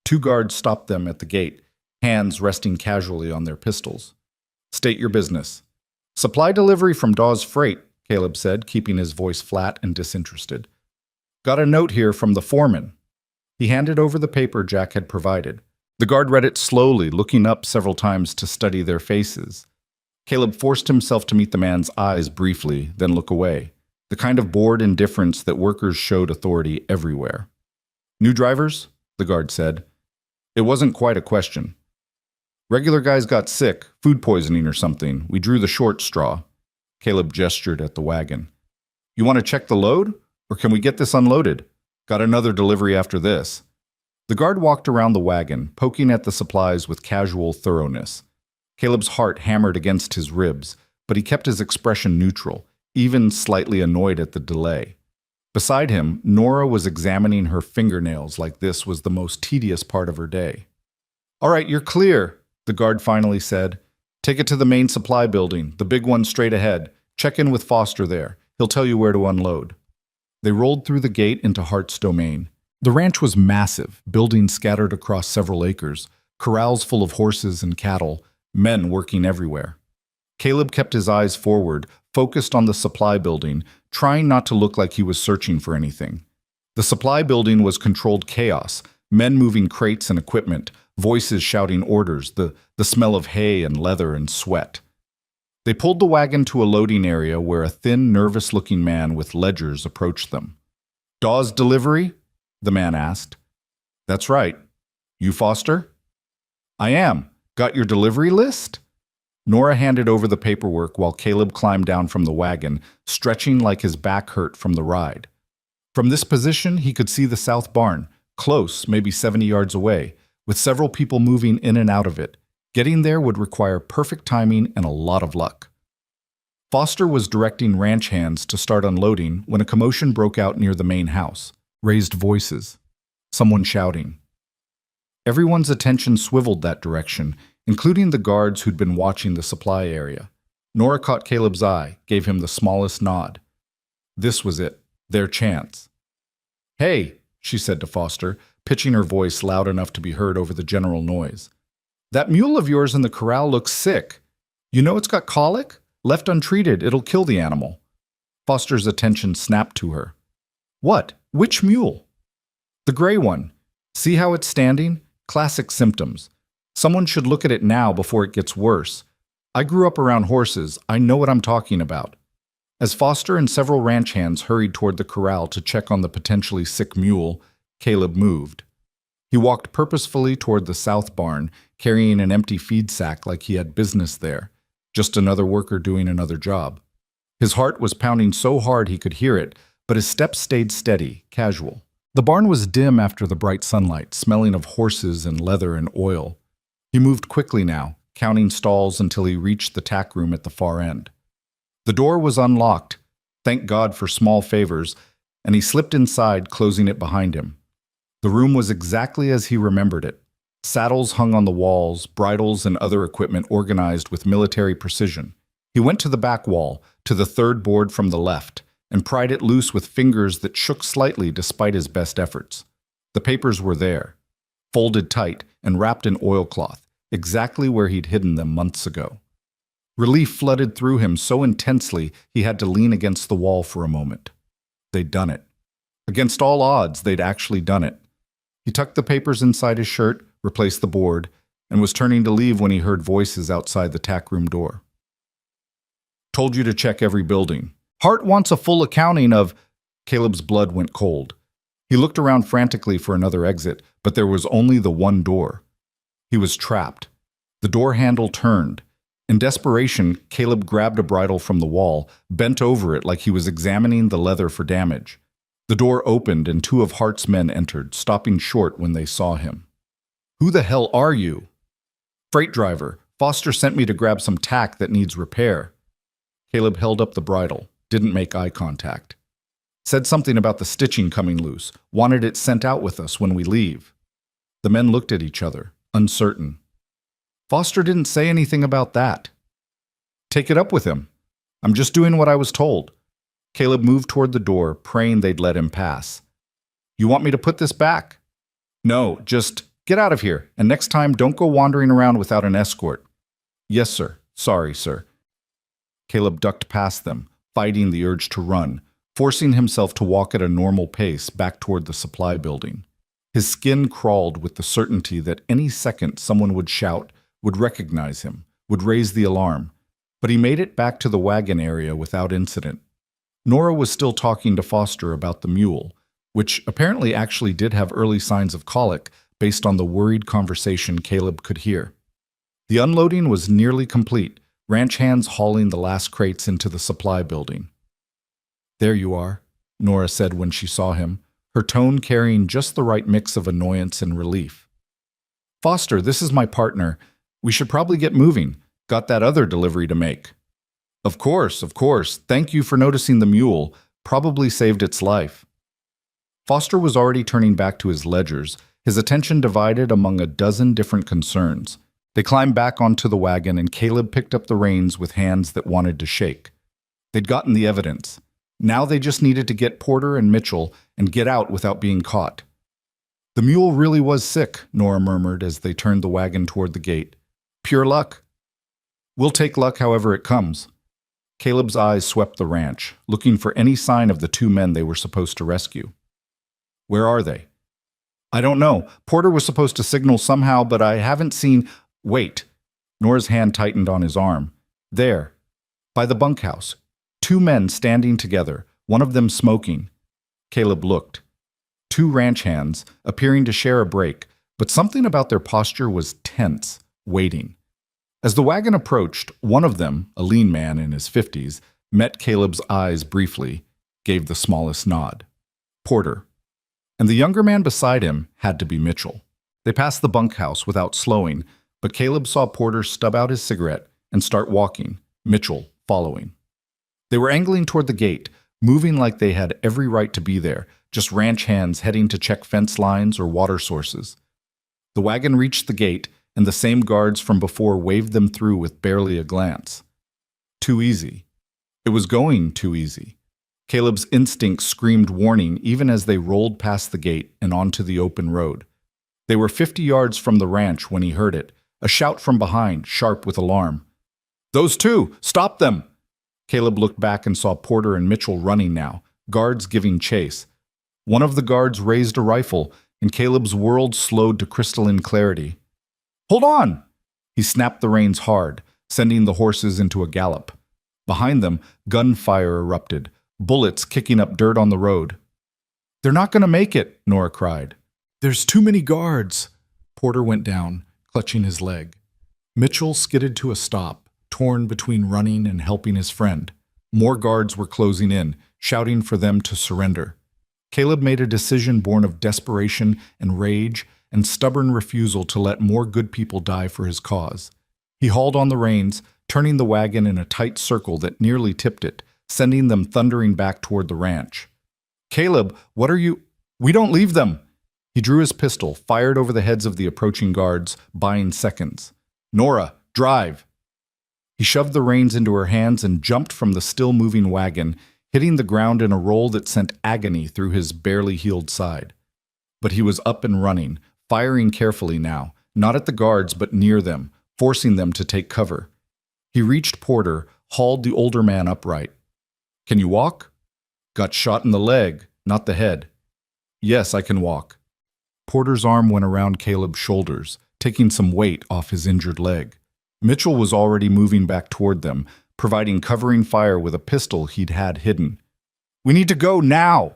[SPEAKER 2] 2 guards stopped them at the gate, hands resting casually on their pistols. State your business. Supply delivery from Dawes Freight, Caleb said, keeping his voice flat and disinterested. Got a note here from the foreman. He handed over the paper Jack had provided. The guard read it slowly, looking up several times to study their faces. Caleb forced himself to meet the man's eyes briefly, then look away, the kind of bored indifference that workers showed authority everywhere. New drivers? The guard said. It wasn't quite a question. Regular guys got sick, food poisoning or something. We drew the short straw. Caleb gestured at the wagon. You want to check the load? Or can we get this unloaded? Got another delivery after this. The guard walked around the wagon, poking at the supplies with casual thoroughness. Caleb's heart hammered against his ribs, but he kept his expression neutral, even slightly annoyed at the delay. Beside him, Nora was examining her fingernails like this was the most tedious part of her day. All right, you're clear, the guard finally said. Take it to the main supply building, the big one straight ahead. Check in with Foster there. He'll tell you where to unload. They rolled through the gate into Hart's domain. The ranch was massive, buildings scattered across several acres, corrals full of horses and cattle, men working everywhere. Caleb kept his eyes forward, focused on the supply building, trying not to look like he was searching for anything. The supply building was controlled chaos, men moving crates and equipment, voices shouting orders, the smell of hay and leather and sweat. They pulled the wagon to a loading area where a thin, nervous-looking man with ledgers approached them. Dawes delivery? The man asked. That's right. You Foster? I am. Got your delivery list? Nora handed over the paperwork while Caleb climbed down from the wagon, stretching like his back hurt from the ride. From this position, he could see the south barn, close, maybe 70 yards away, with several people moving in and out of it. Getting there would require perfect timing and a lot of luck.
[SPEAKER 1] Foster was directing ranch hands to start unloading when a commotion broke out near the main house. Raised voices. Someone shouting. Everyone's attention swiveled that direction, including the guards who'd been watching the supply area. Nora caught Caleb's eye, gave him the smallest nod. This was it, their chance. "Hey," she said to Foster, pitching her voice loud enough to be heard over the general noise. "That mule of yours in the corral looks sick. You know it's got colic? Left untreated, it'll kill the animal." Foster's attention snapped to her. "What? Which mule?" "The gray one. See how it's standing? Classic symptoms. Someone should look at it now before it gets worse. I grew up around horses. I know what I'm talking about." As Foster and several ranch hands hurried toward the corral to check on the potentially sick mule, Caleb moved. He walked purposefully toward the south barn, carrying an empty feed sack like he had business there, just another worker doing another job. His heart was pounding so hard he could hear it, but his steps stayed steady, casual. The barn was dim after the bright sunlight, smelling of horses and leather and oil. He moved quickly now, counting stalls until he reached the tack room at the far end. The door was unlocked, thank God for small favors, and he slipped inside, closing it behind him. The room was exactly as he remembered it. Saddles hung on the walls, bridles and other equipment organized with military precision. He went to the back wall, to the third board from the left, and pried it loose with fingers that shook slightly despite his best efforts. The papers were there, folded tight and wrapped in oilcloth, exactly where he'd hidden them months ago. Relief flooded through him so intensely he had to lean against the wall for a moment. They'd done it. Against all odds, they'd actually done it. He tucked the papers inside his shirt, replaced the board, and was turning to leave when he heard voices outside the tack room door. "Told you to check every building. Hart wants a full accounting of—" Caleb's blood went cold. He looked around frantically for another exit, but there was only the one door. He was trapped. The door handle turned. In desperation, Caleb grabbed a bridle from the wall, bent over it like he was examining the leather for damage. The door opened and two of Hart's men entered, stopping short when they saw him. "Who the hell are you?" "Freight driver. Foster sent me to grab some tack that needs repair." Caleb held up the bridle, didn't make eye contact. "Said something about the stitching coming loose, wanted it sent out with us when we leave." The men looked at each other, uncertain. "Foster didn't say anything about that." "Take it up with him. I'm just doing what I was told." Caleb moved toward the door, praying they'd let him pass. "You want me to put this back?" "No, just get out of here, and next time don't go wandering around without an escort." "Yes, sir. Sorry, sir." Caleb ducked past them, fighting the urge to run, forcing himself to walk at a normal pace back toward the supply building. His skin crawled with the certainty that any second someone would shout, would recognize him, would raise the alarm, but he made it back to the wagon area without incident. Nora was still talking to Foster about the mule, which apparently actually did have early signs of colic based on the worried conversation Caleb could hear. The unloading was nearly complete, ranch hands hauling the last crates into the supply building. "There you are," Nora said when she saw him, her tone carrying just the right mix of annoyance and relief. "Foster, this is my partner. We should probably get moving. Got that other delivery to make." Of course. Thank you for noticing the mule. Probably saved its life." Foster was already turning back to his ledgers, his attention divided among a dozen different concerns. They climbed back onto the wagon and Caleb picked up the reins with hands that wanted to shake. They'd gotten the evidence. Now they just needed to get Porter and Mitchell and get out without being caught. "The mule really was sick," Nora murmured as they turned the wagon toward the gate. "Pure luck." "We'll take luck however it comes." Caleb's eyes swept the ranch, looking for any sign of the two men they were supposed to rescue. "Where are they?" "I don't know. Porter was supposed to signal somehow, but I haven't seen—" "Wait." Nora's hand tightened on his arm. "There. By the bunkhouse. Two men standing together, one of them smoking." Caleb looked. Two ranch hands, appearing to share a break, but something about their posture was tense, waiting. As the wagon approached, one of them, a lean man in his 50s, met Caleb's eyes briefly, gave the smallest nod. Porter. And the younger man beside him had to be Mitchell. They passed the bunkhouse without slowing, but Caleb saw Porter stub out his cigarette and start walking, Mitchell following. They were angling toward the gate, moving like they had every right to be there, just ranch hands heading to check fence lines or water sources. The wagon reached the gate, and the same guards from before waved them through with barely a glance. Too easy. It was going too easy. Caleb's instinct screamed warning even as they rolled past the gate and onto the open road. They were 50 yards from the ranch when he heard it, a shout from behind, sharp with alarm. "Those two! Stop them!" Caleb looked back and saw Porter and Mitchell running now, guards giving chase. One of the guards raised a rifle, and Caleb's world slowed to crystalline clarity. "Hold on!" He snapped the reins hard, sending the horses into a gallop. Behind them, gunfire erupted, bullets kicking up dirt on the road. "They're not going to make it," Nora cried. "There's too many guards." Porter went down, clutching his leg. Mitchell skidded to a stop, torn between running and helping his friend. More guards were closing in, shouting for them to surrender. Caleb made a decision born of desperation and rage and stubborn refusal to let more good people die for his cause. He hauled on the reins, turning the wagon in a tight circle that nearly tipped it, sending them thundering back toward the ranch. "Caleb, what are you—" "We don't leave them!" He drew his pistol, fired over the heads of the approaching guards, buying seconds. "Nora, drive!" He shoved the reins into her hands and jumped from the still-moving wagon, hitting the ground in a roll that sent agony through his barely healed side. But he was up and running, firing carefully now, not at the guards but near them, forcing them to take cover. He reached Porter, hauled the older man upright. "Can you walk?" "Got shot in the leg, not the head." "Yes, I can walk." Porter's arm went around Caleb's shoulders, taking some weight off his injured leg. Mitchell was already moving back toward them, providing covering fire with a pistol he'd had hidden. "We need to go now!"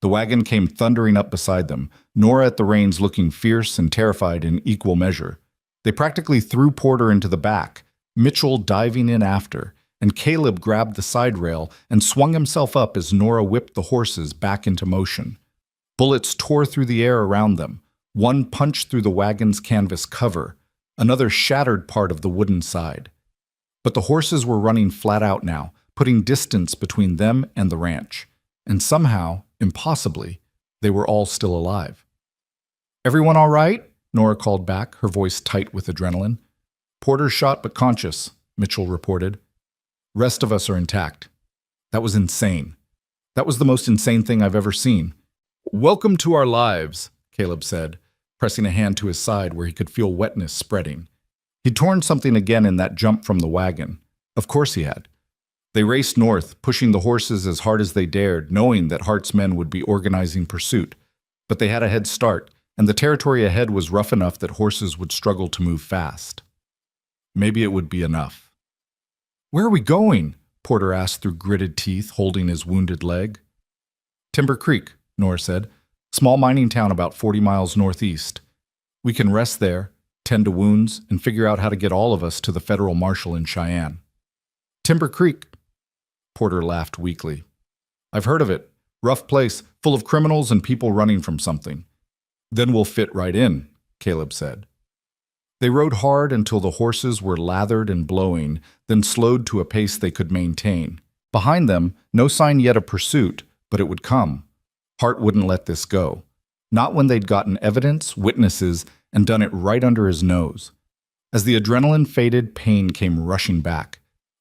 [SPEAKER 1] The wagon came thundering up beside them, Nora at the reins looking fierce and terrified in equal measure. They practically threw Porter into the back, Mitchell diving in after, and Caleb grabbed the side rail and swung himself up as Nora whipped the horses back into motion. Bullets tore through the air around them. One punched through the wagon's canvas cover. Another shattered part of the wooden side. But the horses were running flat out now, putting distance between them and the ranch. And somehow, impossibly, they were all still alive. "Everyone all right?" Nora called back, her voice tight with adrenaline. "Porter shot but conscious," Mitchell reported. "Rest of us are intact." That was insane. That was the most insane thing I've ever seen. "Welcome to our lives," Caleb said, pressing a hand to his side where he could feel wetness spreading. He'd torn something again in that jump from the wagon. Of course he had. They raced north, pushing the horses as hard as they dared, knowing that Hart's men would be organizing pursuit. But they had a head start, and the territory ahead was rough enough that horses would struggle to move fast. Maybe it would be enough. "Where are we going?" Porter asked through gritted teeth, holding his wounded leg. "Timber Creek," Nora said. "Small mining town about 40 miles northeast. We can rest there, tend to wounds, and figure out how to get all of us to the federal marshal in Cheyenne." "Timber Creek." Porter laughed weakly. "I've heard of it. Rough place, full of criminals and people running from something." "Then we'll fit right in," Caleb said. They rode hard until the horses were lathered and blowing, then slowed to a pace they could maintain. Behind them, no sign yet of pursuit, but it would come. Hart wouldn't let this go. Not when they'd gotten evidence, witnesses, and done it right under his nose. As the adrenaline faded, pain came rushing back.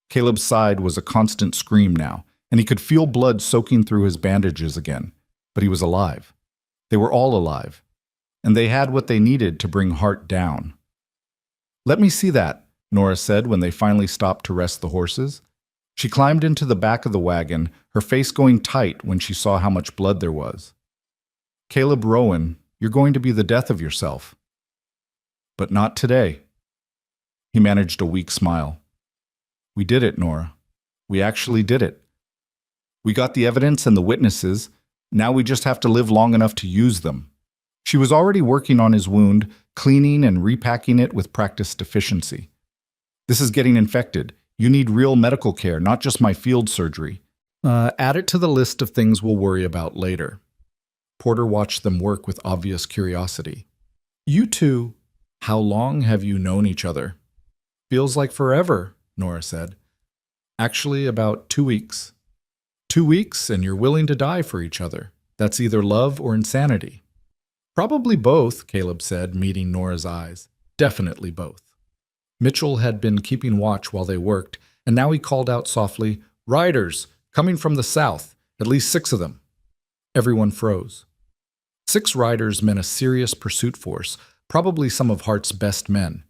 [SPEAKER 1] Caleb's side was a constant scream now, and he could feel blood soaking through his bandages again. But he was alive. They were all alive. And they had what they needed to bring Hart down. "Let me see that," Nora said when they finally stopped to rest the horses. She climbed into the back of the wagon, her face going tight when she saw how much blood there was. "Caleb Rowan, you're going to be the death of yourself." "But not today." He managed a weak smile. "We did it, Nora. We actually did it. We got the evidence and the witnesses. Now we just have to live long enough to use them." She was already working on his wound, cleaning and repacking it with practiced efficiency. "This is getting infected. You need real medical care, not just my field surgery. Add it to the list of things we'll worry about later." Porter watched them work with obvious curiosity. "You two, how long have you known each other?" "Feels like forever," Nora said.
[SPEAKER 2] Actually, about 2 weeks. 2 weeks, and you're willing to die for each other. That's either love or insanity. Probably both, Caleb said, meeting Nora's eyes. Definitely both. Mitchell had been keeping watch while they worked, and now he called out softly, "Riders, coming from the south, at least 6 of them." Everyone froze. 6 riders meant a serious pursuit force, probably some of Hart's best men.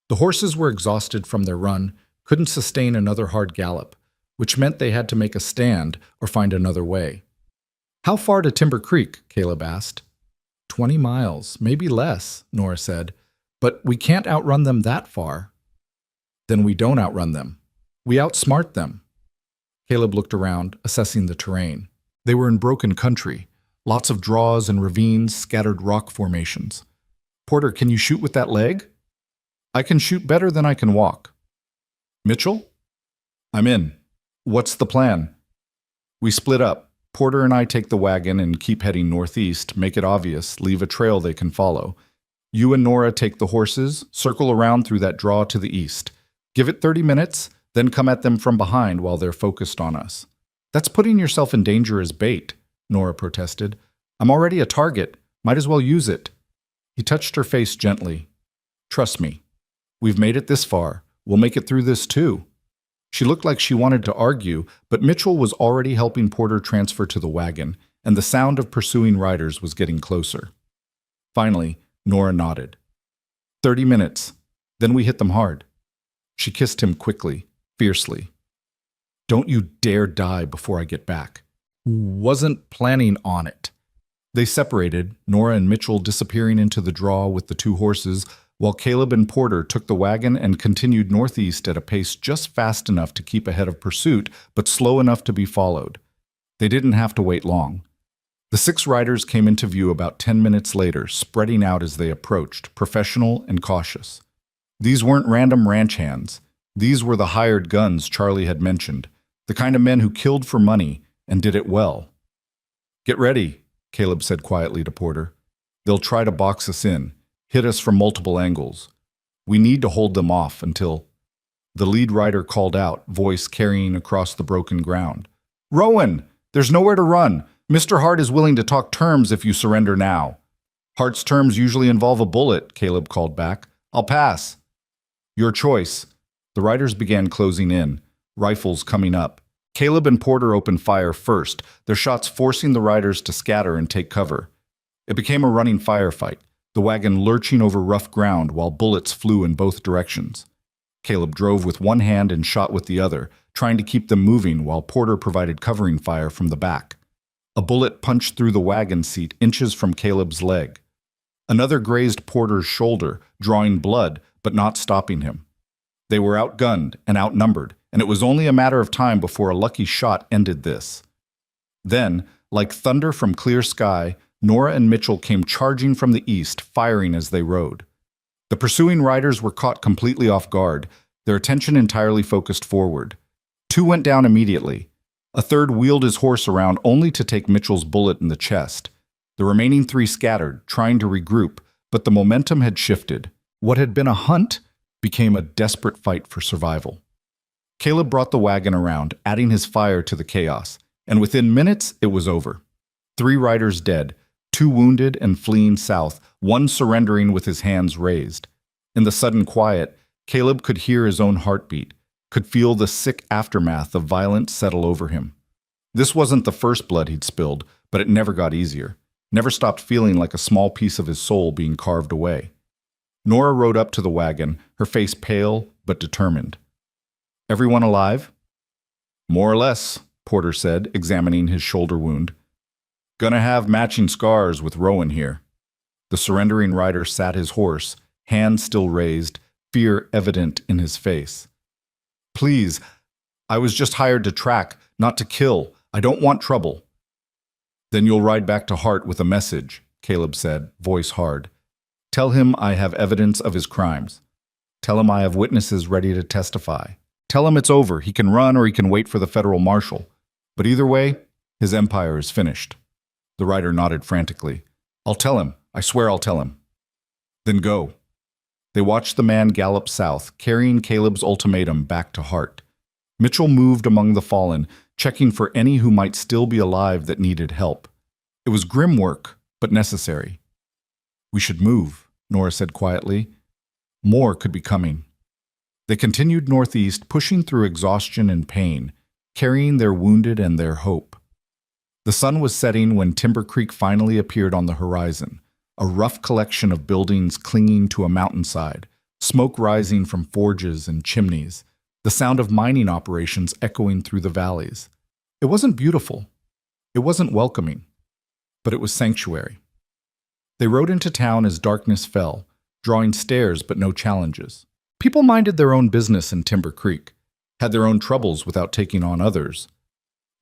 [SPEAKER 2] The horses were exhausted from their run, couldn't sustain another hard gallop, which meant they had to make a stand or find another way. "How far to Timber Creek?" Caleb asked. 20 miles, maybe less, Nora said, "but we can't outrun them that far." "Then we don't outrun them. We outsmart them." Caleb looked around, assessing the terrain. They were in broken country, lots of draws and ravines, scattered rock formations. "Porter, can you shoot with that leg?" "I can shoot better than I can walk." "Mitchell?" "I'm in. What's the plan?" "We split up. Porter and I take the wagon and keep heading northeast, make it obvious, leave a trail they can follow. You and Nora take the horses, circle around through that draw to the east. Give it 30 minutes, then come at them from behind while they're focused on us." "That's putting yourself in danger as bait," Nora protested. "I'm already a target. Might as well use it." He touched her face gently. "Trust me. We've made it this far. We'll make it through this too." She looked like she wanted to argue, but Mitchell was already helping Porter transfer to the wagon, and the sound of pursuing riders was getting closer. Finally, Nora nodded. 30 minutes. Then we hit them hard." She kissed him quickly, fiercely. "Don't you dare die before I get back." "Wasn't planning on it." They separated, Nora and Mitchell disappearing into the draw with the 2 horses, while Caleb and Porter took the wagon and continued northeast at a pace just fast enough to keep ahead of pursuit, but slow enough to be followed. They didn't have to wait long. The 6 riders came into view about 10 minutes later, spreading out as they approached, professional and cautious. These weren't random ranch hands. These were the hired guns Charlie had mentioned, the kind of men who killed for money and did it well. "Get ready," Caleb said quietly to Porter. "They'll try to box us in, hit us from multiple angles. We need to hold them off until—" The lead rider called out, voice carrying across the broken ground. "Rowan, there's nowhere to run. Mr. Hart is willing to talk terms if you surrender now." "Hart's terms usually involve a bullet," Caleb called back. "I'll pass." "Your choice." The riders began closing in, rifles coming up. Caleb and Porter opened fire first, their shots forcing the riders to scatter and take cover. It became a running firefight, the wagon lurching over rough ground while bullets flew in both directions. Caleb drove with one hand and shot with the other, trying to keep them moving while Porter provided covering fire from the back. A bullet punched through the wagon seat inches from Caleb's leg. Another grazed Porter's shoulder, drawing blood, but not stopping him. They were outgunned and outnumbered, and it was only a matter of time before a lucky shot ended this. Then, like thunder from clear sky, Nora and Mitchell came charging from the east, firing as they rode. The pursuing riders were caught completely off guard, their attention entirely focused forward. 2 went down immediately. A third wheeled his horse around only to take Mitchell's bullet in the chest. The remaining 3 scattered, trying to regroup, but the momentum had shifted. What had been a hunt became a desperate fight for survival. Caleb brought the wagon around, adding his fire to the chaos, and within minutes it was over. 3 riders dead, 2 wounded and fleeing south, 1 surrendering with his hands raised. In the sudden quiet, Caleb could hear his own heartbeat, could feel the sick aftermath of violence settle over him. This wasn't the first blood he'd spilled, but it never got easier, never stopped feeling like a small piece of his soul being carved away. Nora rode up to the wagon, her face pale but determined. "Everyone alive?" "More or less," Porter said, examining his shoulder wound. "Gonna have matching scars with Rowan here." The surrendering rider sat his horse, hands still raised, fear evident in his face. "Please, I was just hired to track, not to kill. I don't want trouble." "Then you'll ride back to Hart with a message," Caleb said, voice hard. "Tell him I have evidence of his crimes. Tell him I have witnesses ready to testify. Tell him it's over. He can run or he can wait for the federal marshal. But either way, his empire is finished." The rider nodded frantically. "I'll tell him. I swear I'll tell him." "Then go." They watched the man gallop south, carrying Caleb's ultimatum back to Hart.
[SPEAKER 1] Mitchell moved among the fallen, checking for any who might still be alive that needed help. It was grim work, but necessary. "We should move," Nora said quietly. More could be coming. They continued northeast, pushing through exhaustion and pain, carrying their wounded and their hope. The sun was setting when Timber Creek finally appeared on the horizon, a rough collection of buildings clinging to a mountainside, smoke rising from forges and chimneys, the sound of mining operations echoing through the valleys. It wasn't beautiful. It wasn't welcoming. But it was sanctuary. They rode into town as darkness fell, drawing stares but no challenges. People minded their own business in Timber Creek, had their own troubles without taking on others.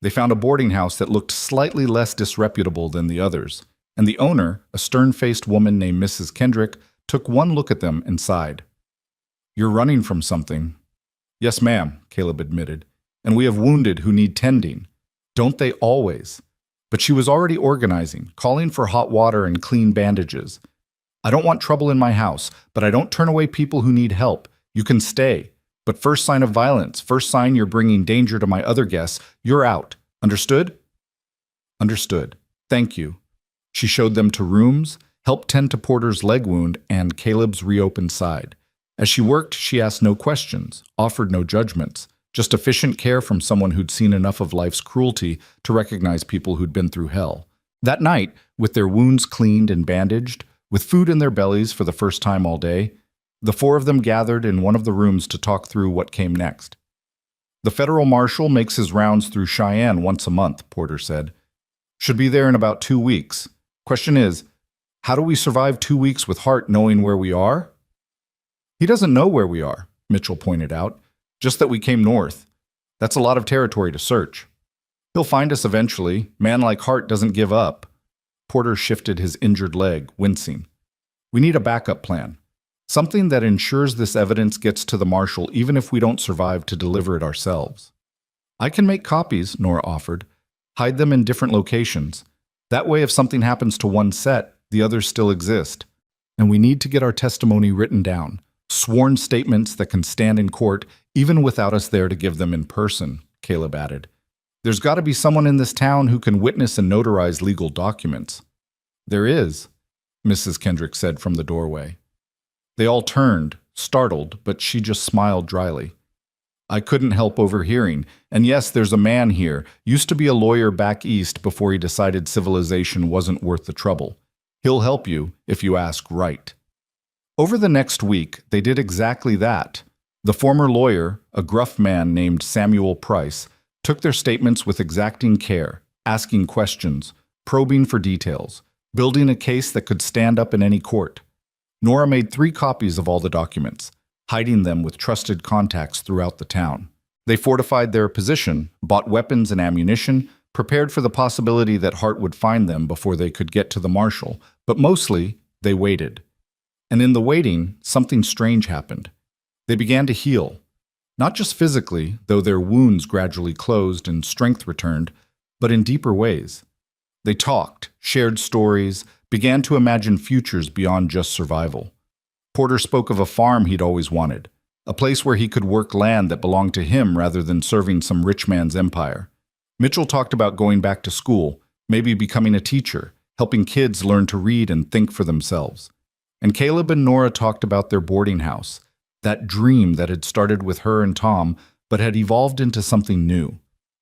[SPEAKER 1] They found a boarding house that looked slightly less disreputable than the others, and the owner, a stern-faced woman named Mrs. Kendrick, took one look at them and sighed. "You're running from something." "Yes, ma'am," Caleb admitted, "and we have wounded who need tending. Don't they always?" But she was already organizing, calling for hot water and clean bandages. "I don't want trouble in my house, but I don't turn away people who need help. You can stay. But first sign of violence, first sign you're bringing danger to my other guests, you're out. Understood?" "Understood. Thank you." She showed them to rooms, helped tend to Porter's leg wound and Caleb's reopened side. As she worked, she asked no questions, offered no judgments, just efficient care from someone who'd seen enough of life's cruelty to recognize people who'd been through hell. That night, with their wounds cleaned and bandaged, with food in their bellies for the first time all day, the four of them gathered in one of the rooms to talk through what came next. "The federal marshal makes his rounds through Cheyenne once a month," Porter said. "Should be there in about 2 weeks. Question is, how do we survive 2 weeks with Hart knowing where we are?" "He doesn't know where we are," Mitchell pointed out. "Just that we came north. That's a lot of territory to search. He'll find us eventually. Man like Hart doesn't give up." Porter shifted his injured leg, wincing. "We need a backup plan. Something that ensures this evidence gets to the marshal even if we don't survive to deliver it ourselves." "I can make copies," Nora offered. "Hide them in different locations. That way if something happens to one set, the others still exist. And we need to get our testimony written down. Sworn statements that can stand in court even without us there to give them in person," Caleb added. "There's got to be someone in this town who can witness and notarize legal documents." "There is," Mrs. Kendrick said from the doorway. They all turned, startled, but she just smiled dryly. "I couldn't help overhearing. And yes, there's a man here, used to be a lawyer back east before he decided civilization wasn't worth the trouble. He'll help you if you ask right." Over the next week, they did exactly that. The former lawyer, a gruff man named Samuel Price, took their statements with exacting care, asking questions, probing for details, building a case that could stand up in any court. Nora made 3 copies of all the documents, hiding them with trusted contacts throughout the town. They fortified their position, bought weapons and ammunition, prepared for the possibility that Hart would find them before they could get to the marshal, but mostly, they waited. And in the waiting, something strange happened. They began to heal. Not just physically, though their wounds gradually closed and strength returned, but in deeper ways. They talked, shared stories, began to imagine futures beyond just survival. Porter spoke of a farm he'd always wanted, a place where he could work land that belonged to him rather than serving some rich man's empire. Mitchell talked about going back to school, maybe becoming a teacher, helping kids learn to read and think for themselves. And Caleb and Nora talked about their boarding house, that dream that had started with her and Tom, but had evolved into something new,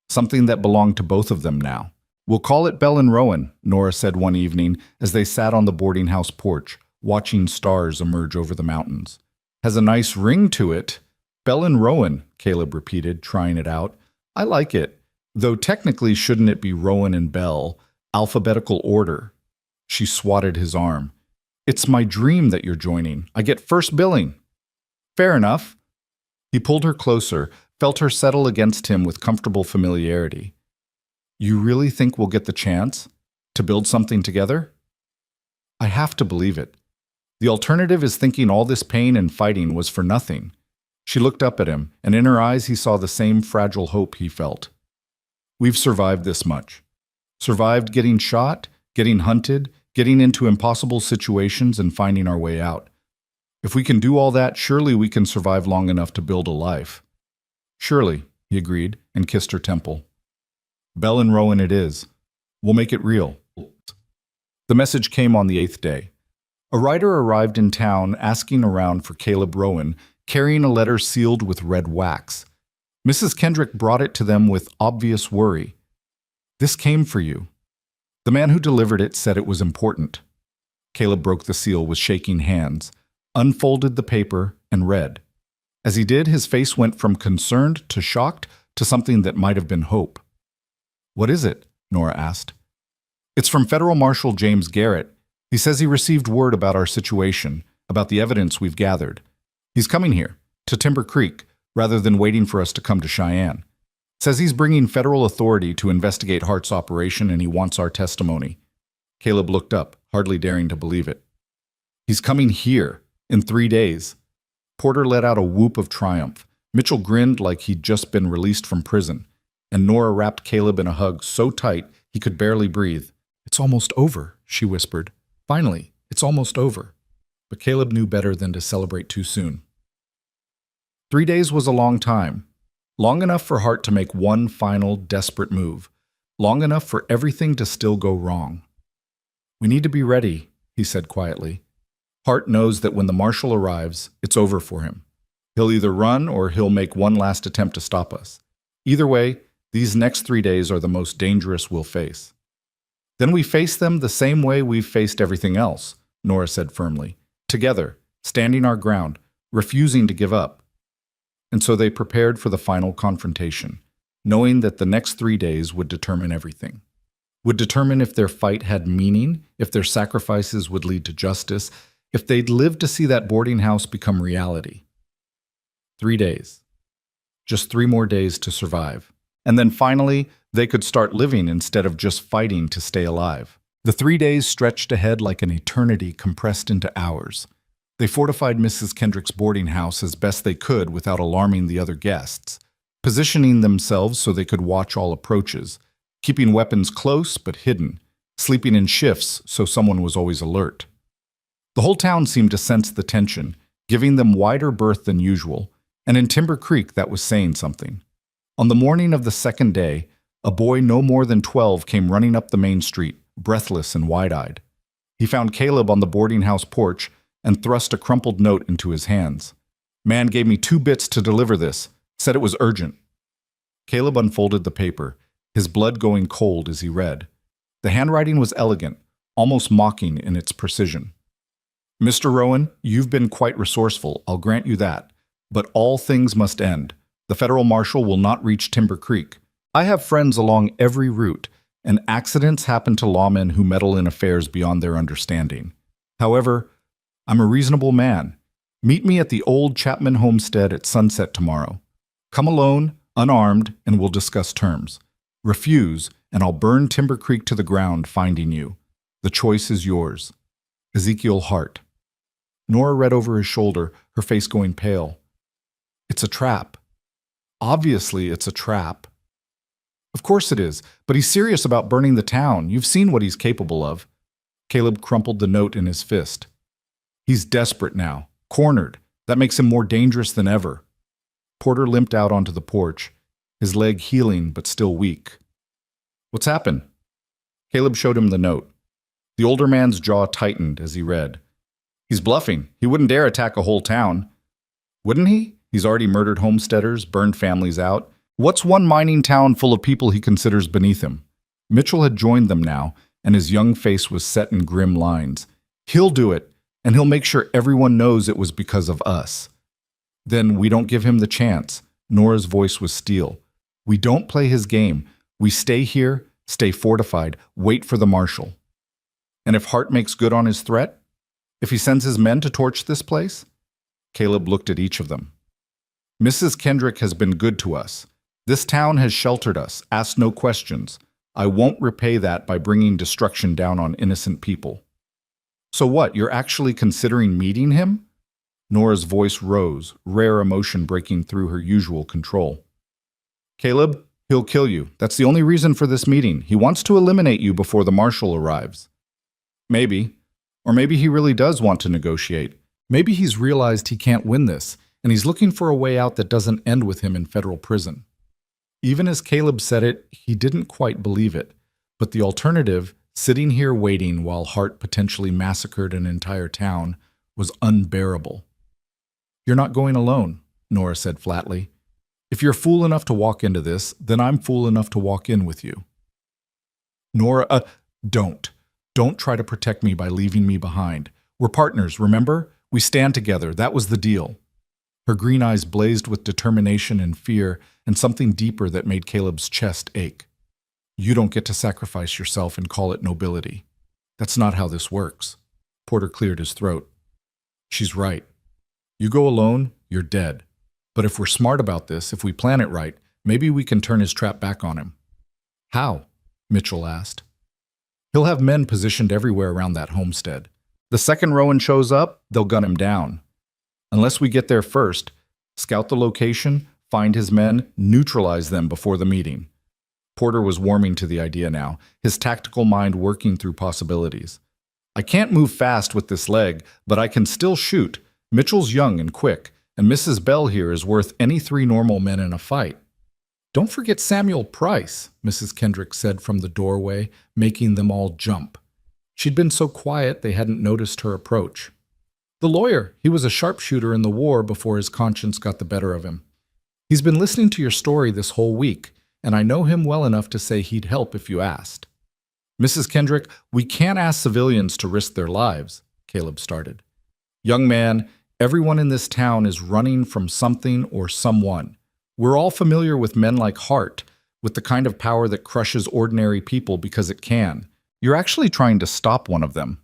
[SPEAKER 1] something that belonged to both of them now. "We'll call it Bell and Rowan," Nora said one evening as they sat on the boarding house porch, watching stars emerge over the mountains. "Has a nice ring to it." "Bell and Rowan," Caleb repeated, trying it out. "I like it. Though technically shouldn't it be Rowan and Bell, alphabetical order?" She swatted his arm. "It's my dream that you're joining. I get first billing." "Fair enough." He pulled her closer, felt her settle against him with comfortable familiarity. "You really think we'll get the chance to build something together?" "I have to believe it. The alternative is thinking all this pain and fighting was for nothing." She looked up at him, and in her eyes he saw the same fragile hope he felt. "We've survived this much. Survived getting shot, getting hunted, getting into impossible situations and finding our way out. If we can do all that, surely we can survive long enough to build a life." "Surely," he agreed, and kissed her temple. Bell and Rowan it is. We'll make it real. The message came on the 8th day. A writer arrived in town asking around for Caleb Rowan, carrying a letter sealed with red wax. Mrs. Kendrick brought it to them with obvious worry. This came for you. The man who delivered it said it was important. Caleb broke the seal with shaking hands, unfolded the paper, and read. As he did, his face went from concerned to shocked to something that might have been hope. What is it? Nora asked. It's from Federal Marshal James Garrett. He says he received word about our situation, about the evidence we've gathered. He's coming here, to Timber Creek, rather than waiting for us to come to Cheyenne. Says he's bringing federal authority to investigate Hart's operation and he wants our testimony. Caleb looked up, hardly daring to believe it. He's coming here, in 3 days. Porter let out a whoop of triumph. Mitchell grinned like he'd just been released from prison, and Nora wrapped Caleb in a hug so tight he could barely breathe. It's almost over, she whispered. Finally, it's almost over. But Caleb knew better than to celebrate too soon. 3 days was a long time. Long enough for Hart to make one final, desperate move. Long enough for everything to still go wrong. We need to be ready, he said quietly. Hart knows that when the marshal arrives, it's over for him. He'll either run or he'll make one last attempt to stop us. Either way, these next 3 days are the most dangerous we'll face. Then we face them the same way we've faced everything else, Nora said firmly. Together, standing our ground, refusing to give up. And so they prepared for the final confrontation, knowing that the next 3 days would determine everything. Would determine if their fight had meaning, if their sacrifices would lead to justice, if they'd live to see that boarding house become reality. 3 days. Just 3 more days to survive. And then finally, they could start living instead of just fighting to stay alive. The 3 days stretched ahead like an eternity compressed into hours. They fortified Mrs. Kendrick's boarding house as best they could without alarming the other guests, positioning themselves so they could watch all approaches, keeping weapons close but hidden, sleeping in shifts so someone was always alert. The whole town seemed to sense the tension, giving them wider berth than usual, and in Timber Creek that was saying something. On the morning of the 2nd day, a boy no more than 12 came running up the main street, breathless and wide-eyed. He found Caleb on the boarding house porch and thrust a crumpled note into his hands. Man gave me 2 bits to deliver this, said it was urgent. Caleb unfolded the paper, his blood going cold as he read. The handwriting was elegant, almost mocking in its precision. Mr. Rowan, you've been quite resourceful, I'll grant you that. But all things must end. The federal marshal will not reach Timber Creek. I have friends along every route, and accidents happen to lawmen who meddle in affairs beyond their understanding. However, I'm a reasonable man. Meet me at the old Chapman homestead at sunset tomorrow. Come alone, unarmed, and we'll discuss terms. Refuse, and I'll burn Timber Creek to the ground finding you. The choice is yours. Ezekiel Hart. Nora read over his shoulder, her face going pale. It's a trap. Obviously, it's a trap. Of course it is, but he's serious about burning the town. You've seen what he's capable of. Caleb crumpled the note in his fist. He's desperate now, cornered. That makes him more dangerous than ever. Porter limped out onto the porch, his leg healing but still weak. What's happened? Caleb showed him the note. The older man's jaw tightened as he read. He's bluffing. He wouldn't dare attack a whole town. Wouldn't he? He's already murdered homesteaders, burned families out. What's one mining town full of people he considers beneath him? Mitchell had joined them now, and his young face was set in grim lines. He'll do it, and he'll make sure everyone knows it was because of us. Then we don't give him the chance. Nora's voice was steel. We don't play his game. We stay here, stay fortified, wait for the marshal. And if Hart makes good on his threat? If he sends his men to torch this place? Caleb looked at each of them. Mrs. Kendrick has been good to us. This town has sheltered us, asked no questions. I won't repay that by bringing destruction down on innocent people. So what, you're actually considering meeting him? Nora's voice rose, rare emotion breaking through her usual control. Caleb, he'll kill you. That's the only reason for this meeting. He wants to eliminate you before the marshal arrives. Maybe. Or maybe he really does want to negotiate. Maybe he's realized he can't win this, and he's looking for a way out that doesn't end with him in federal prison.
[SPEAKER 2] Even as Caleb said it, he didn't quite believe it. But the alternative, sitting here waiting while Hart potentially massacred an entire town, was unbearable. "You're not going alone," Nora said flatly. "If you're fool enough to walk into this, then I'm fool enough to walk in with you." Nora, don't. Don't try to protect me by leaving me behind. We're partners, remember? We stand together. That was the deal. Her green eyes blazed with determination and fear, and something deeper that made Caleb's chest ache. "You don't get to sacrifice yourself and call it nobility. That's not how this works." Porter cleared his throat. "She's right. You go alone, you're dead. But if we're smart about this, if we plan it right, maybe we can turn his trap back on him." "How?" Mitchell asked. "He'll have men positioned everywhere around that homestead. The second Rowan shows up, they'll gun him down. Unless we get there first, scout the location, find his men, neutralize them before the meeting." Porter was warming to the idea now, his tactical mind working through possibilities. "I can't move fast with this leg, but I can still shoot. Mitchell's young and quick, and Mrs. Bell here is worth any 3 normal men in a fight." "Don't forget Samuel Price," Mrs. Kendrick said from the doorway, making them all jump. She'd been so quiet they hadn't noticed her approach. "The lawyer. He was a sharpshooter in the war before his conscience got the better of him. He's been listening to your story this whole week, and I know him well enough to say he'd help if you asked." "Mrs. Kendrick, we can't ask civilians to risk their lives," Caleb started. "Young man, everyone in this town is running from something or someone. We're all familiar with men like Hart, with the kind of power that crushes ordinary people because it can. You're actually trying to stop one of them.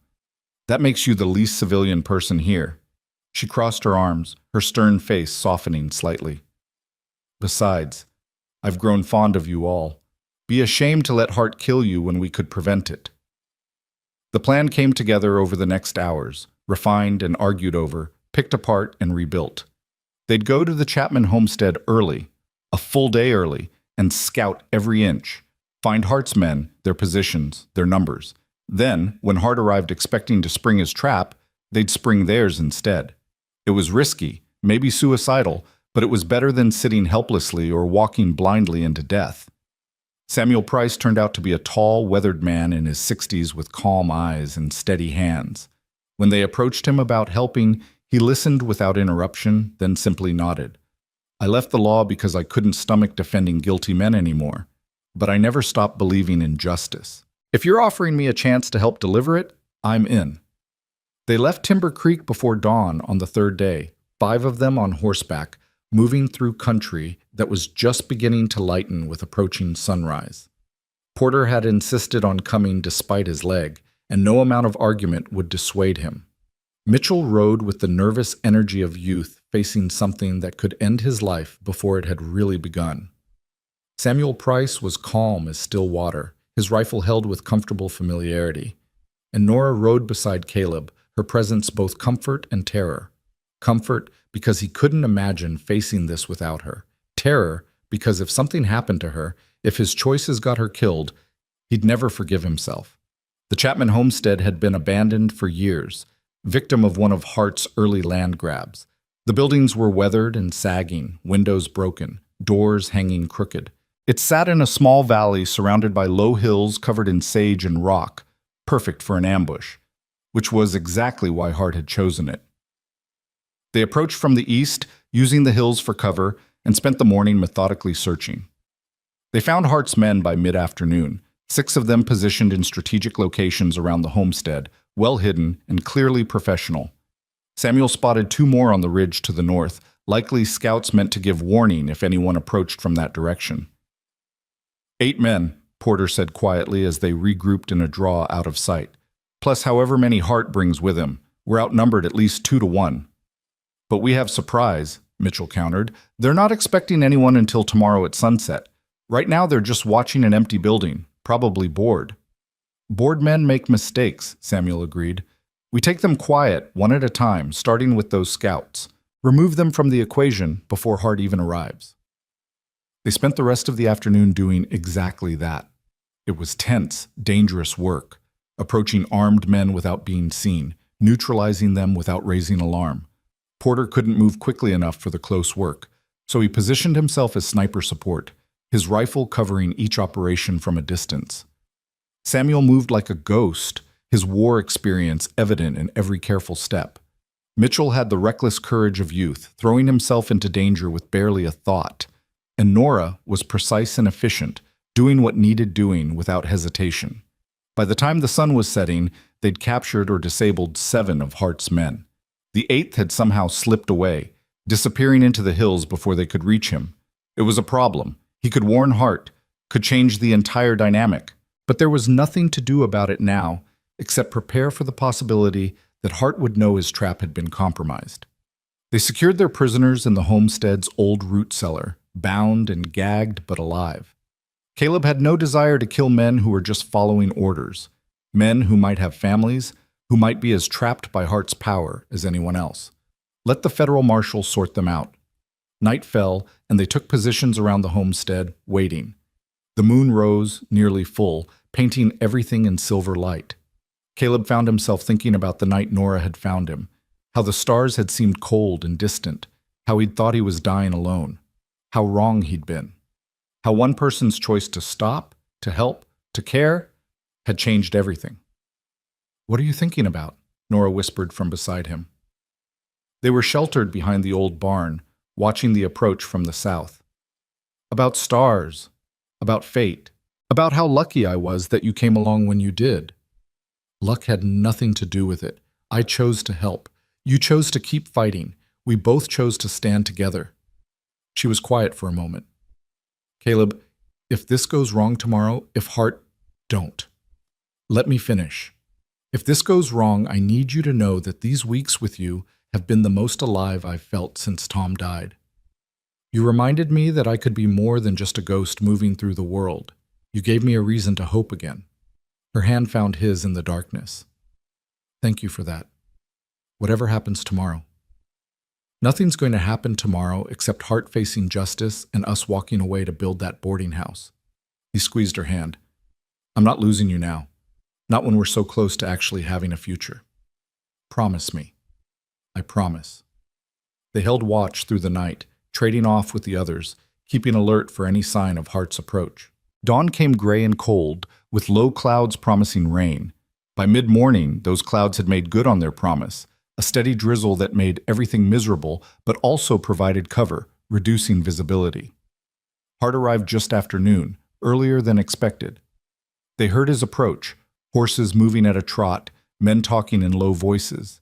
[SPEAKER 2] That makes you the least civilian person here." She crossed her arms, her stern face softening slightly. "Besides, I've grown fond of you all. Be ashamed to let Hart kill you when we could prevent it." The plan came together over the next hours, refined and argued over, picked apart and rebuilt. They'd go to the Chapman homestead early, a full day early, and scout every inch, find Hart's men, their positions, their numbers. Then, when Hart arrived expecting to spring his trap, they'd spring theirs instead. It was risky, maybe suicidal, but it was better than sitting helplessly or walking blindly into death. Samuel Price turned out to be a tall, weathered man in his 60s with calm eyes and steady hands. When they approached him about helping, he listened without interruption, then simply nodded. "I left the law because I couldn't stomach defending guilty men anymore, but I never stopped believing in justice. If you're offering me a chance to help deliver it, I'm in." They left Timber Creek before dawn on the 3rd day, 5 of them on horseback, moving through country that was just beginning to lighten with approaching sunrise. Porter had insisted on coming despite his leg, and no amount of argument would dissuade him. Mitchell rode with the nervous energy of youth facing something that could end his life before it had really begun. Samuel Price was calm as still water, his rifle held with comfortable familiarity. And Nora rode beside Caleb, her presence both comfort and terror. Comfort because he couldn't imagine facing this without her. Terror because if something happened to her, if his choices got her killed, he'd never forgive himself. The Chapman homestead had been abandoned for years, victim of one of Hart's early land grabs. The buildings were weathered and sagging, windows broken, doors hanging crooked. It sat in a small valley surrounded by low hills covered in sage and rock, perfect for an ambush, which was exactly why Hart had chosen it. They approached from the east, using the hills for cover, and spent the morning methodically searching. They found Hart's men by mid-afternoon, 6 of them positioned in strategic locations around the homestead, well hidden and clearly professional. Samuel spotted 2 more on the ridge to the north, likely scouts meant to give warning if anyone approached from that direction. 8 men, Porter said quietly as they regrouped in a draw out of sight. Plus however many Hart brings with him. We're outnumbered at least 2 to 1. But we have surprise, Mitchell countered. They're not expecting anyone until tomorrow at sunset. Right now they're just watching an empty building, probably bored. Bored men make mistakes, Samuel agreed. We take them quiet, one at a time, starting with those scouts. Remove them from the equation before Hart even arrives. They spent the rest of the afternoon doing exactly that. It was tense, dangerous work, approaching armed men without being seen, neutralizing them without raising alarm. Porter couldn't move quickly enough for the close work, so he positioned himself as sniper support,
[SPEAKER 1] his rifle covering each operation from a distance. Samuel moved like a ghost, his war experience evident in every careful step. Mitchell had the reckless courage of youth, throwing himself into danger with barely a thought. And Nora was precise and efficient, doing what needed doing without hesitation. By the time the sun was setting, they'd captured or disabled 7 of Hart's men. The 8th had somehow slipped away, disappearing into the hills before they could reach him. It was a problem. He could warn Hart, could change the entire dynamic. But there was nothing to do about it now, except prepare for the possibility that Hart would know his trap had been compromised. They secured their prisoners in the homestead's old root cellar, bound and gagged but alive. Caleb had no desire to kill men who were just following orders, men who might have families, who might be as trapped by Hart's power as anyone else. Let the federal marshal sort them out. Night fell, and they took positions around the homestead, waiting. The moon rose, nearly full, painting everything in silver light. Caleb found himself thinking about the night Nora had found him, how the stars had seemed cold and distant, how he'd thought he was dying alone, how wrong he'd been, how one person's choice to stop, to help, to care, had changed everything. "What are you thinking about?" Nora whispered from beside him. They were sheltered behind the old barn, watching the approach from the south. "About stars, about fate, about how lucky I was that you came along when you did." "Luck had nothing to do with it. I chose to help. You chose to keep fighting. We both chose to stand together." She was quiet for a moment. "Caleb, if this goes wrong tomorrow, if Hart, don't. Let me finish. If this goes wrong, I need you to know that these weeks with you have been the most alive I've felt since Tom died. You reminded me that I could be more than just a ghost moving through the world. You gave me a reason to hope again." Her hand found his in the darkness. "Thank you for that. Whatever happens tomorrow." "Nothing's going to happen tomorrow except Hart facing justice and us walking away to build that boarding house." He squeezed her hand. "I'm not losing you now. Not when we're so close to actually having a future. Promise me." "I promise." They held watch through the night, trading off with the others, keeping alert for any sign of Hart's approach. Dawn came gray and cold, with low clouds promising rain. By mid-morning, those clouds had made good on their promise, a steady drizzle that made everything miserable but also provided cover, reducing visibility. Hart arrived just after noon, earlier than expected. They heard his approach, horses moving at a trot, men talking in low voices.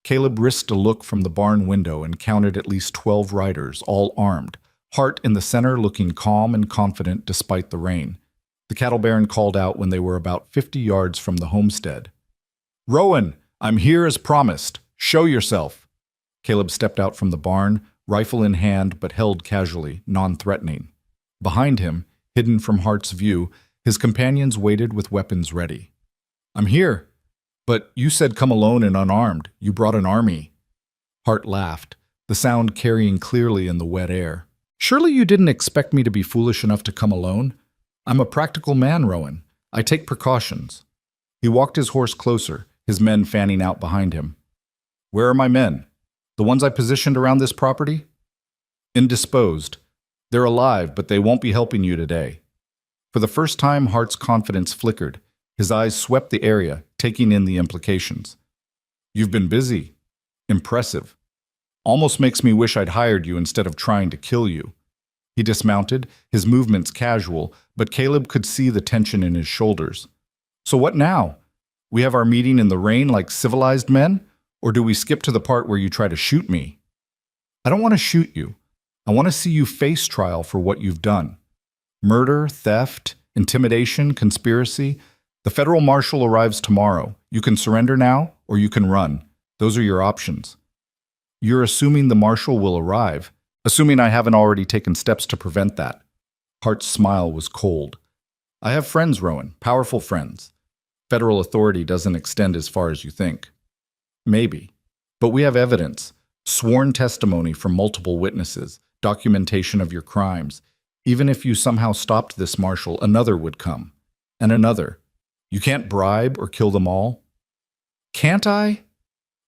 [SPEAKER 1] Caleb risked a look from the barn window and counted at least 12 riders, all armed, Hart in the center looking calm and confident despite the rain. The cattle baron called out when they were about 50 yards from the homestead. "Rowan, I'm here as promised. Show yourself." Caleb stepped out from the barn, rifle in hand but held casually, non-threatening. Behind him, hidden from Hart's view, his companions waited with weapons ready. "I'm here. But you said come alone and unarmed. You brought an army." Hart laughed, the sound carrying clearly in the wet air. "Surely you didn't expect me to be foolish enough to come alone? I'm a practical man, Rowan. I take precautions." He walked his horse closer, his men fanning out behind him. "Where are my men? The ones I positioned around this property?" "Indisposed. They're alive, but they won't be helping you today." For the first time, Hart's confidence flickered. His eyes swept the area, taking in the implications. "You've been busy. Impressive. Almost makes me wish I'd hired you instead of trying to kill you." He dismounted, his movements casual, but Caleb could see the tension in his shoulders. "So what now? We have our meeting in the rain like civilized men? Or do we skip to the part where you try to shoot me?" "I don't want to shoot you. I want to see you face trial for what you've done. Murder, theft, intimidation, conspiracy. The federal marshal arrives tomorrow. You can surrender now, or you can run. Those are your options." "You're assuming the marshal will arrive, assuming I haven't already taken steps to prevent that." Hart's smile was cold. "I have friends, Rowan, powerful friends. Federal authority doesn't extend as far as you think." "Maybe. But we have evidence, sworn testimony from multiple witnesses, documentation of your crimes. Even if you somehow stopped this marshal, another would come. And another. You can't bribe or kill them all." "Can't I?"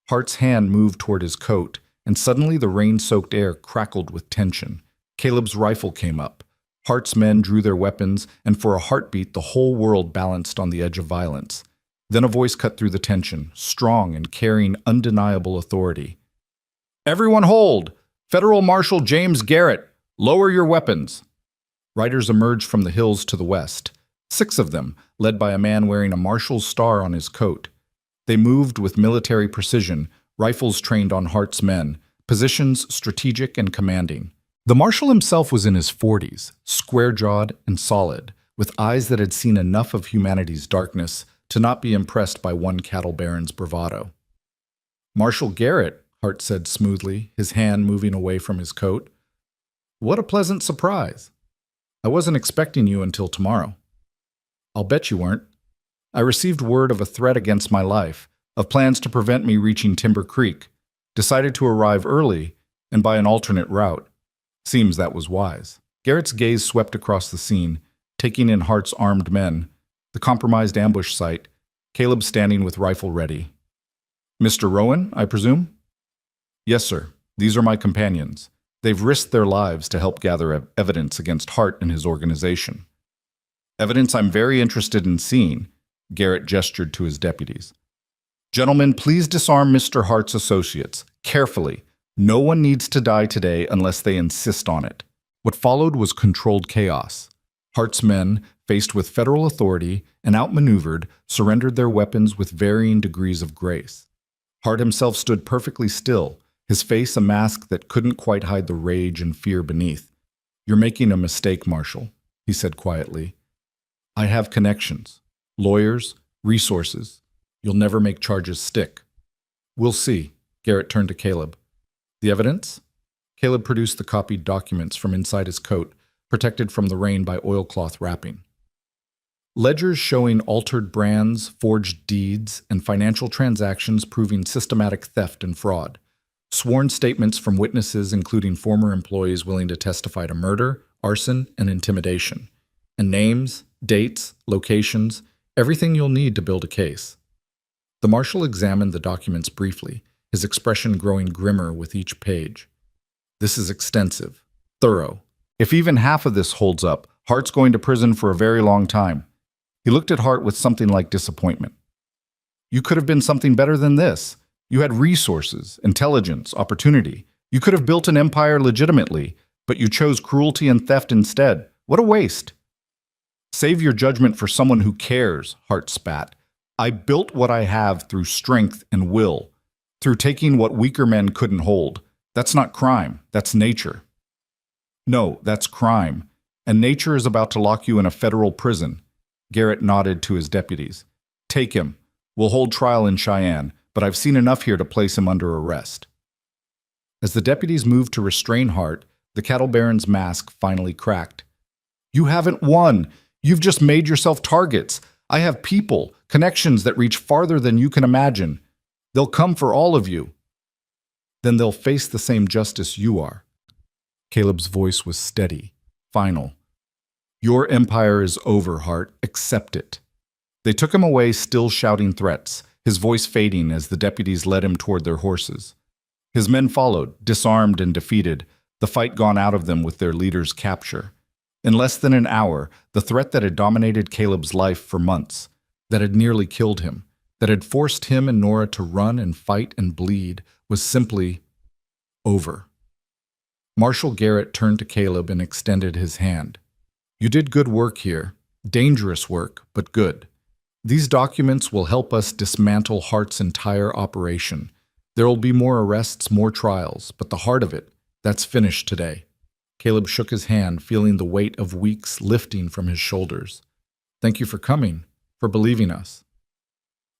[SPEAKER 1] Hart's hand moved toward his coat, and suddenly the rain-soaked air crackled with tension. Caleb's rifle came up. Hart's men drew their weapons, and for a heartbeat the whole world balanced on the edge of violence. Then a voice cut through the tension, strong and carrying undeniable authority. "Everyone hold! Federal Marshal James Garrett, lower your weapons!" Riders emerged from the hills to the west, 6 of them, led by a man wearing a marshal's star on his coat. They moved with military precision, rifles trained on Hart's men, positions strategic and commanding. The marshal himself was in his 40s, square-jawed and solid, with eyes that had seen enough of humanity's darkness to not be impressed by one cattle baron's bravado. "Marshal Garrett," Hart said smoothly, his hand moving away from his coat. "What a pleasant surprise. I wasn't expecting you until tomorrow." "I'll bet you weren't. I received word of a threat against my life, of plans to prevent me reaching Timber Creek. Decided to arrive early and by an alternate route. Seems that was wise." Garrett's gaze swept across the scene, taking in Hart's armed men, the compromised ambush site, Caleb standing with rifle ready. "Mr. Rowan, I presume?" "Yes, sir. These are my companions. They've risked their lives to help gather evidence against Hart and his organization." "Evidence I'm very interested in seeing," Garrett gestured to his deputies. "Gentlemen, please disarm Mr. Hart's associates, carefully. No one needs to die today unless they insist on it." What followed was controlled chaos. Hart's men, faced with federal authority and outmaneuvered, surrendered their weapons with varying degrees of grace. Hart himself stood perfectly still, his face a mask that couldn't quite hide the rage and fear beneath. "You're making a mistake, Marshal," he said quietly. "I have connections, lawyers, resources. You'll never make charges stick." "We'll see." Garrett turned to Caleb. "The evidence?" Caleb produced the copied documents from inside his coat, protected from the rain by oilcloth wrapping. Ledgers showing altered brands, forged deeds, and financial transactions proving systematic theft and fraud. Sworn statements from witnesses including former employees willing to testify to murder, arson, and intimidation. And names, dates, locations, everything you'll need to build a case. The marshal examined the documents briefly, his expression growing grimmer with each page. "This is extensive, thorough. If even half of this holds up, Hart's going to prison for a very long time." He looked at Hart with something like disappointment. "You could have been something better than this. You had resources, intelligence, opportunity. You could have built an empire legitimately, but you chose cruelty and theft instead. What a waste." "Save your judgment for someone who cares," Hart spat. "I built what I have through strength and will, through taking what weaker men couldn't hold. That's not crime, that's nature." "No, that's crime, and nature is about to lock you in a federal prison." Garrett nodded to his deputies. "Take him. We'll hold trial in Cheyenne, but I've seen enough here to place him under arrest." As the deputies moved to restrain Hart, the cattle baron's mask finally cracked. "You haven't won. You've just made yourself targets. I have people, connections that reach farther than you can imagine. They'll come for all of you. Then they'll face the same justice you are." Caleb's voice was steady, final. "Your empire is over, Hart. Accept it." They took him away, still shouting threats, his voice fading as the deputies led him toward their horses. His men followed, disarmed and defeated, the fight gone out of them with their leader's capture. In less than an hour, the threat that had dominated Caleb's life for months, that had nearly killed him, that had forced him and Nora to run and fight and bleed, was simply over. Marshal Garrett turned to Caleb and extended his hand. "You did good work here. Dangerous work, but good. These documents will help us dismantle Hart's entire operation. There will be more arrests, more trials, but the heart of it, that's finished today." Caleb shook his hand, feeling the weight of weeks lifting from his shoulders. "Thank you for coming, for believing us.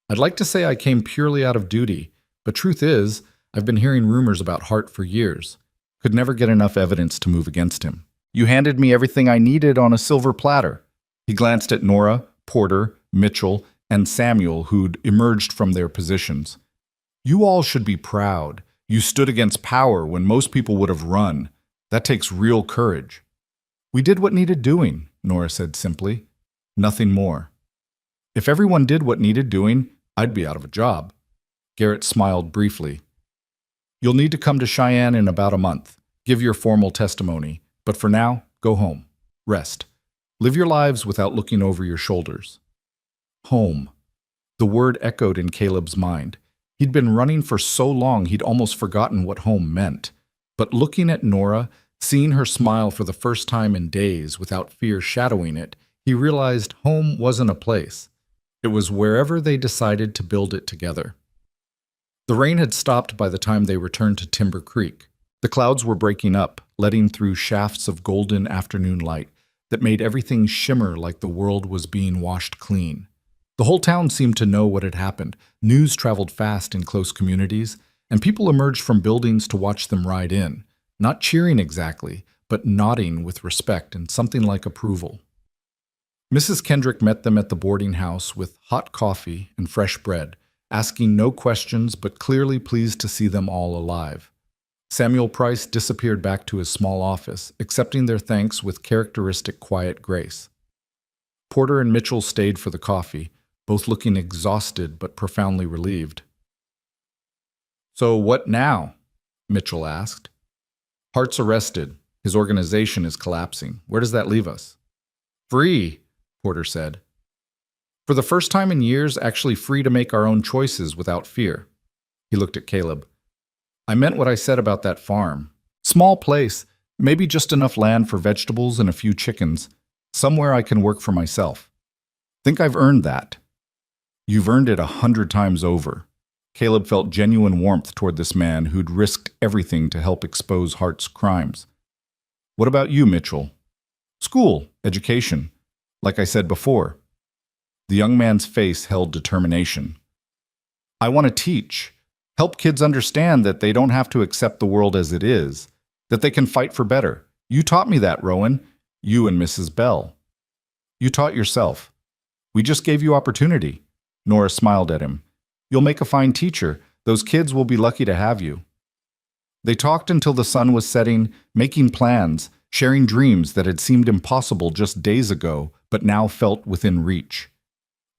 [SPEAKER 1] I'd like to say I came purely out of duty, but truth is, I've been hearing rumors about Hart for years. Could never get enough evidence to move against him. You handed me everything I needed on a silver platter." He glanced at Nora, Porter, Mitchell, and Samuel, who'd emerged from their positions. "You all should be proud. You stood against power when most people would have run. That takes real courage." "We did what needed doing," Nora said simply. "Nothing more. If everyone did what needed doing, I'd be out of a job." Garrett smiled briefly. "You'll need to come to Cheyenne in about a month. Give your formal testimony. But for now, go home." Rest. Live your lives without looking over your shoulders. Home. The word echoed in Caleb's mind. He'd been running for so long he'd almost forgotten what home meant. But looking at Nora, seeing her smile for the first time in days without fear shadowing it, he realized home wasn't a place. It was wherever they decided to build it together. The rain had stopped by the time they returned to Timber Creek. The clouds were breaking up, letting through shafts of golden afternoon light that made everything shimmer like the world was being washed clean. The whole town seemed to know what had happened. News traveled fast in close communities, and people emerged from buildings to watch them ride in, not cheering exactly, but nodding with respect and something like approval. Mrs. Kendrick met them at the boarding house with hot coffee and fresh bread, asking no questions but clearly pleased to see them all alive. Samuel Price disappeared back to his small office, accepting their thanks with characteristic quiet grace. Porter and Mitchell stayed for the coffee, both looking exhausted but profoundly relieved. "So what now?" Mitchell asked. "Hart's arrested. His organization is collapsing. Where does that leave us?" "Free," Porter said. "For the first time in years, actually free to make our own choices without fear." He looked at Caleb. "I meant what I said about that farm. Small place, maybe just enough land for vegetables and a few chickens. Somewhere I can work for myself. Think I've earned that." "You've earned it 100 times over." Caleb felt genuine warmth toward this man who'd risked everything to help expose Hart's crimes. "What about you, Mitchell?" "School, education, like I said before." The young man's face held determination. "I want to teach, help kids understand that they don't have to accept the world as it is, that they can fight for better. You taught me that, Rowan, you and Mrs. Bell. You taught yourself. We just gave you opportunity." Nora smiled at him. "You'll make a fine teacher. Those kids will be lucky to have you." They talked until the sun was setting, making plans, sharing dreams that had seemed impossible just days ago, but now felt within reach.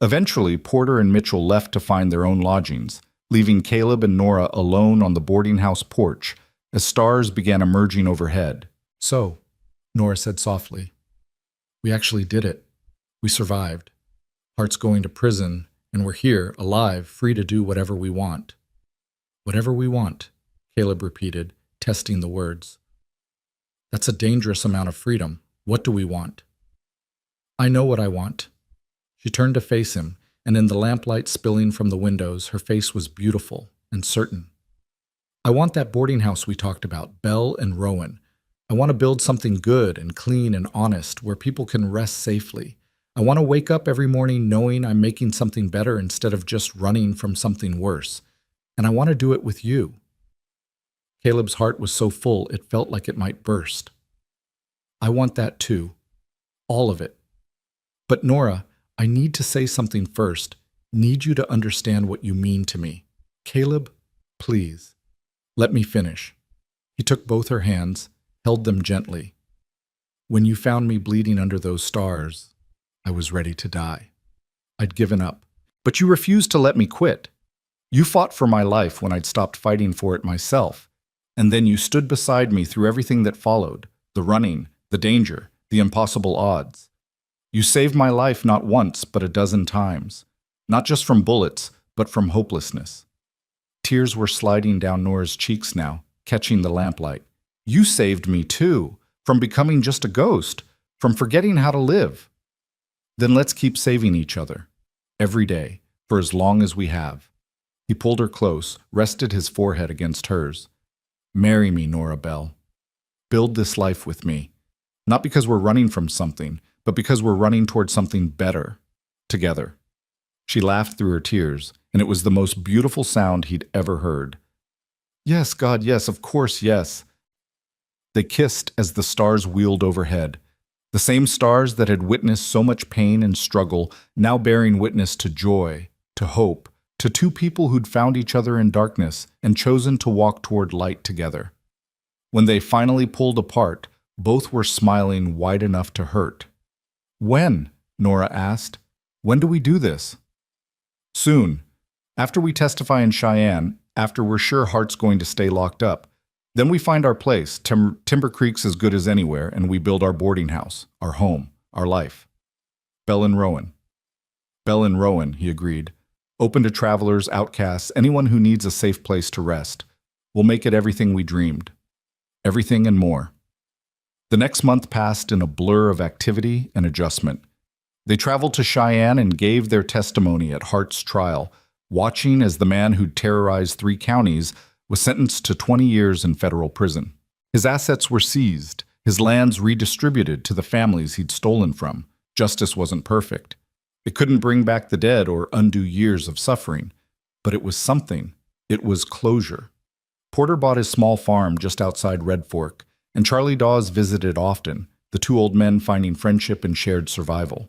[SPEAKER 1] Eventually, Porter and Mitchell left to find their own lodgings, leaving Caleb and Nora alone on the boarding house porch as stars began emerging overhead.
[SPEAKER 2] "So," Nora said softly, "we actually did it. We survived. Hart's going to prison, and we're here, alive, free to do whatever we want." "Whatever we want," Caleb repeated, testing the words. "That's a dangerous amount of freedom. What do we want?" "I know what I want." She turned to face him, and in the lamplight spilling from the windows, her face was beautiful and certain. "I want that boarding house we talked about, Belle and Rowan. I want to build something good and clean and honest where people can rest safely. I want to wake up every morning knowing I'm making something better instead of just running from something worse. And I want to do it with you." Caleb's heart was so full it felt like it might burst. "I want that too. All of it. But Nora, I need to say something first. Need you to understand what you mean to me. Caleb, please. Let me finish." He took both her hands, held them gently. "When you found me bleeding under those stars, I was ready to die. I'd given up. But you refused to let me quit. You fought for my life when I'd stopped fighting for it myself. And then you stood beside me through everything that followed, the running, the danger, the impossible odds. You saved my life not once, but a dozen times. Not just from bullets, but from hopelessness." Tears were sliding down Nora's cheeks now, catching the lamplight. "You saved me too, from becoming just a ghost, from forgetting how to live. Then let's keep saving each other, every day, for as long as we have." He pulled her close, rested his forehead against hers. "Marry me, Nora Bell. Build this life with me. Not because we're running from something, but because we're running towards something better, together." She laughed through her tears, and it was the most beautiful sound he'd ever heard. "Yes, God, yes, of course, yes." They kissed as the stars wheeled overhead. The same stars that had witnessed so much pain and struggle, now bearing witness to joy, to hope, to two people who'd found each other in darkness and chosen to walk toward light together. When they finally pulled apart, both were smiling wide enough to hurt. "When?" Nora asked. "When do we do this?" "Soon. After we testify in Cheyenne, after we're sure Hart's going to stay locked up.
[SPEAKER 1] Then we find our place. Timber Creek's as good as anywhere, and we build our boarding house, our home, our life. Bell and Rowan. Bell and Rowan, he agreed. Open to travelers, outcasts, anyone who needs a safe place to rest. We'll make it everything we dreamed. Everything and more. The next month passed in a blur of activity and adjustment. They traveled to Cheyenne and gave their testimony at Hart's trial, watching as the man who'd terrorized 3 counties was sentenced to 20 years in federal prison. His assets were seized, his lands redistributed to the families he'd stolen from. Justice wasn't perfect. It couldn't bring back the dead or undo years of suffering, but it was something. It was closure. Porter bought his small farm just outside Red Fork, and Charlie Dawes visited often, the 2 old men finding friendship and shared survival.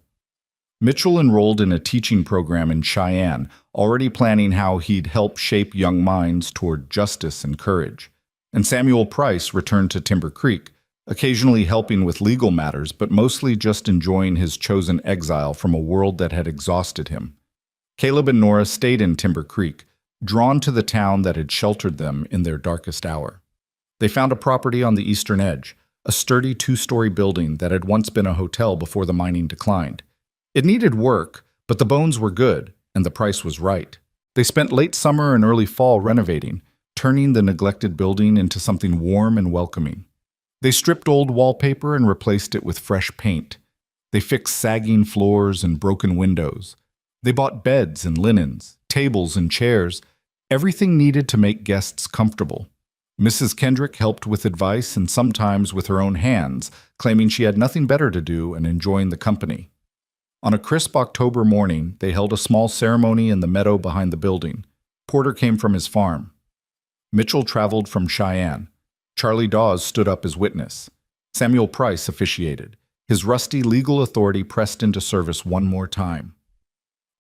[SPEAKER 1] Mitchell enrolled in a teaching program in Cheyenne, already planning how he'd help shape young minds toward justice and courage. And Samuel Price returned to Timber Creek, occasionally helping with legal matters, but mostly just enjoying his chosen exile from a world that had exhausted him. Caleb and Nora stayed in Timber Creek, drawn to the town that had sheltered them in their darkest hour. They found a property on the eastern edge, a sturdy 2-story building that had once been a hotel before the mining declined. It needed work, but the bones were good, and the price was right. They spent late summer and early fall renovating, turning the neglected building into something warm and welcoming. They stripped old wallpaper and replaced it with fresh paint. They fixed sagging floors and broken windows. They bought beds and linens, tables and chairs, everything needed to make guests comfortable. Mrs. Kendrick helped with advice and sometimes with her own hands, claiming she had nothing better to do and enjoying the company. On a crisp October morning, they held a small ceremony in the meadow behind the building. Porter came from his farm. Mitchell traveled from Cheyenne. Charlie Dawes stood up as witness. Samuel Price officiated. His rusty legal authority pressed into service one more time.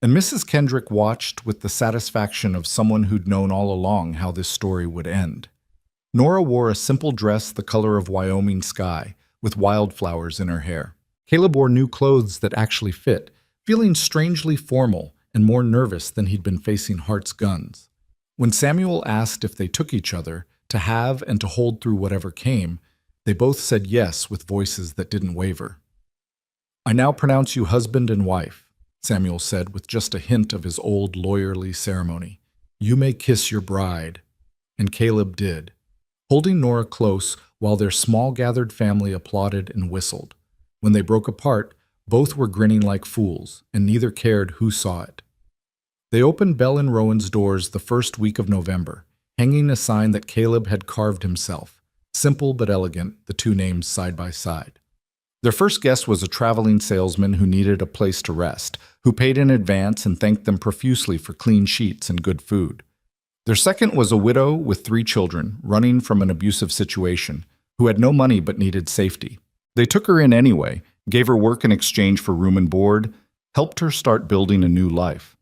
[SPEAKER 1] And Mrs. Kendrick watched with the satisfaction of someone who'd known all along how this story would end. Nora wore a simple dress the color of Wyoming sky, with wildflowers in her hair. Caleb wore new clothes that actually fit, feeling strangely formal and more nervous than he'd been facing Hart's guns. When Samuel asked if they took each other, to have and to hold through whatever came, they both said yes with voices that didn't waver. "I now pronounce you husband and wife," Samuel said with just a hint of his old lawyerly ceremony. "You may kiss your bride." And Caleb did, holding Nora close while their small gathered family applauded and whistled. When they broke apart, both were grinning like fools, and neither cared who saw it. They opened Bell and Rowan's doors the first week of November, hanging a sign that Caleb had carved himself. Simple but elegant, the 2 names side by side. Their first guest was a traveling salesman who needed a place to rest, who paid in advance and thanked them profusely for clean sheets and good food. Their second was a widow with 3 children, running from an abusive situation, who had no money but needed safety. They took her in anyway, gave her work in exchange for room and board, helped her start building a new life.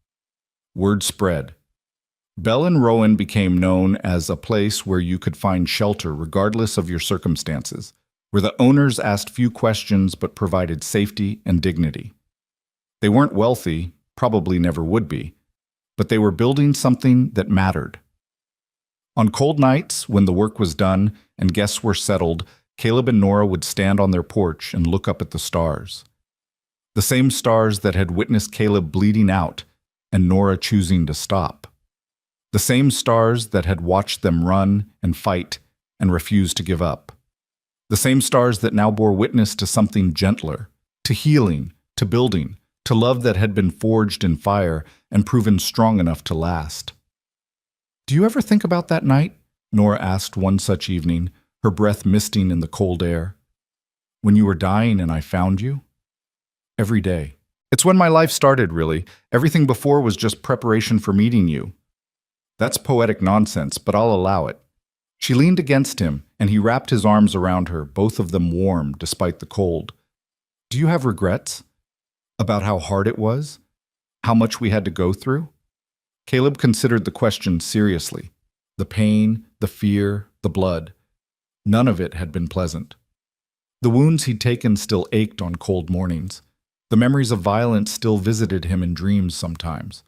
[SPEAKER 1] Word spread. Bell and Rowan became known as a place where you could find shelter regardless of your circumstances, where the owners asked few questions but provided safety and dignity. They weren't wealthy, probably never would be, but they were building something that mattered. On cold nights, when the work was done and guests were settled, Caleb and Nora would stand on their porch and look up at the stars. The same stars that had witnessed Caleb bleeding out and Nora choosing to stop. The same stars that had watched them run and fight and refuse to give up. The same stars that now bore witness to something gentler, to healing, to building, to love that had been forged in fire and proven strong enough to last. "Do you ever think about that night?" Nora asked one such evening, her breath misting in the cold air. "When you were dying and I found you?" "Every day. It's when my life started, really. Everything before was just preparation for meeting you." "That's poetic nonsense, but I'll allow it." She leaned against him, and he wrapped his arms around her, both of them warm despite the cold. "Do you have regrets? About how hard it was? How much we had to go through?" Caleb considered the question seriously. The pain, the fear, the blood. None of it had been pleasant. The wounds he'd taken still ached on cold mornings. The memories of violence still visited him in dreams sometimes.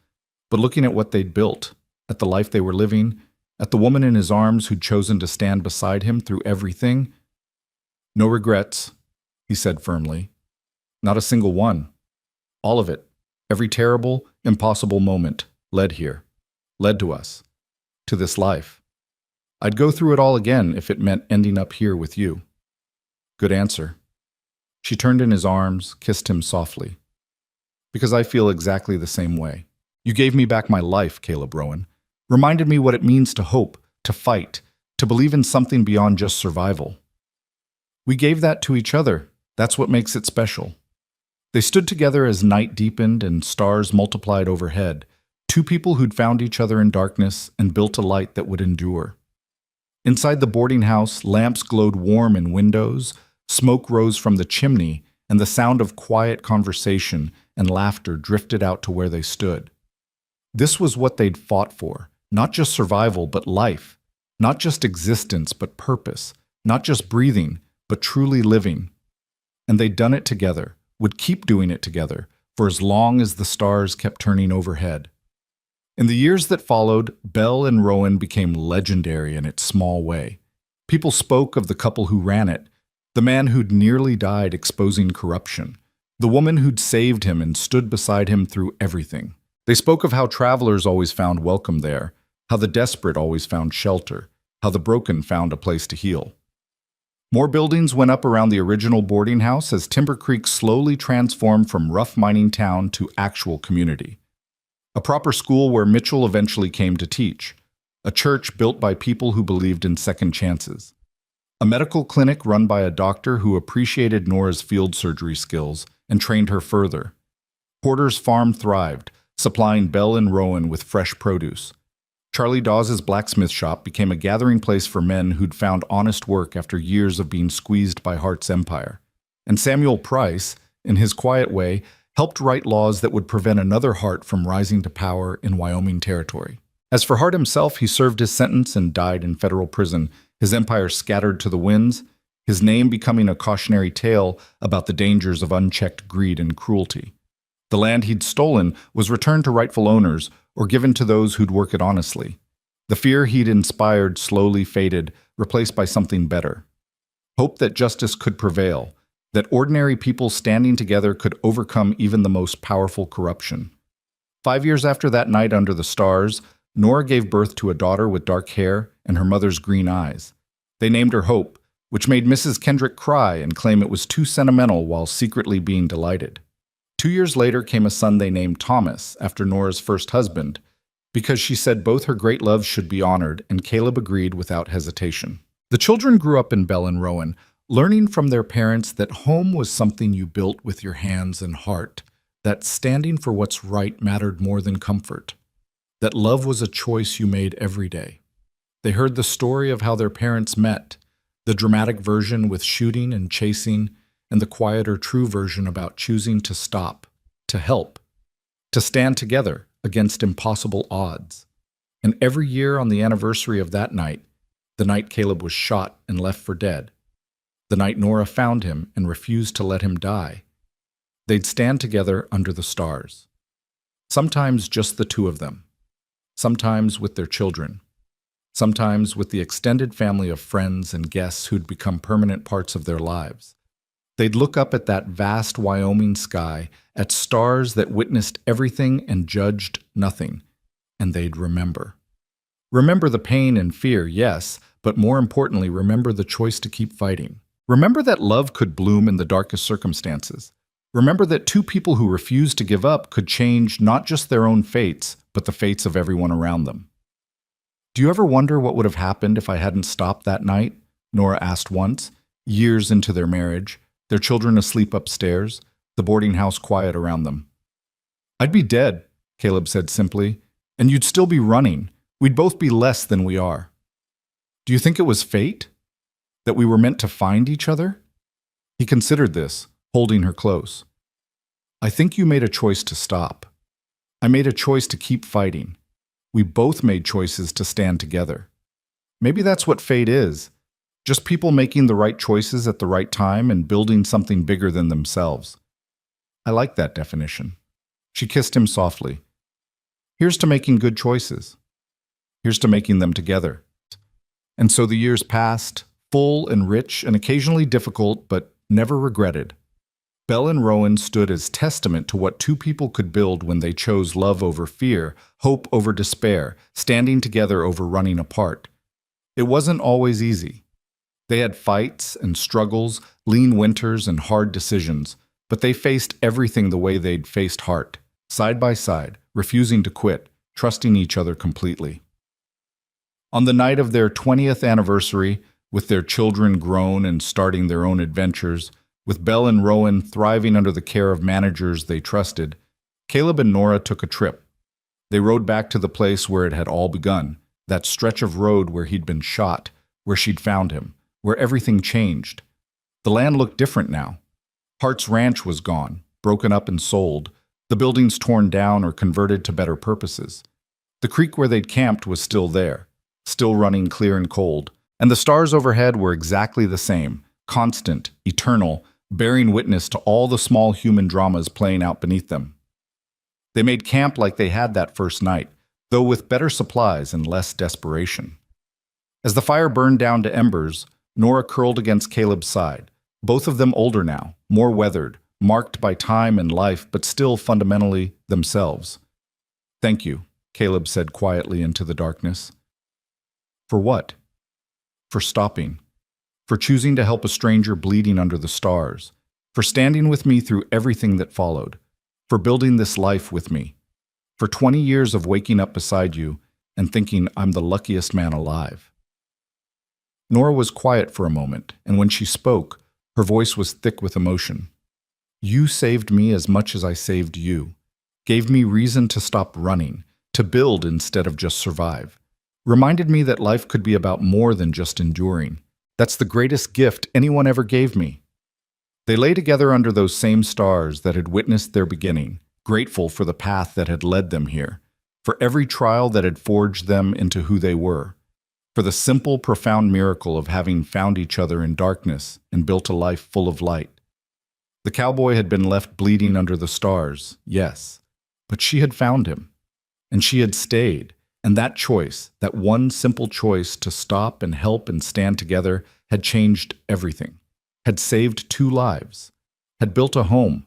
[SPEAKER 1] But looking at what they'd built, at the life they were living, At the woman in his arms who'd chosen to stand beside him through everything. "No regrets," he said firmly. "Not a single one. All of it, every terrible, impossible moment, led here, led to us, to this life. I'd go through it all again if it meant ending up here with you." "Good answer." She turned in his arms, kissed him softly. "Because I feel exactly the same way. You gave me back my life, Caleb Rowan. Reminded me what it means to hope, to fight, to believe in something beyond just survival. We gave that to each other. That's what makes it special." They stood together as night deepened and stars multiplied overhead, two people who'd found each other in darkness and built a light that would endure. Inside the boarding house, lamps glowed warm in windows, smoke rose from the chimney, and the sound of quiet conversation and laughter drifted out to where they stood. This was what they'd fought for, not just survival, but life, not just existence, but purpose, not just breathing, but truly living. And they'd done it together, would keep doing it together, for as long as the stars kept turning overhead. In the years that followed, Bell and Rowan became legendary in its small way. People spoke of the couple who ran it, the man who'd nearly died exposing corruption, the woman who'd saved him and stood beside him through everything. They spoke of how travelers always found welcome there, how the desperate always found shelter, how the broken found a place to heal. More buildings went up around the original boarding house as Timber Creek slowly transformed from rough mining town to actual community. A proper school where Mitchell eventually came to teach. A church built by people who believed in second chances. A medical clinic run by a doctor who appreciated Nora's field surgery skills and trained her further. Porter's farm thrived, supplying Bell and Rowan with fresh produce. Charlie Dawes' blacksmith shop became a gathering place for men who'd found honest work after years of being squeezed by Hart's empire. And Samuel Price, in his quiet way, helped write laws that would prevent another Hart from rising to power in Wyoming territory. As for Hart himself, he served his sentence and died in federal prison, his empire scattered to the winds, his name becoming a cautionary tale about the dangers of unchecked greed and cruelty. The land he'd stolen was returned to rightful owners or given to those who'd work it honestly. The fear he'd inspired slowly faded, replaced by something better. Hope that justice could prevail, that ordinary people standing together could overcome even the most powerful corruption. 5 years after that night under the stars, Nora gave birth to a daughter with dark hair and her mother's green eyes. They named her Hope, which made Mrs. Kendrick cry and claim it was too sentimental while secretly being delighted. 2 years later came a son they named Thomas, after Nora's first husband, because she said both her great loves should be honored, and Caleb agreed without hesitation. The children grew up in Bell and Rowan, learning from their parents that home was something you built with your hands and heart, that standing for what's right mattered more than comfort, that love was a choice you made every day. They heard the story of how their parents met, the dramatic version with shooting and chasing, and the quieter, true version about choosing to stop, to help, to stand together against impossible odds. And every year on the anniversary of that night, the night Caleb was shot and left for dead, the night Nora found him and refused to let him die, they'd stand together under the stars. Sometimes just the two of them, sometimes with their children, sometimes with the extended family of friends and guests who'd become permanent parts of their lives. They'd look up at that vast Wyoming sky, at stars that witnessed everything and judged nothing, and they'd remember. Remember the pain and fear, yes, but more importantly, remember the choice to keep fighting. Remember that love could bloom in the darkest circumstances. Remember that two people who refused to give up could change not just their own fates, but the fates of everyone around them. "Do you ever wonder what would have happened if I hadn't stopped that night?" Nora asked once, years into their marriage, their children asleep upstairs, the boarding house quiet around them. "I'd be dead," Caleb said simply, "and you'd still be running. We'd both be less than we are." "Do you think it was fate? That we were meant to find each other?" He considered this, holding her close. "I think you made a choice to stop. I made a choice to keep fighting. We both made choices to stand together. Maybe that's what fate is. Just people making the right choices at the right time and building something bigger than themselves." I like that definition. She kissed him softly. "Here's to making good choices." Here's to making them together. And so the years passed, full and rich and occasionally difficult, but never regretted. Belle and Rowan stood as testament to what two people could build when they chose love over fear, hope over despair, standing together over running apart. It wasn't always easy. They had fights and struggles, lean winters and hard decisions, but they faced everything the way they'd faced heart, side by side, refusing to quit, trusting each other completely. On the night of their 20th anniversary, with their children grown and starting their own adventures, with Belle and Rowan thriving under the care of managers they trusted, Caleb and Nora took a trip. They rode back to the place where it had all begun, that stretch of road where he'd been shot, where she'd found him, where everything changed. The land looked different now. Hart's ranch was gone, broken up and sold, the buildings torn down or converted to better purposes. The creek where they'd camped was still there, still running clear and cold, and the stars overhead were exactly the same, constant, eternal, bearing witness to all the small human dramas playing out beneath them. They made camp like they had that first night, though with better supplies and less desperation. As the fire burned down to embers, Nora curled against Caleb's side, both of them older now, more weathered, marked by time and life, but still fundamentally themselves. "Thank you," Caleb said quietly into the darkness. "For what?" "For stopping. For choosing to help a stranger bleeding under the stars. For standing with me through everything that followed. For building this life with me. For 20 years of waking up beside you and thinking I'm the luckiest man alive." Nora was quiet for a moment, and when she spoke, her voice was thick with emotion. "You saved me as much as I saved you. Gave me reason to stop running, to build instead of just survive. Reminded me that life could be about more than just enduring. That's the greatest gift anyone ever gave me." They lay together under those same stars that had witnessed their beginning, grateful for the path that had led them here, for every trial that had forged them into who they were, for the simple, profound miracle of having found each other in darkness and built a life full of light. The cowboy had been left bleeding under the stars, yes, but she had found him, and she had stayed, and that choice, that one simple choice to stop and help and stand together, had changed everything, had saved 2 lives, had built a home,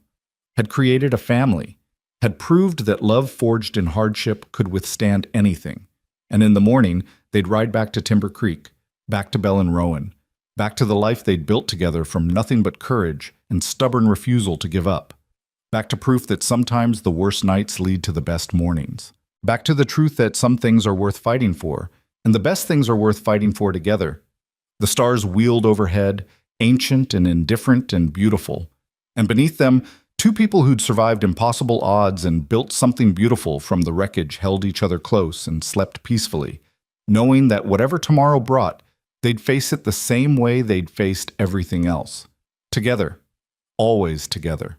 [SPEAKER 1] had created a family, had proved that love forged in hardship could withstand anything. And in the morning, they'd ride back to Timber Creek, back to Belle and Rowan, back to the life they'd built together from nothing but courage and stubborn refusal to give up, back to proof that sometimes the worst nights lead to the best mornings, back to the truth that some things are worth fighting for, and the best things are worth fighting for together. The stars wheeled overhead, ancient and indifferent and beautiful, and beneath them, 2 people who'd survived impossible odds and built something beautiful from the wreckage held each other close and slept peacefully, knowing that whatever tomorrow brought, they'd face it the same way they'd faced everything else. Together. Always together.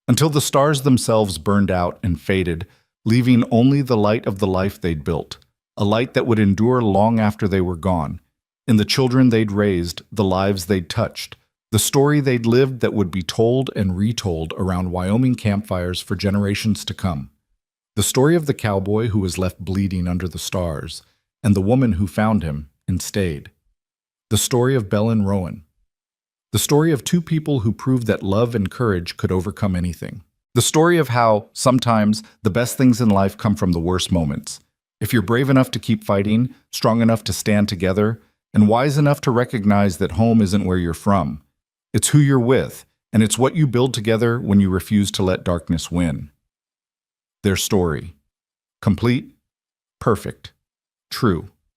[SPEAKER 1] Until the stars themselves burned out and faded, leaving only the light of the life they'd built, a light that would endure long after they were gone, in the children they'd raised, the lives they'd touched, the story they'd lived that would be told and retold around Wyoming campfires for generations to come. The story of the cowboy who was left bleeding under the stars, and the woman who found him and stayed. The story of Belle and Rowan. The story of 2 people who proved that love and courage could overcome anything. The story of how, sometimes, the best things in life come from the worst moments. If you're brave enough to keep fighting, strong enough to stand together, and wise enough to recognize that home isn't where you're from. It's who you're with, and it's what you build together when you refuse to let darkness win. Their story. Complete, perfect, true.